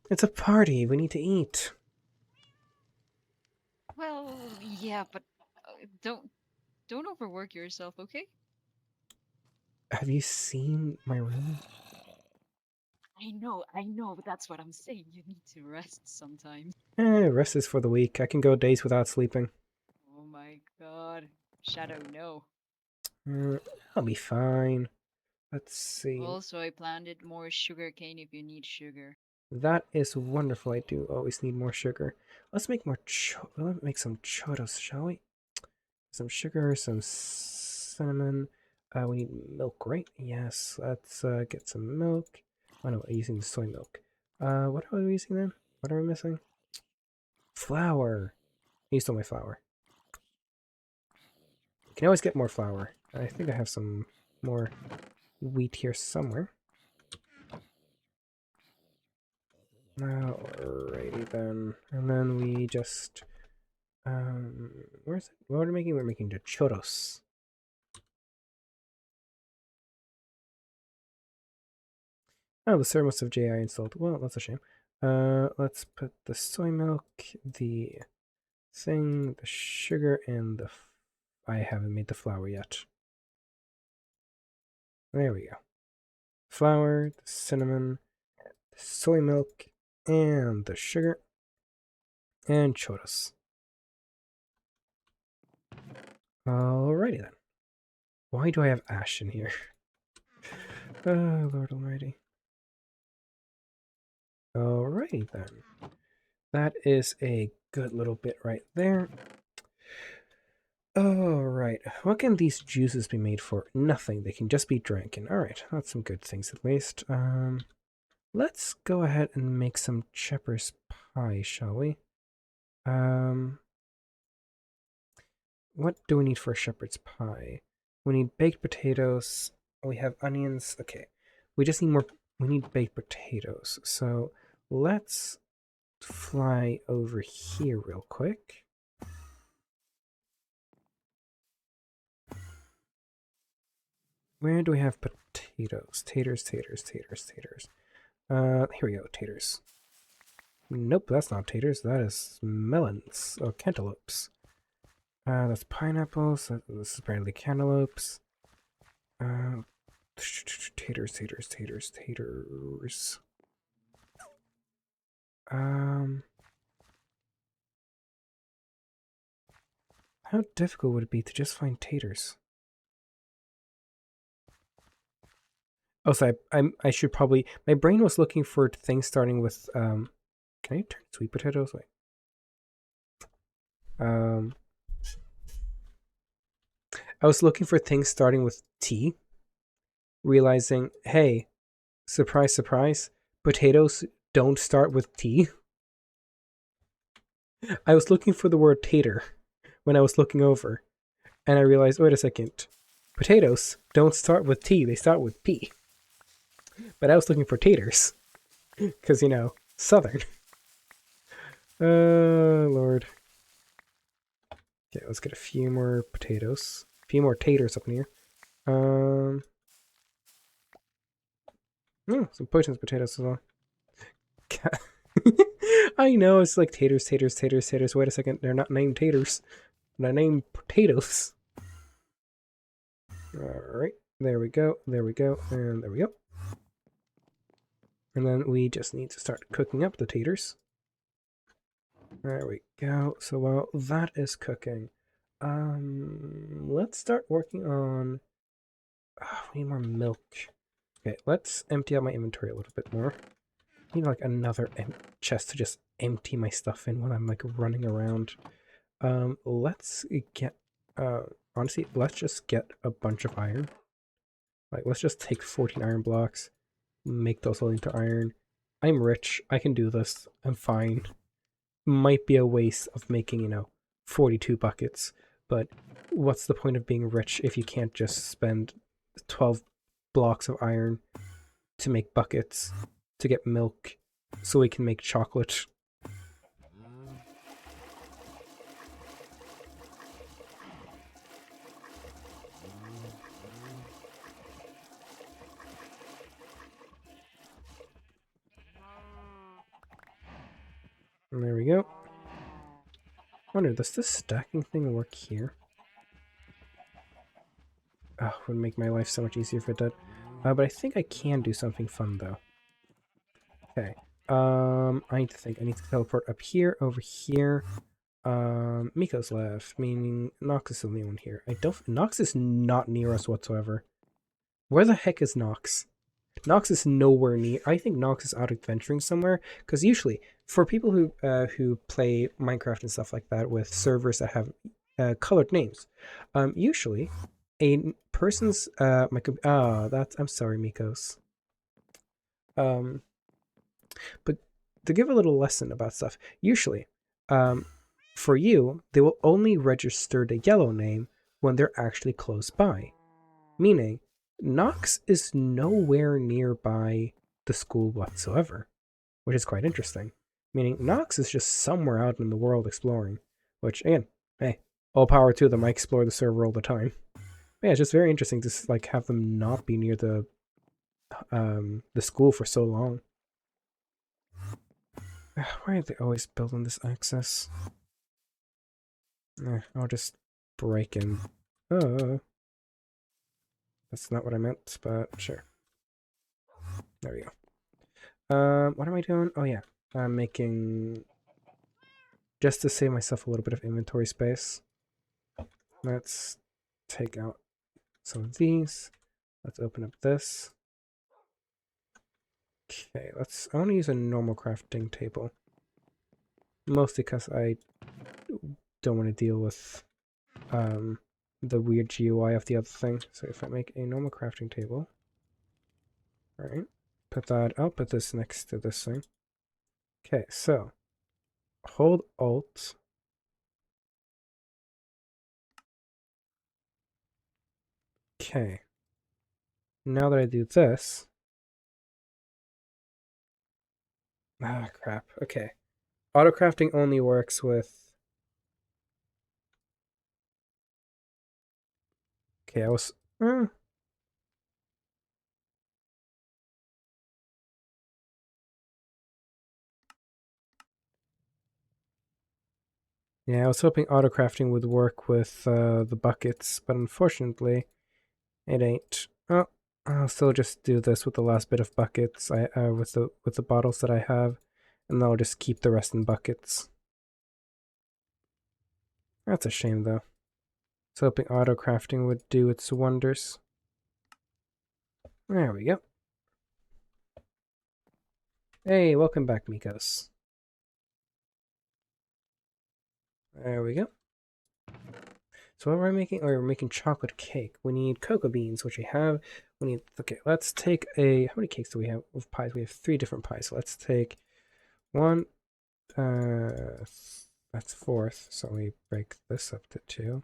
It's a party, we need to eat. Well, yeah, but don't overwork yourself, okay? Have you seen my room? I know, but that's what I'm saying. You need to rest sometimes. Rest is for the weak. I can go days without sleeping. Oh my god. Shadow, no. I'll be fine. Let's see. Also, I planted more sugar cane if you need sugar. That is wonderful. I do always need more sugar. Let's make more let's make some churros, shall we? Some sugar, some cinnamon. We need milk, right? Yes. Let's get some milk. Oh no, I'm using soy milk. What are we using then? What are we missing? Flour. You stole my flour. You can always get more flour. I think I have some more wheat here somewhere. Alrighty then. And then we just where's it? What are we making? We're making the churros. Oh, the server must have JI installed. Well, that's a shame. Let's put the soy milk, the thing, the sugar, and the I haven't made the flour yet. There we go. Flour, the cinnamon, the soy milk, and the sugar, and churros. Alrighty then. Why do I have ash in here? Oh, Lord Almighty. Alrighty then. That is a good little bit right there. Alright, what can these juices be made for? Nothing, they can just be drinking. Alright, that's some good things at least. Let's go ahead and make some shepherd's pie, shall we? What do we need for a shepherd's pie? We need baked potatoes. We have onions. Okay, we just need more. We need baked potatoes. So let's fly over here real quick. Where do we have potatoes? Taters. Here we go, taters. Nope, that's not taters. That is melons or cantaloupes. That's pineapples. This is apparently cantaloupes. Taters. How difficult would it be to just find taters? Oh, so I should probably. My brain was looking for things starting with. Can I turn sweet potatoes? Wait. I was looking for things starting with T, realizing, hey, surprise, surprise, potatoes don't start with T. I was looking for the word tater when I was looking over, and I realized, wait a second, potatoes don't start with T, they start with P. But I was looking for taters, because, Southern. Lord. Okay, let's get a few more potatoes. A few more taters up in here. Some poisonous potatoes as well. I know, it's like taters. Wait a second, they're not named taters. They're named potatoes. Alright, there we go, and there we go. And then we just need to start cooking up the taters. There we go. So while that is cooking, let's start working on... we need more milk. Okay, let's empty out my inventory a little bit more. I need like another chest to just empty my stuff in when I'm like running around. Let's get... honestly, let's just get a bunch of iron. Like, let's just take 14 iron blocks, make those all into iron. I'm rich. I can do this. I'm fine. Might be a waste of making, 42 buckets, but what's the point of being rich if you can't just spend 12 blocks of iron to make buckets, to get milk, so we can make chocolate? And there we go. Wonder, does this stacking thing work here? Oh, would make my life so much easier if it did. But I think I can do something fun though. Okay. I need to think. I need to teleport up here, over here. Miko's left, meaning Nox is the only one here. Nox is not near us whatsoever. Where the heck is Nox? Nox is nowhere near. I think Nox is out adventuring somewhere, because usually, for people who play Minecraft and stuff like that with servers that have colored names, usually a person's I'm sorry, Mikos. But to give a little lesson about stuff, usually, for you, they will only register the yellow name when they're actually close by. Meaning, Nox is nowhere nearby the school whatsoever, which is quite interesting. Meaning, Nox is just somewhere out in the world exploring, which, again, hey, all power to them. I explore the server all the time. But yeah, it's just very interesting to like have them not be near the school for so long. Why are they always building this access? I'll just break in. That's not what I meant, but sure. There we go. What am I doing? Oh yeah, I'm making... just to save myself a little bit of inventory space. Let's take out some of these. Let's open up this. Okay, I want to use a normal crafting table. Mostly because I don't want to deal with the weird GUI of the other thing. So if I make a normal crafting table, right, I'll put this next to this thing. Okay, so hold Alt. Okay. Now that I do this, crap. Okay. Auto crafting only works with... okay, Yeah, I was hoping auto-crafting would work with the buckets, but unfortunately, it ain't. Oh, I'll still just do this with the last bit of buckets with the bottles that I have, and I'll just keep the rest in buckets. That's a shame, though. I was hoping auto-crafting would do its wonders. There we go. Hey, welcome back, Mikos. There we go. So what we're making, we're making chocolate cake. We need cocoa beans, which we have. We need, okay, let's take how many cakes do we have of pies? We have 3 different pies. So let's take one, that's 4th. So we break this up to 2.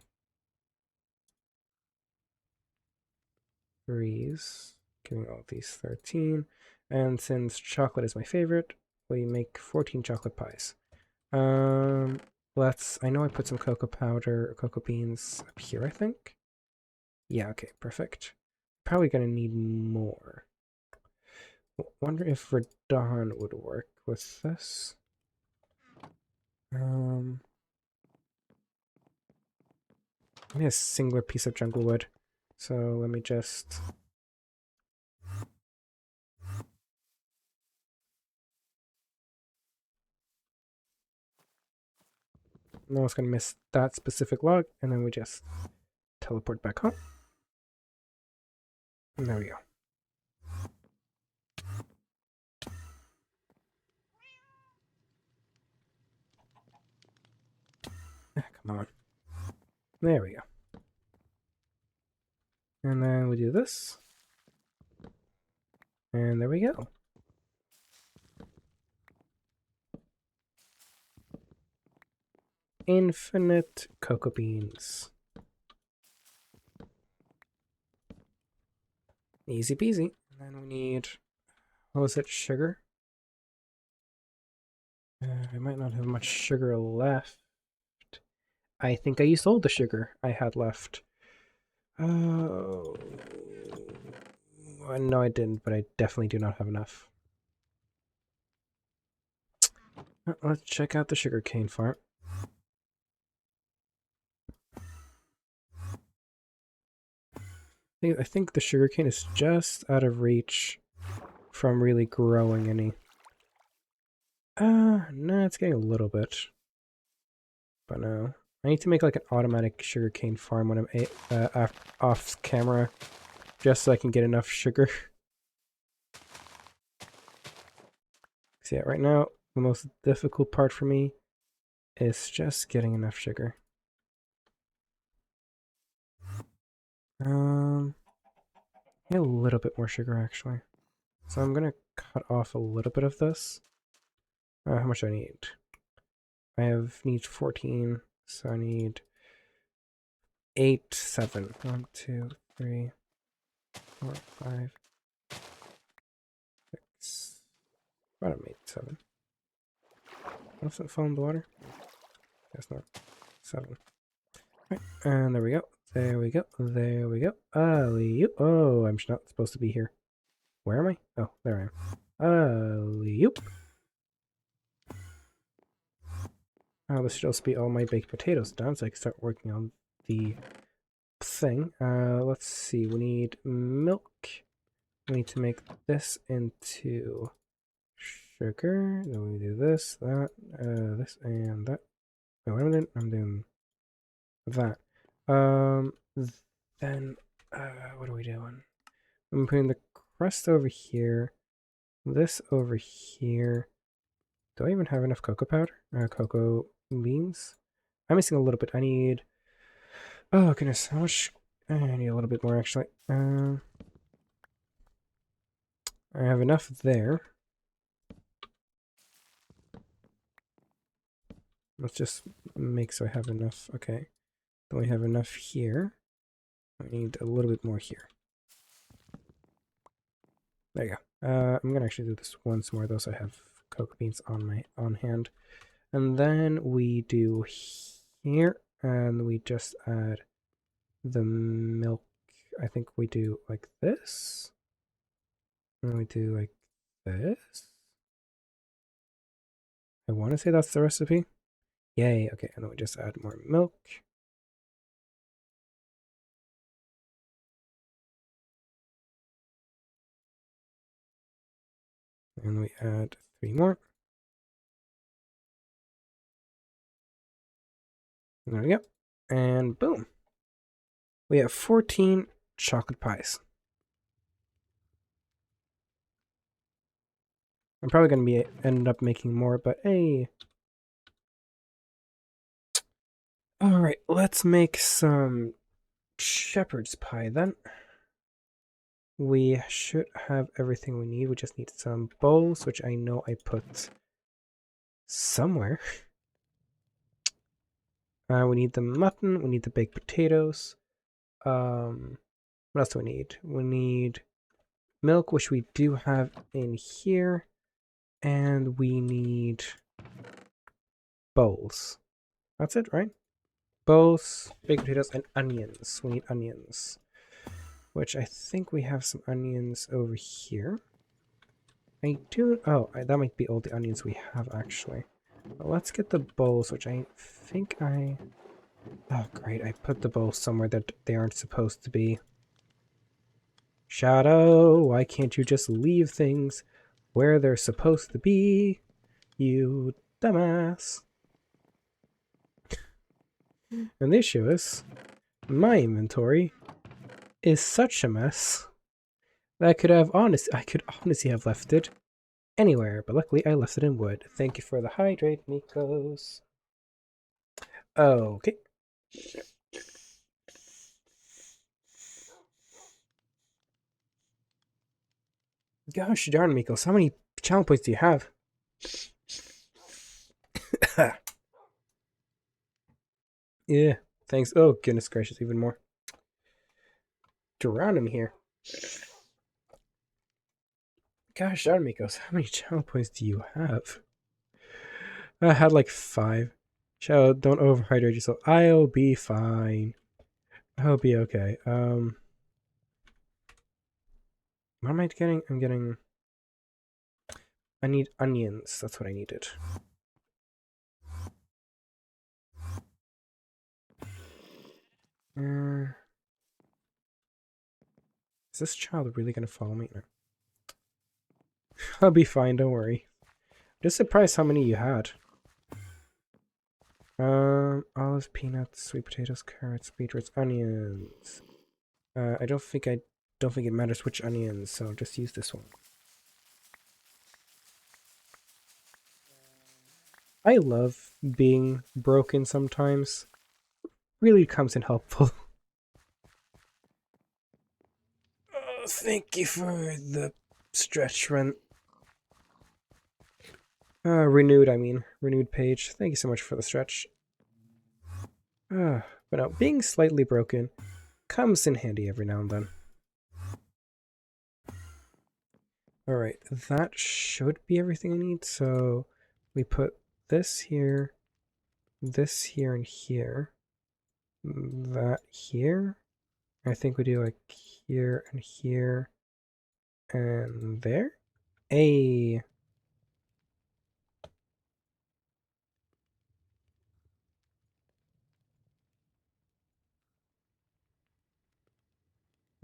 3s, giving all these 13. And since chocolate is my favorite, we make 14 chocolate pies. I know I put some cocoa powder, cocoa beans up here, I think. Yeah, okay, perfect. Probably gonna need more. Wonder if Verdun would work with this. I need a singular piece of jungle wood. So let me just... I'm almost gonna miss that specific log, and then we just teleport back home. And there we go. Come on. There we go. And then we do this. And there we go. Infinite cocoa beans. Easy peasy. And then we need, what was it, sugar? I might not have much sugar left. I think I used all the sugar I had left. Oh. No, I didn't, but I definitely do not have enough. Let's check out the sugarcane farm. I think the sugarcane is just out of reach from really growing any. No, it's getting a little bit. But no. I need to make like an automatic sugarcane farm when I'm off camera, just so I can get enough sugar. So yeah, right now, the most difficult part for me is just getting enough sugar. Yeah, a little bit more sugar actually. So I'm gonna cut off a little bit of this. How much do I need? Need 14, so I need 8, 7. 1, 2, 3, 4, 5, 6. About 8, 7. What if it fell in the water? Guess not. 7. Right, and there we go. There we go. There we go. Alley-oop. Oh, I'm not supposed to be here. Where am I? Oh, there I am. Alley-oop. Oh, this should also be all my baked potatoes done, so I can start working on the thing. Let's see. We need milk. We need to make this into sugar. Then we do this, that, this, and that. No, what am I doing? I'm doing that. Then, what are we doing? I'm putting the crust over here. This over here. Do I even have enough cocoa powder? Cocoa beans? I'm missing a little bit. I need... Oh, goodness. How much? I need a little bit more, actually. I have enough there. Let's just make so I have enough. Okay. Then we have enough here. I need a little bit more here. There you go. I'm gonna actually do this once more though, so I have cocoa beans on hand. And then we do here, and we just add the milk. I think we do like this. And we do like this. I want to say that's the recipe. Yay, okay, and then we just add more milk. And we add 3 more. There we go. And boom. We have 14 chocolate pies. I'm probably going to be end up making more, but hey. Alright, let's make some shepherd's pie then. We should have everything we need. We just need some bowls, which I know I put somewhere. We need the mutton. We need the baked potatoes. What else do we need? We need milk, which we do have in here. And we need bowls. That's it, right? Bowls, baked potatoes, and onions. We need onions. Which I think we have some onions over here. I do... Oh, that might be all the onions we have, actually. But let's get the bowls, which I think I... Oh, great. I put the bowls somewhere that they aren't supposed to be. Shadow, why can't you just leave things where they're supposed to be? You dumbass. And the issue is, my inventory is such a mess that I could honestly have left it anywhere, but luckily I left it in wood. Thank you for the hydrate, Mikos. Okay. Gosh darn, Mikos, how many channel points do you have? Yeah, thanks. Oh, goodness gracious, even more. Drown him here. Gosh darn, Mikos, how many channel points do you have? I had like 5. Shadow, don't overhydrate yourself. I'll be fine. I'll be okay. What am I getting? I'm getting... I need onions. That's what I needed. Is this child really gonna follow me? No. I'll be fine, don't worry. Just surprised how many you had. Olives, peanuts, sweet potatoes, carrots, beetroots, onions. I don't think it matters which onions, so just use this one. I love being broken sometimes. Really comes in helpful. Oh, thank you for the stretch run. Renewed page. Thank you so much for the stretch. But now, being slightly broken comes in handy every now and then. Alright, that should be everything I need. So we put this here, and here, that here. I think we do like here and here and there.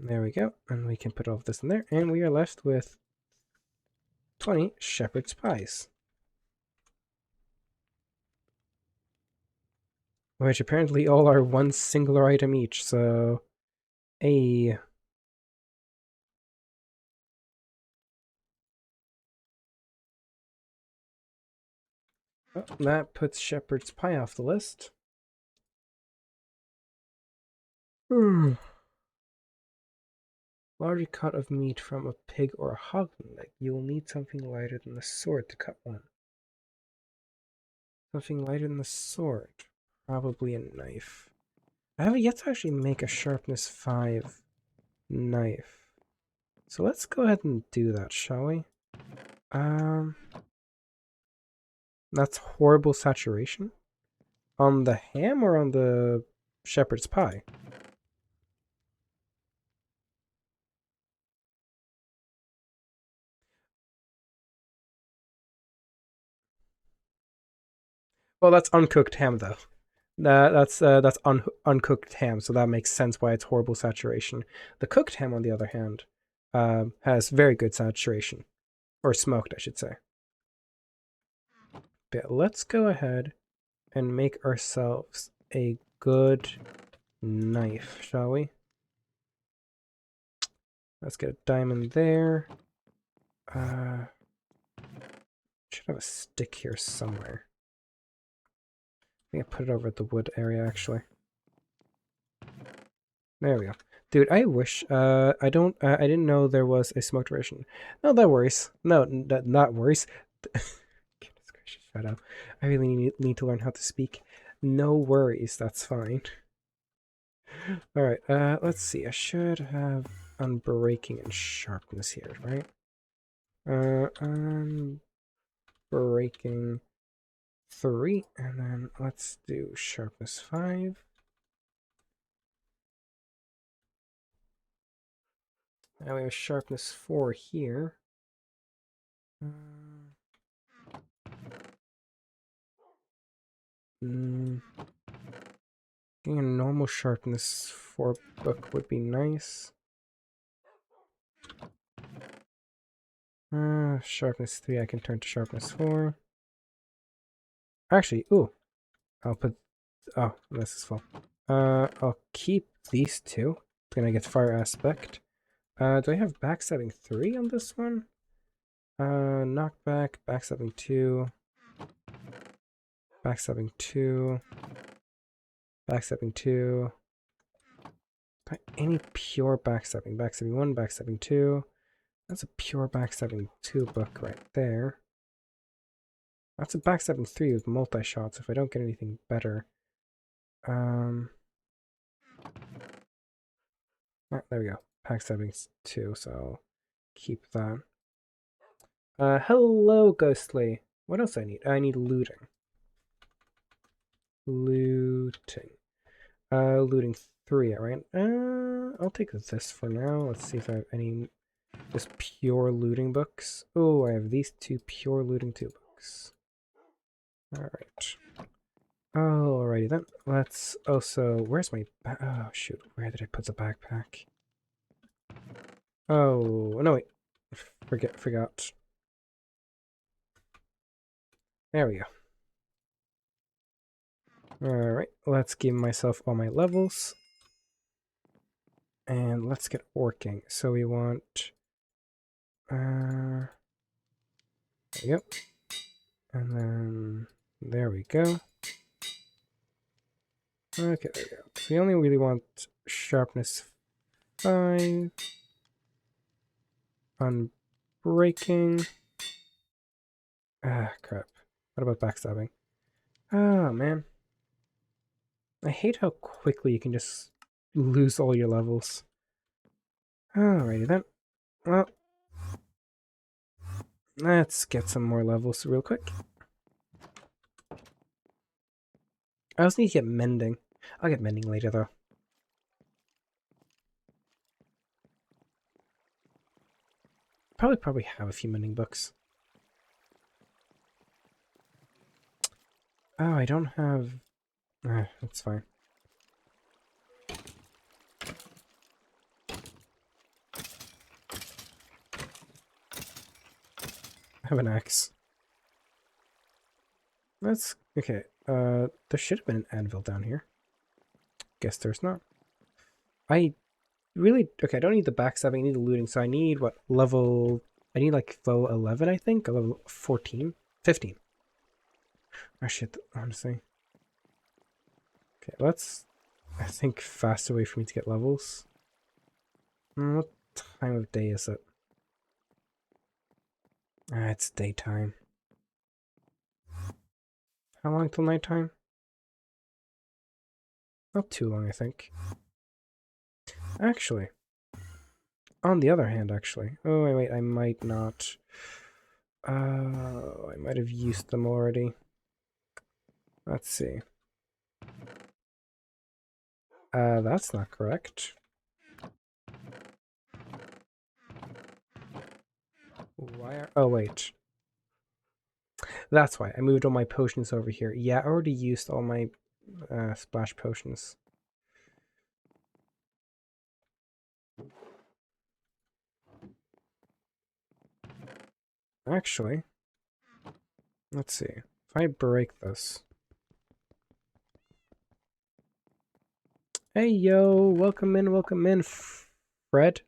There we go. And we can put all of this in there. And we are left with 20 shepherd's pies. Which apparently all are one singular item each, so... Oh, that puts shepherd's pie off the list. Large cut of meat from a pig or a hog leg. You will need something lighter than the sword to cut one. Something lighter than the sword. Probably a knife. I haven't yet to actually make a sharpness 5 knife. So let's go ahead and do that, shall we? That's horrible saturation. On the ham or on the shepherd's pie? Well, that's uncooked ham though. That's uncooked ham, so that makes sense why it's horrible saturation. The cooked ham, on the other hand, has very good saturation, or smoked, I should say. But let's go ahead and make ourselves a good knife, shall we? Let's get a diamond there. Should have a stick here somewhere. I think I put it over at the wood area, actually. There we go. Dude, I wish, I didn't know there was a smoked version. No, that worries. No, not worries. Goodness gracious, shut up. I really need to learn how to speak. No worries, that's fine. Alright, let's see. I should have unbreaking and sharpness here, right? Unbreaking 3, and then let's do sharpness 5. Now we have sharpness 4 here. Getting a normal sharpness 4 book would be nice. Sharpness 3 I can turn to sharpness 4. Actually, ooh. I'll put... Oh, this is full. I'll keep these two. It's gonna get fire aspect. Do I have backstabbing 3 on this one? Knockback, backstabbing 2. Backstabbing 2. Backstabbing 2. Any pure backstabbing. Backstabbing 1, backstabbing 2. That's a pure backstabbing 2 book right there. That's a backstabbing 3 with multi-shots if I don't get anything better. There we go. Backstabbing 2, so I'll keep that. Hello, Ghostly. What else I need? I need looting. Looting. Looting 3, right? I'll take this for now. Let's see if I have any just pure looting books. Oh, I have these 2 pure looting 2 books. Alright. Alrighty then. Let's also... Where's my... Oh, shoot. Where did I put the backpack? Oh, no, wait. Forgot. There we go. Alright, let's give myself all my levels. And let's get orking. So we want... there we go. And then... There we go. Okay, there we go. So we only really want sharpness 5. Unbreaking. Ah, crap. What about backstabbing? Oh, man. I hate how quickly you can just lose all your levels. Alrighty then. Well, let's get some more levels real quick. I also need to get mending. I'll get mending later, though. Probably have a few mending books. Oh, I don't have... that's fine. I have an axe. That's... Okay, there should have been an anvil down here. Guess there's not. I really... Okay, I don't need the backstabbing, I need the looting, so I need, what, level... I need, like, level 11, I think? Or level 14? 15. Oh, shit, honestly. Okay, let's... I think faster way for me to get levels. What time of day is it? It's daytime. How long till nighttime? Not too long, I think. Actually. On the other hand, actually. Oh, wait, I might not. I might have used them already. Let's see. That's not correct. Why are... Oh, wait. That's why I moved all my potions over here. Yeah, I already used all my splash potions. Actually, let's see. If I break this. Hey, yo, welcome in, Fred.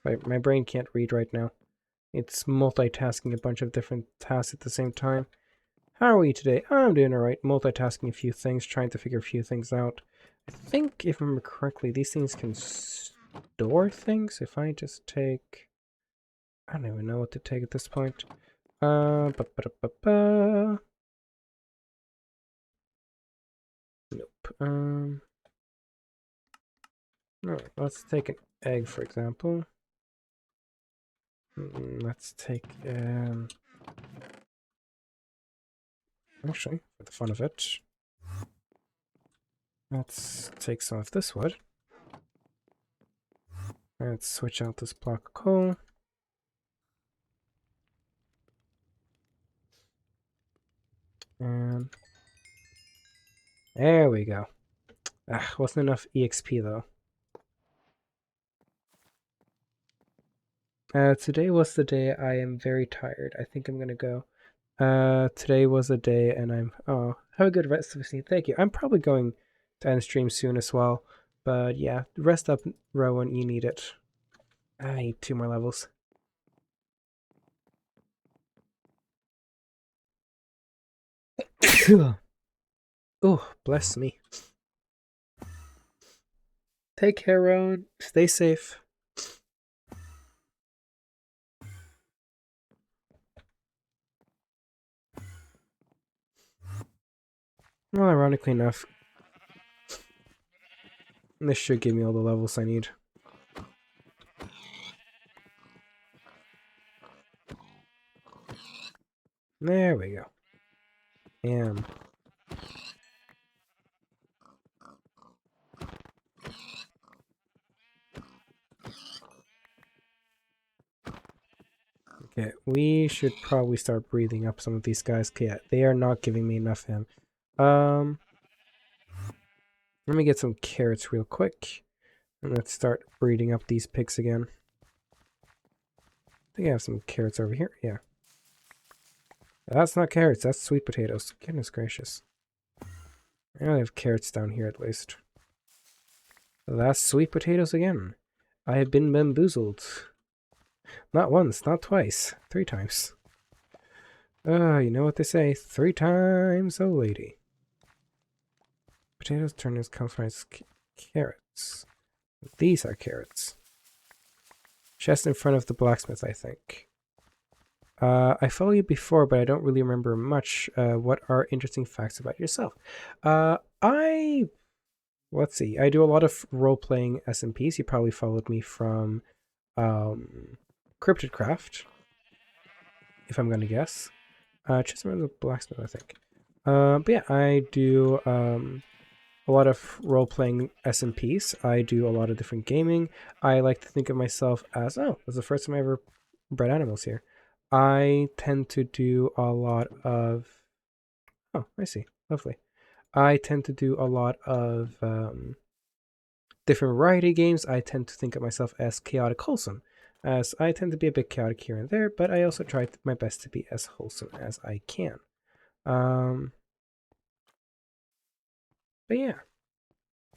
My brain can't read right now. It's multitasking a bunch of different tasks at the same time. How are you today? I'm doing alright. Multitasking a few things, trying to figure a few things out. I think, if I remember correctly, these things can store things. If I just take... I don't even know what to take at this point. Ba-ba-da-ba-ba. Nope. No, let's take an egg, for example. Let's take, actually, for the fun of it, let's take some of this wood. Let's switch out this block of coal. And there we go. Ah, wasn't enough EXP though. Today was the day I am very tired. I think I'm gonna go. Today was a day and I'm... Oh, have a good rest of the evening. Thank you. I'm probably going to end stream soon as well. But yeah, rest up, Rowan. You need it. I need 2 more levels. Oh, bless me. Take care, Rowan. Stay safe. Well, ironically enough, this should give me all the levels I need. There we go. And okay, we should probably start breathing up some of these guys. Yeah, they are not giving me enough him. Let me get some carrots real quick. And let's start breeding up these pigs again. I think I have some carrots over here. Yeah. That's not carrots, that's sweet potatoes. Goodness gracious. I have carrots down here at least. That's sweet potatoes again. I have been bamboozled. Not once, not twice, 3 times. You know what they say, 3 times a lady. Potatoes, turnips, cauliflowers, carrots. These are carrots. Just in front of the blacksmith, I think. I follow you before, but I don't really remember much. What are interesting facts about yourself? Let's see. I do a lot of role-playing SMPs. You probably followed me from Cryptid Craft, if I'm going to guess. Just remember the blacksmith, I think. But yeah, I do a lot of role-playing SMPs. I do a lot of different gaming. I like to think of myself as, oh, this is the first time I ever bred animals here. I tend to do a lot of... Oh, I see. Lovely. I tend to do a lot of different variety games. I tend to think of myself as chaotic wholesome, as I tend to be a bit chaotic here and there, but I also try my best to be as wholesome as I can. But yeah.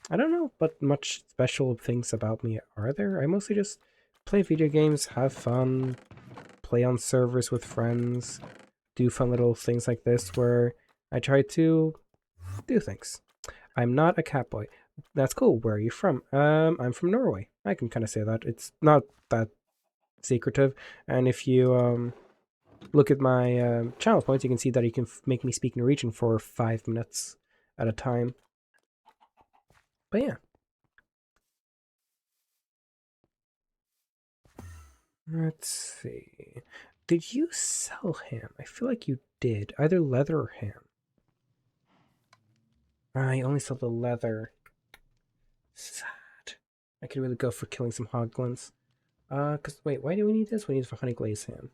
I don't know what much special things about me are there. I mostly just play video games, have fun, play on servers with friends, do fun little things like this where I try to do things. I'm not a cat boy. That's cool. Where are you from? I'm from Norway. I can kind of say that. It's not that secretive. And if you look at my channel points, you can see that you can make me speak Norwegian for 5 minutes at a time. But yeah. Let's see. Did you sell ham? I feel like you did. Either leather or ham. I only sell the leather. Sad. I could really go for killing some hoglins. Wait, why do we need this? We need it for honey glazed ham.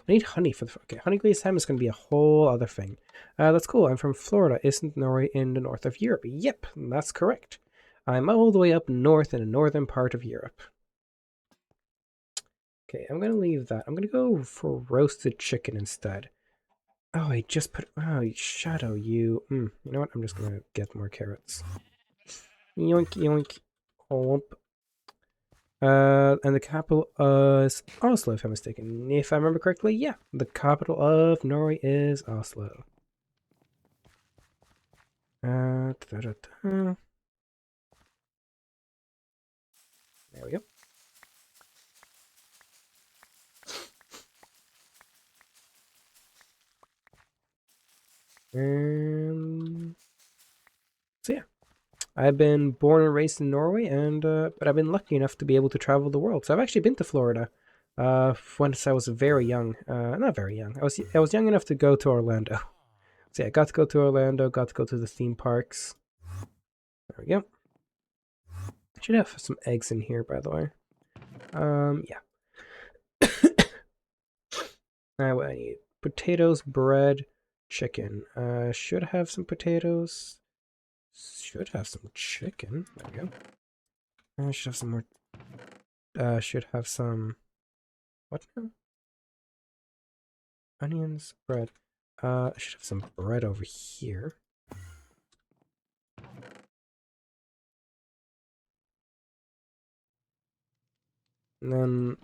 We need honey for the... Okay, honey glazed ham is going to be a whole other thing. That's cool. I'm from Florida. Isn't Norway in the north of Europe? Yep, that's correct. I'm all the way up north in the northern part of Europe. Okay, I'm going to leave that. I'm going to go for roasted chicken instead. Oh, I just put... Oh, Shadow, you... You know what? I'm just going to get more carrots. Yoink, yoink. Womp. And the capital is Oslo, if I'm mistaken. If I remember correctly, yeah. The capital of Norway is Oslo. There we go. So yeah, I've been born and raised in Norway, and but I've been lucky enough to be able to travel the world. So I've actually been to Florida, once I was very young. Not very young. I was young enough to go to Orlando. So yeah, I got to go to Orlando. Got to go to the theme parks. There we go. I should have some eggs in here, by the way. Yeah. Now what I need: potatoes, bread, chicken. Should have some potatoes. Should have some chicken. There we go. I should have some more. Should have some. What now? Onions, bread. I should have some bread over here. And then,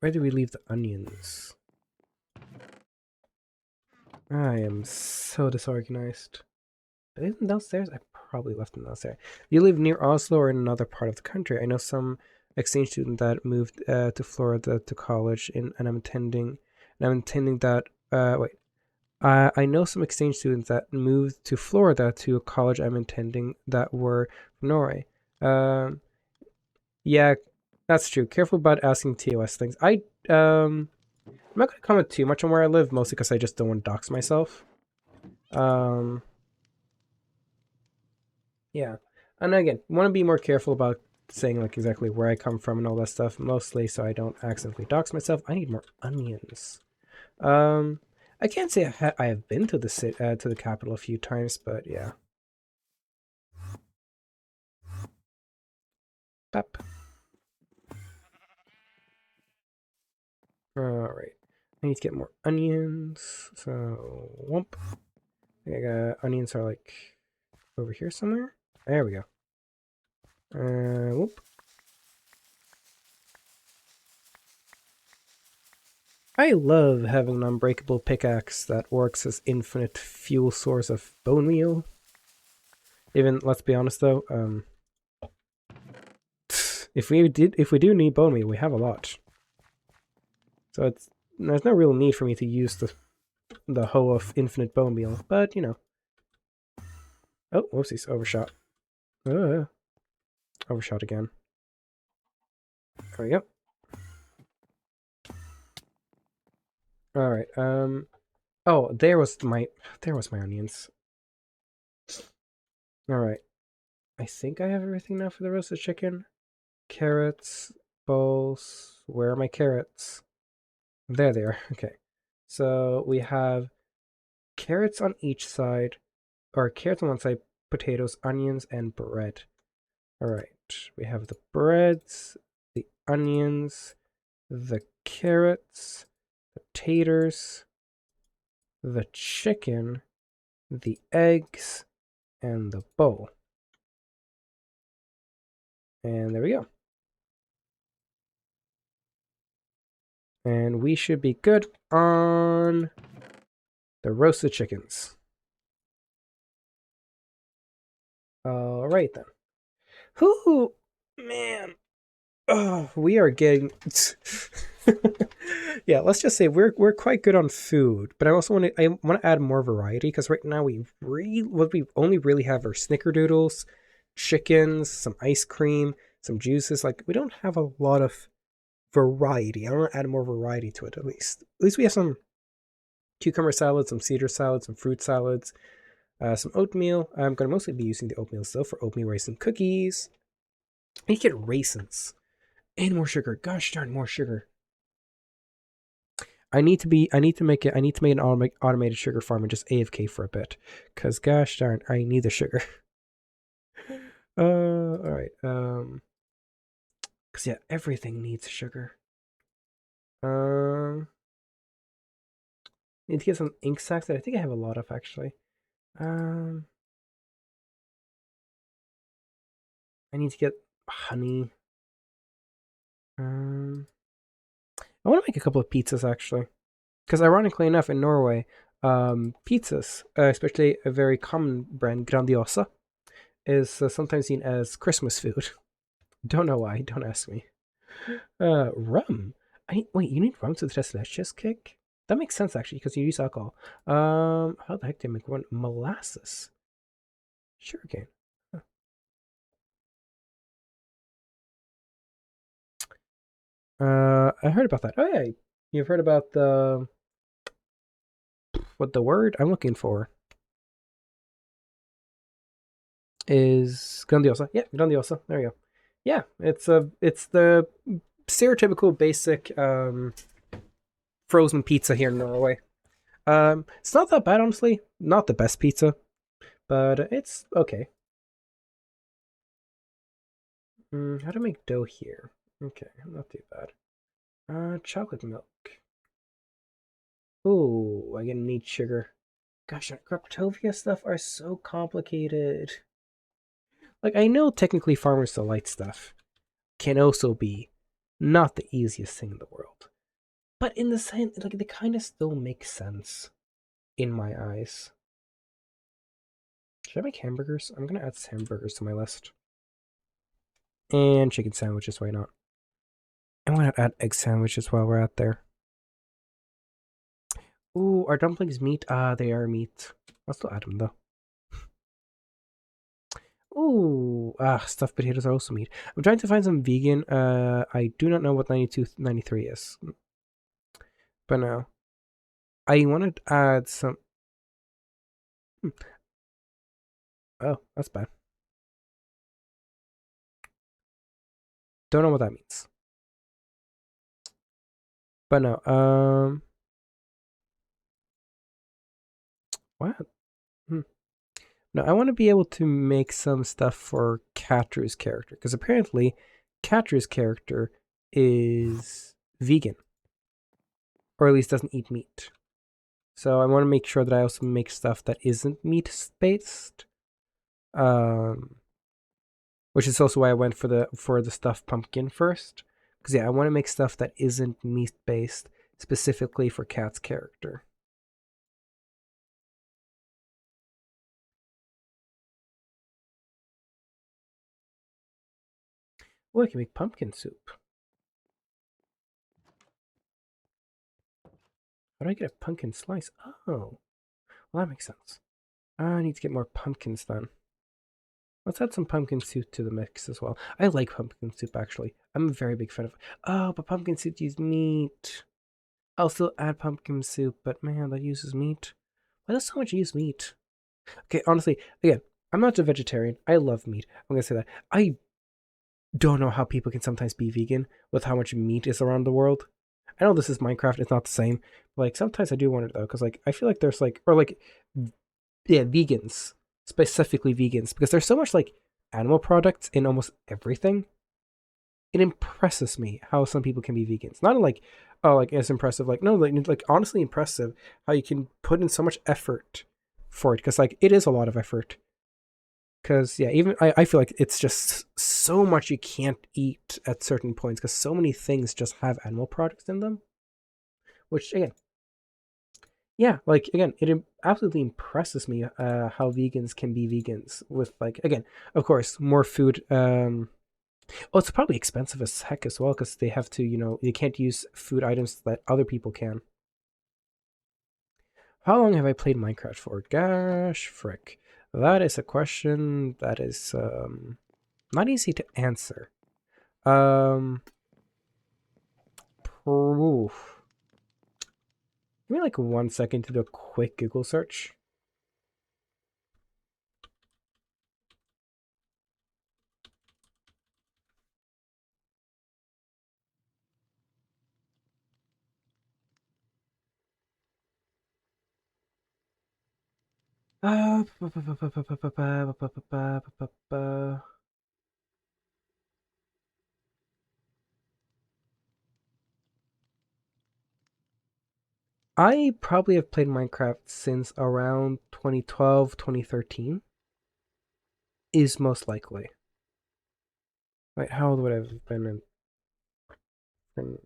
where do we leave the onions? I am so disorganized. Are they downstairs? I probably left them downstairs. You live near Oslo or in another part of the country? I know some exchange student that moved to Florida to college, and I'm intending that. Wait. I know some exchange students that moved to Florida to a college I'm intending that were from Norway. Yeah, that's true. Careful about asking TOS things. I'm not going to comment too much on where I live, mostly because I just don't want to dox myself. Yeah. And again, want to be more careful about saying like exactly where I come from and all that stuff, mostly so I don't accidentally dox myself. I need more onions. I can't say I have been to the capital a few times, but yeah. Pep. Alright. I need to get more onions. So, whoop. I got onions are like over here somewhere. There we go. Whoop. I love having an unbreakable pickaxe that works as infinite fuel source of bone meal. Even, let's be honest though, if we do need bone meal, we have a lot. So there's no real need for me to use the hoe of infinite bone meal, but you know. Oh, whoopsies, overshot. Overshot again. There we go. Alright, oh, there was my onions. Alright. I think I have everything now for the roasted chicken. Carrots, bowls. Where are my carrots? There they are. Okay. So we have carrots on each side, or carrots on one side, potatoes, onions, and bread. Alright. We have the breads, the onions, the carrots, the taters, the chicken, the eggs, and the bowl. And there we go. And we should be good on the roasted chickens. Alright then. Whoo! Man. Oh, we are getting... Yeah, let's just say we're quite good on food, but I also want to add more variety, because right now what we only really have are snickerdoodles, chickens, some ice cream, some juices. Like, we don't have a lot of variety. I want to add more variety to it, at least. At least we have some cucumber salad, some cedar salad, some fruit salads, some oatmeal. I'm going to mostly be using the oatmeal still for oatmeal raisin cookies. I need to get raisins. And more sugar. Gosh darn, more sugar. I need to make an automated sugar farm and just AFK for a bit. Cause gosh darn, I need the sugar. Alright. Cause yeah, everything needs sugar. Need to get some ink sacs that I think I have a lot of actually. I need to get honey. I want to make a couple of pizzas actually. Because ironically enough, in Norway, pizzas, especially a very common brand, Grandiosa, is sometimes seen as Christmas food. Don't know why. Don't ask me. Rum. Wait, you need rum to the tres leches kick? That makes sense actually, because you use alcohol. How the heck do I make one? Molasses. Sugarcane. Huh. I heard about that. Oh yeah, you've heard about the what the word I'm looking for is grandiosa. Yeah, grandiosa. There you go. Yeah, it's the stereotypical basic frozen pizza here in Norway. It's not that bad honestly. Not the best pizza, but it's okay. How to make dough here? Okay, not too bad. Chocolate milk. Ooh, I'm gonna need sugar. Gosh, Craptovia stuff are so complicated. Like, I know technically Farmer's Delight stuff can also be not the easiest thing in the world. But in the same, like, they kind of still make sense in my eyes. Should I make hamburgers? I'm gonna add hamburgers to my list. And chicken sandwiches, why not? I want to add egg sandwiches while we're out there. Ooh, are dumplings meat? They are meat. I'll still add them though. Ooh, stuffed potatoes are also meat. I'm trying to find some vegan. I do not know what 9293 is. But no. I want to add some. Oh, that's bad. Don't know what that means. But no, what? No, I want to be able to make some stuff for Catru's character, because apparently Catru's character is vegan, or at least doesn't eat meat. So I want to make sure that I also make stuff that isn't meat based. Which is also why I went for the stuffed pumpkin first, because yeah, I want to make stuff that isn't meat based specifically for Cat's character. Oh, I can make pumpkin soup. How do I get a pumpkin slice? Oh, well, that makes sense. I need to get more pumpkins then. Let's add some pumpkin soup to the mix as well. I like pumpkin soup, actually. I'm a very big fan of. Oh, but pumpkin soup uses meat. I'll still add pumpkin soup, but man, that uses meat. Why does so much use meat? Okay, honestly, again, I'm not a vegetarian. I love meat. I'm gonna say that. I don't know how people can sometimes be vegan with how much meat is around the world. I know this is Minecraft, it's not the same. But like sometimes I do wonder though, because like I feel like there's like yeah, vegans. Specifically vegans, because there's so much like animal products in almost everything. It impresses me how some people can be vegans. Not like, oh, like it's impressive. Like no, like honestly impressive how you can put in so much effort for it. Because like it is a lot of effort. Because yeah, even I feel like it's just so much you can't eat at certain points because so many things just have animal products in them. Which again, yeah, like again, it absolutely impresses me how vegans can be vegans with like again, of course, more food. Oh, it's probably expensive as heck as well because they have to, they can't use food items that other people can. How long have I played Minecraft for? Gosh, frick. That is a question that is not easy to answer. Proof. Give me like 1 second to do a quick Google search. I probably have played Minecraft since around 2012, 2013 is most likely. Wait, how old would I have been in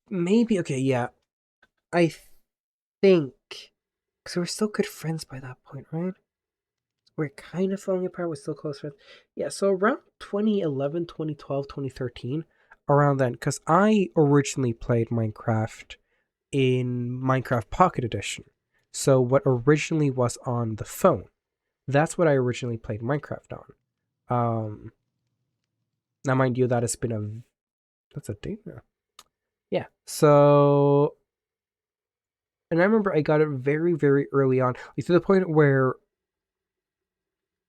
maybe, okay, yeah. I think, because we were still good friends by that point, right? We're kind of falling apart, we're still close friends. Yeah, so around 2011, 2012, 2013, around then, because I originally played Minecraft in Minecraft Pocket Edition. So what originally was on the phone, that's what I originally played Minecraft on. Now mind you, that has been that's a date now. Yeah, so, and I remember I got it very, very early on, like to the point where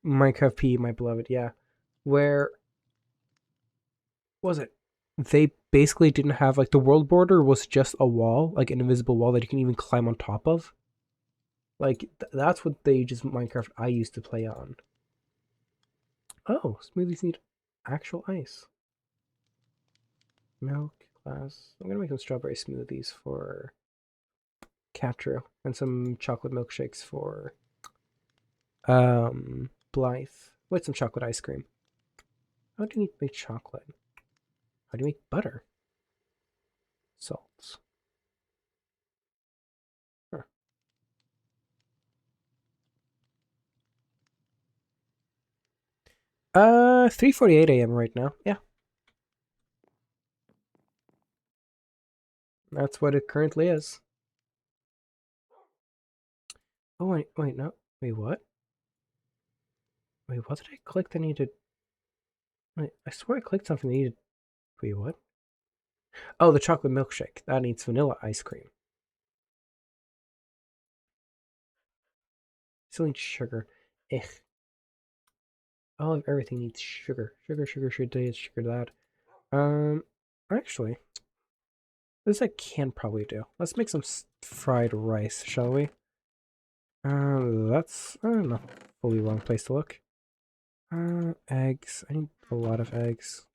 Minecraft P, my beloved, yeah, where was it? They basically didn't have, like, the world border was just a wall, like an invisible wall that you can even climb on top of. Like, that's what they just Minecraft I used to play on. Oh, smoothies need actual ice. Milk, glass. I'm gonna make some strawberry smoothies for Catro and some chocolate milkshakes for Blythe with some chocolate ice cream. How do you make chocolate? How do you make butter? Salts. Huh. 3:48 a.m. right now. Yeah. That's what it currently is. Oh, wait, no. Wait, what? Wait, what did I click that needed? Wait, I swear I clicked something that needed. Wait, what? Oh, the chocolate milkshake. That needs vanilla ice cream. Still needs sugar. Ugh. All of everything needs sugar. Sugar, this, sugar, that. Actually, this I can probably do. Let's make some fried rice, shall we? That's not fully wrong place to look. Eggs. I need a lot of eggs.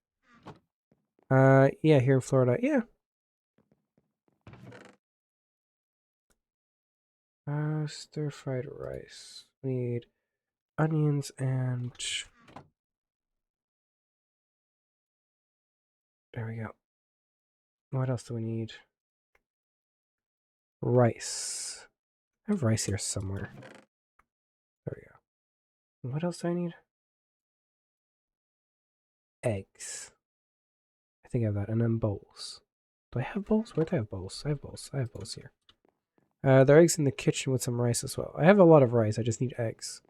Yeah, here in Florida, yeah. Stir-fried rice. We need onions and... There we go. What else do we need? Rice. I have rice here somewhere. There we go. What else do I need? Eggs. I think I have that. And then bowls. Do I have bowls? Where do I have bowls? I have bowls. I have bowls here. There are eggs in the kitchen with some rice as well. I have a lot of rice. I just need eggs.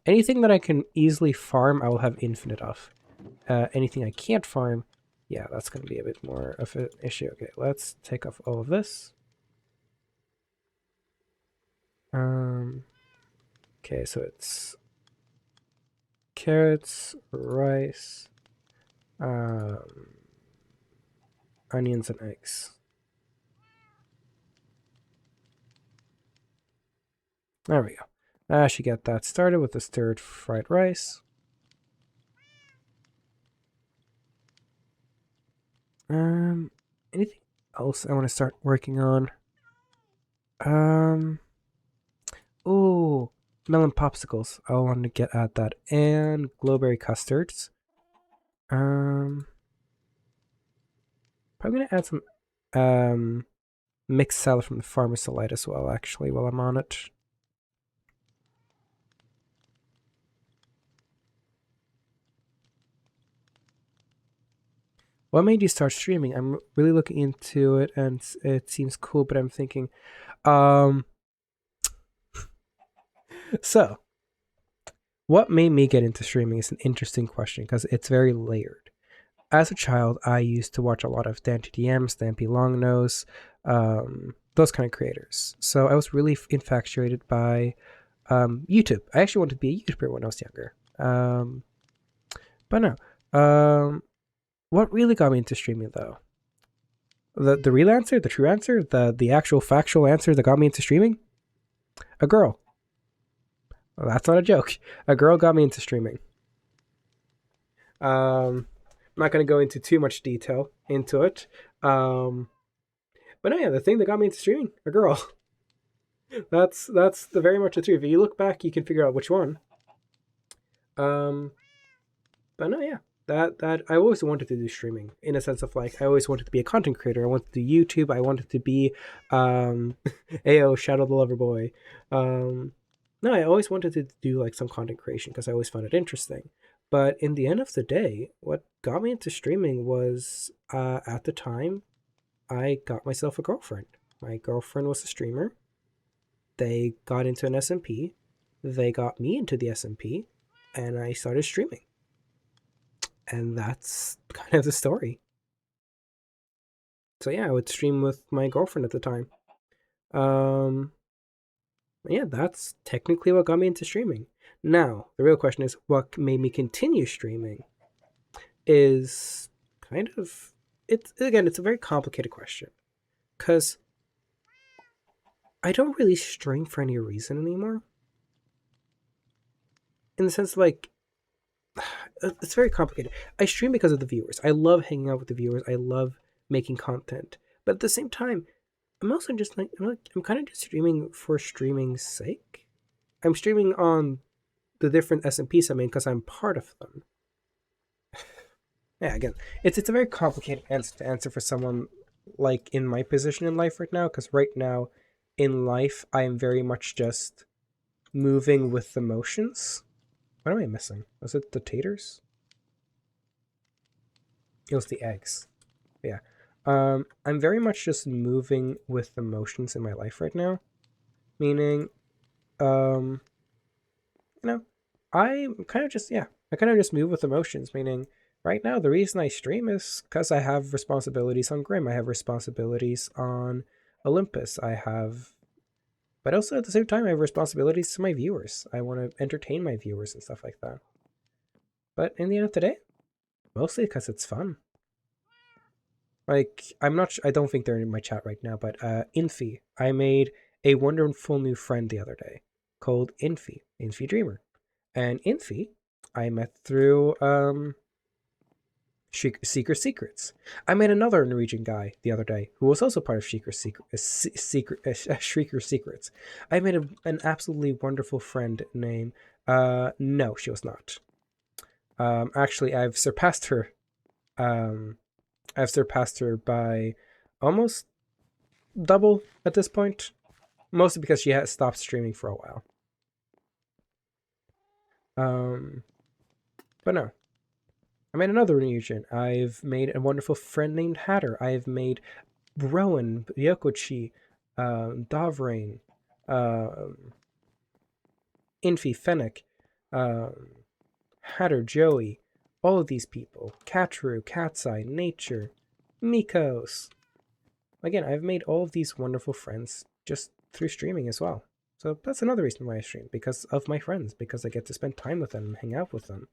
Anything that I can easily farm, I will have infinite of. Anything I can't farm, yeah, that's going to be a bit more of an issue. Okay, let's take off all of this. Okay, so it's carrots, rice, onions, and eggs. There we go. I should get that started with the stirred fried rice. Anything else I want to start working on? Oh, melon popsicles. I want to get at that. And glowberry custards. Probably gonna add some mixed salad from the Farmer's Delight as well, actually, while I'm on it. What made you start streaming? I'm really looking into it and it seems cool, but I'm thinking, so what made me get into streaming is an interesting question because it's very layered. As a child, I used to watch a lot of Dan TDM, Stampy Longnose, those kind of creators. So I was really infatuated by YouTube. I actually wanted to be a YouTuber when I was younger. Um, but no. What really got me into streaming though? The real answer, the true answer, the actual factual answer that got me into streaming? A girl. Well, that's not a joke. A girl got me into streaming. I'm not going to go into too much detail into it. But no, yeah, the thing that got me into streaming, a girl. that's the very much the truth. If you look back, you can figure out which one. But no, yeah, that I always wanted to do streaming in a sense of like I always wanted to be a content creator. I wanted to do YouTube. I wanted to be AO Shadow the Lover Boy. No, I always wanted to do like some content creation because I always found it interesting. But in the end of the day, what got me into streaming was at the time I got myself a girlfriend. My girlfriend was a streamer. They got into an SMP. They got me into the SMP, and I started streaming. And that's kind of the story. So yeah, I would stream with my girlfriend at the time. Yeah, that's technically what got me into streaming. Now, the real question is what made me continue streaming is kind of it's a very complicated question. Cause I don't really stream for any reason anymore. In the sense like it's very complicated. I stream because of the viewers. I love hanging out with the viewers. I love making content. But at the same time, I'm also just like I'm kind of just streaming for streaming's sake. I'm streaming on the different SMPs I'm in because I'm part of them. Yeah, again, it's a very complicated answer to answer for someone like in my position in life right now. Because right now, in life, I am very much just moving with the motions. What am I missing? Was it the taters? It was the eggs. Yeah. I'm very much just moving with the motions in my life right now. Meaning, you know, I kind of just move with emotions. Meaning, right now the reason I stream is because I have responsibilities on Grimm. I have responsibilities on Olympus. But also at the same time I have responsibilities to my viewers. I want to entertain my viewers and stuff like that. But in the end of the day, mostly because it's fun. Like I don't think they're in my chat right now, but Infi, I made a wonderful new friend the other day called Infi Dreamer. And Infi, I met through Secret Secrets. I met another Norwegian guy the other day who was also part of Shrieker Secrets. I made an absolutely wonderful friend named no, she was not. Actually, I've surpassed her. I've surpassed her by almost double at this point. Mostly because she has stopped streaming for a while. But no. I made another Norwegian. I've made a wonderful friend named Hatter. I've made Rowan, Yokochi, Davrain, Infi, Fennec, Hatter, Joey, all of these people. Katru, Katsai, Nature, Mikos. Again, I've made all of these wonderful friends just through streaming as well. So that's another reason why I stream, because of my friends, because I get to spend time with them, hang out with them.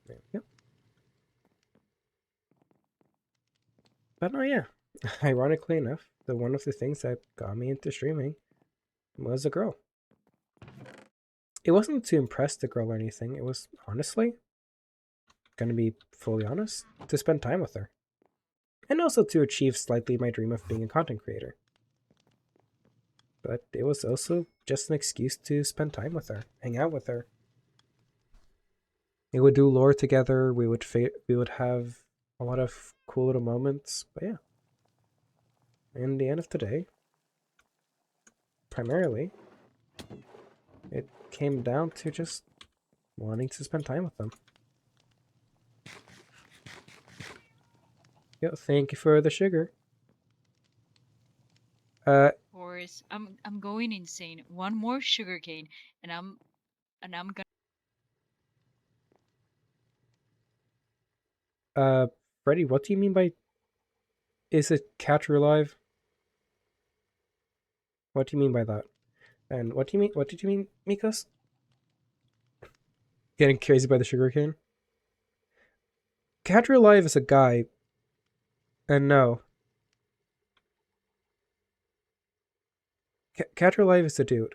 There we go. But no, yeah. Ironically enough, one of the things that got me into streaming was a girl. It wasn't to impress the girl or anything. It was, honestly, gonna be fully honest, to spend time with her. And also to achieve slightly my dream of being a content creator. But it was also just an excuse to spend time with her, hang out with her. We would do lore together. We would have a lot of cool little moments. But yeah, in the end of the day, primarily, it came down to just wanting to spend time with them. Yo, thank you for the sugar. Of course, I'm going insane. One more sugarcane, and I'm gonna. Freddy, what do you mean by is it Catcher alive? What do you mean by that? And what do you mean? What did you mean, Mikos? Getting crazy by the sugarcane? Cadre Alive is a guy. And no. Cadre Alive is a dude.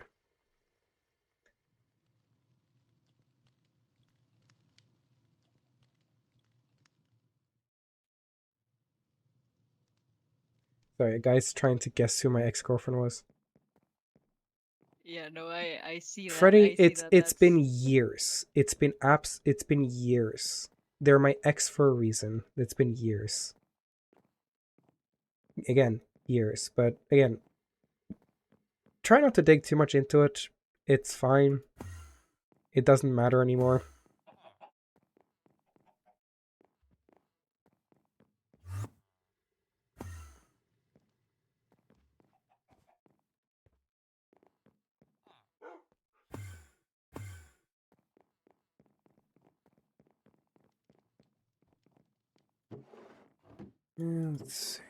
Sorry, a guy's trying to guess who my ex-girlfriend was. Yeah, no, I see that. Freddie, I see it's that. been years. It's been years. They're my ex for a reason. It's been years. Again, years. But again, try not to dig too much into it. It's fine. It doesn't matter anymore. Let's see.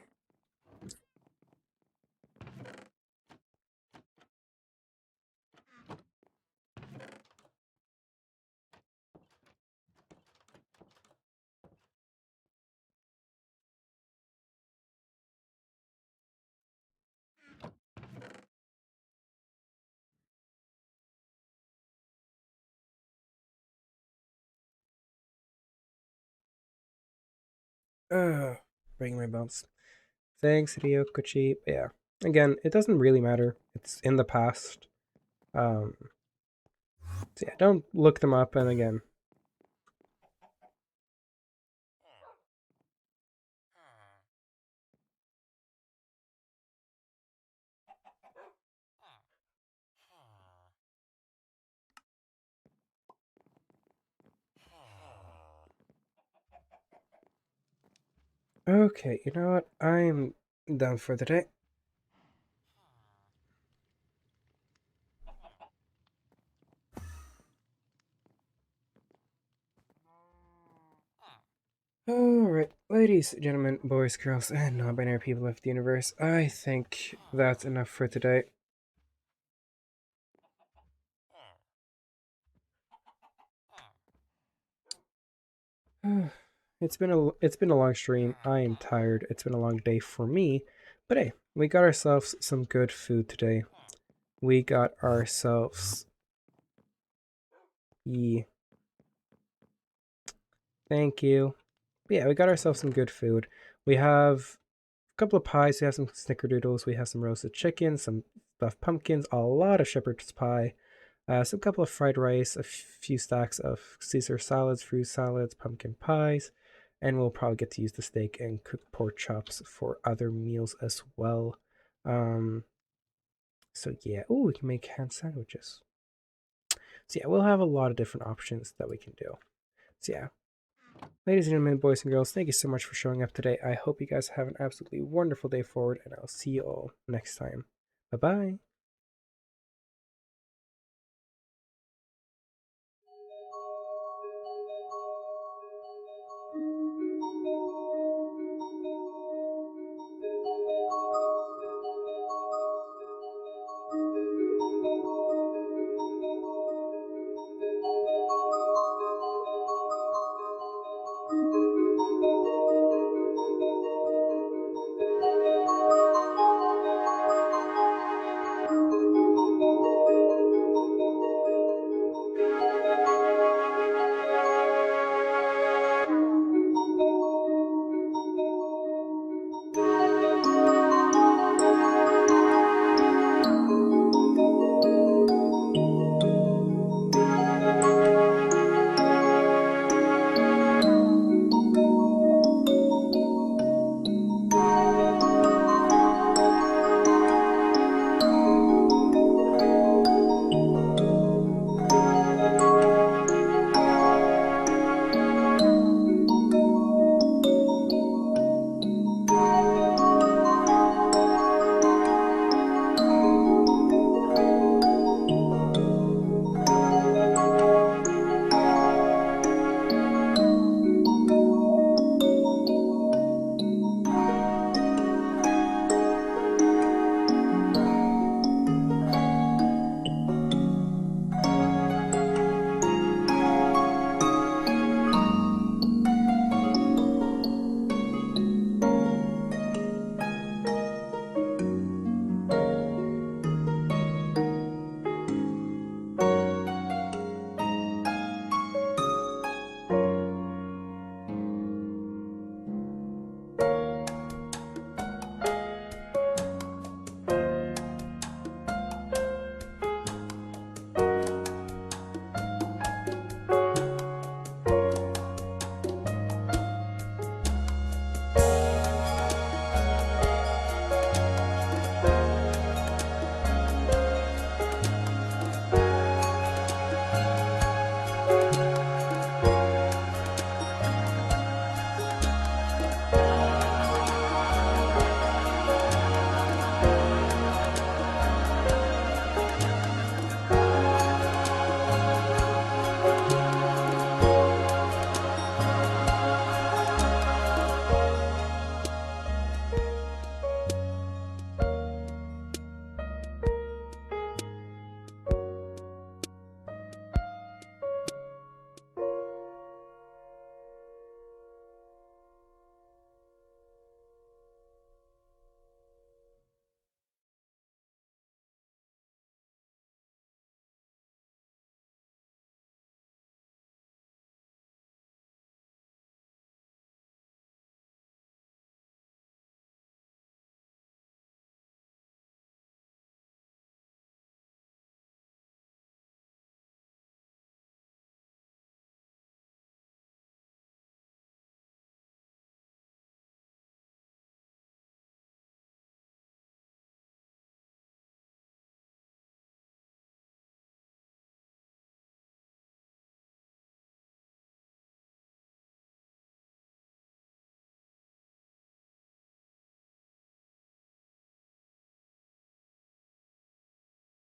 Bring my bounce. Thanks, Ryokochi. Yeah. Again, it doesn't really matter. It's in the past. So yeah, don't look them up. And again, okay, you know what? I'm done for the day. Alright, ladies, gentlemen, boys, girls, and non-binary people of the universe, I think that's enough for today. It's been a long stream. I am tired. It's been a long day for me. But hey, we got ourselves some good food today. We got ourselves thank you. But yeah, we got ourselves some good food. We have a couple of pies, we have some snickerdoodles, we have some roasted chicken, some stuffed pumpkins, a lot of shepherd's pie, some couple of fried rice, a few stacks of Caesar salads, fruit salads, pumpkin pies, and we'll probably get to use the steak and cook pork chops for other meals as well. So yeah, oh, we can make hand sandwiches. So yeah, we'll have a lot of different options that we can do. So yeah, ladies and gentlemen, boys and girls, thank you so much for showing up today. I hope you guys have an absolutely wonderful day forward, and I'll see you all next time. Bye bye.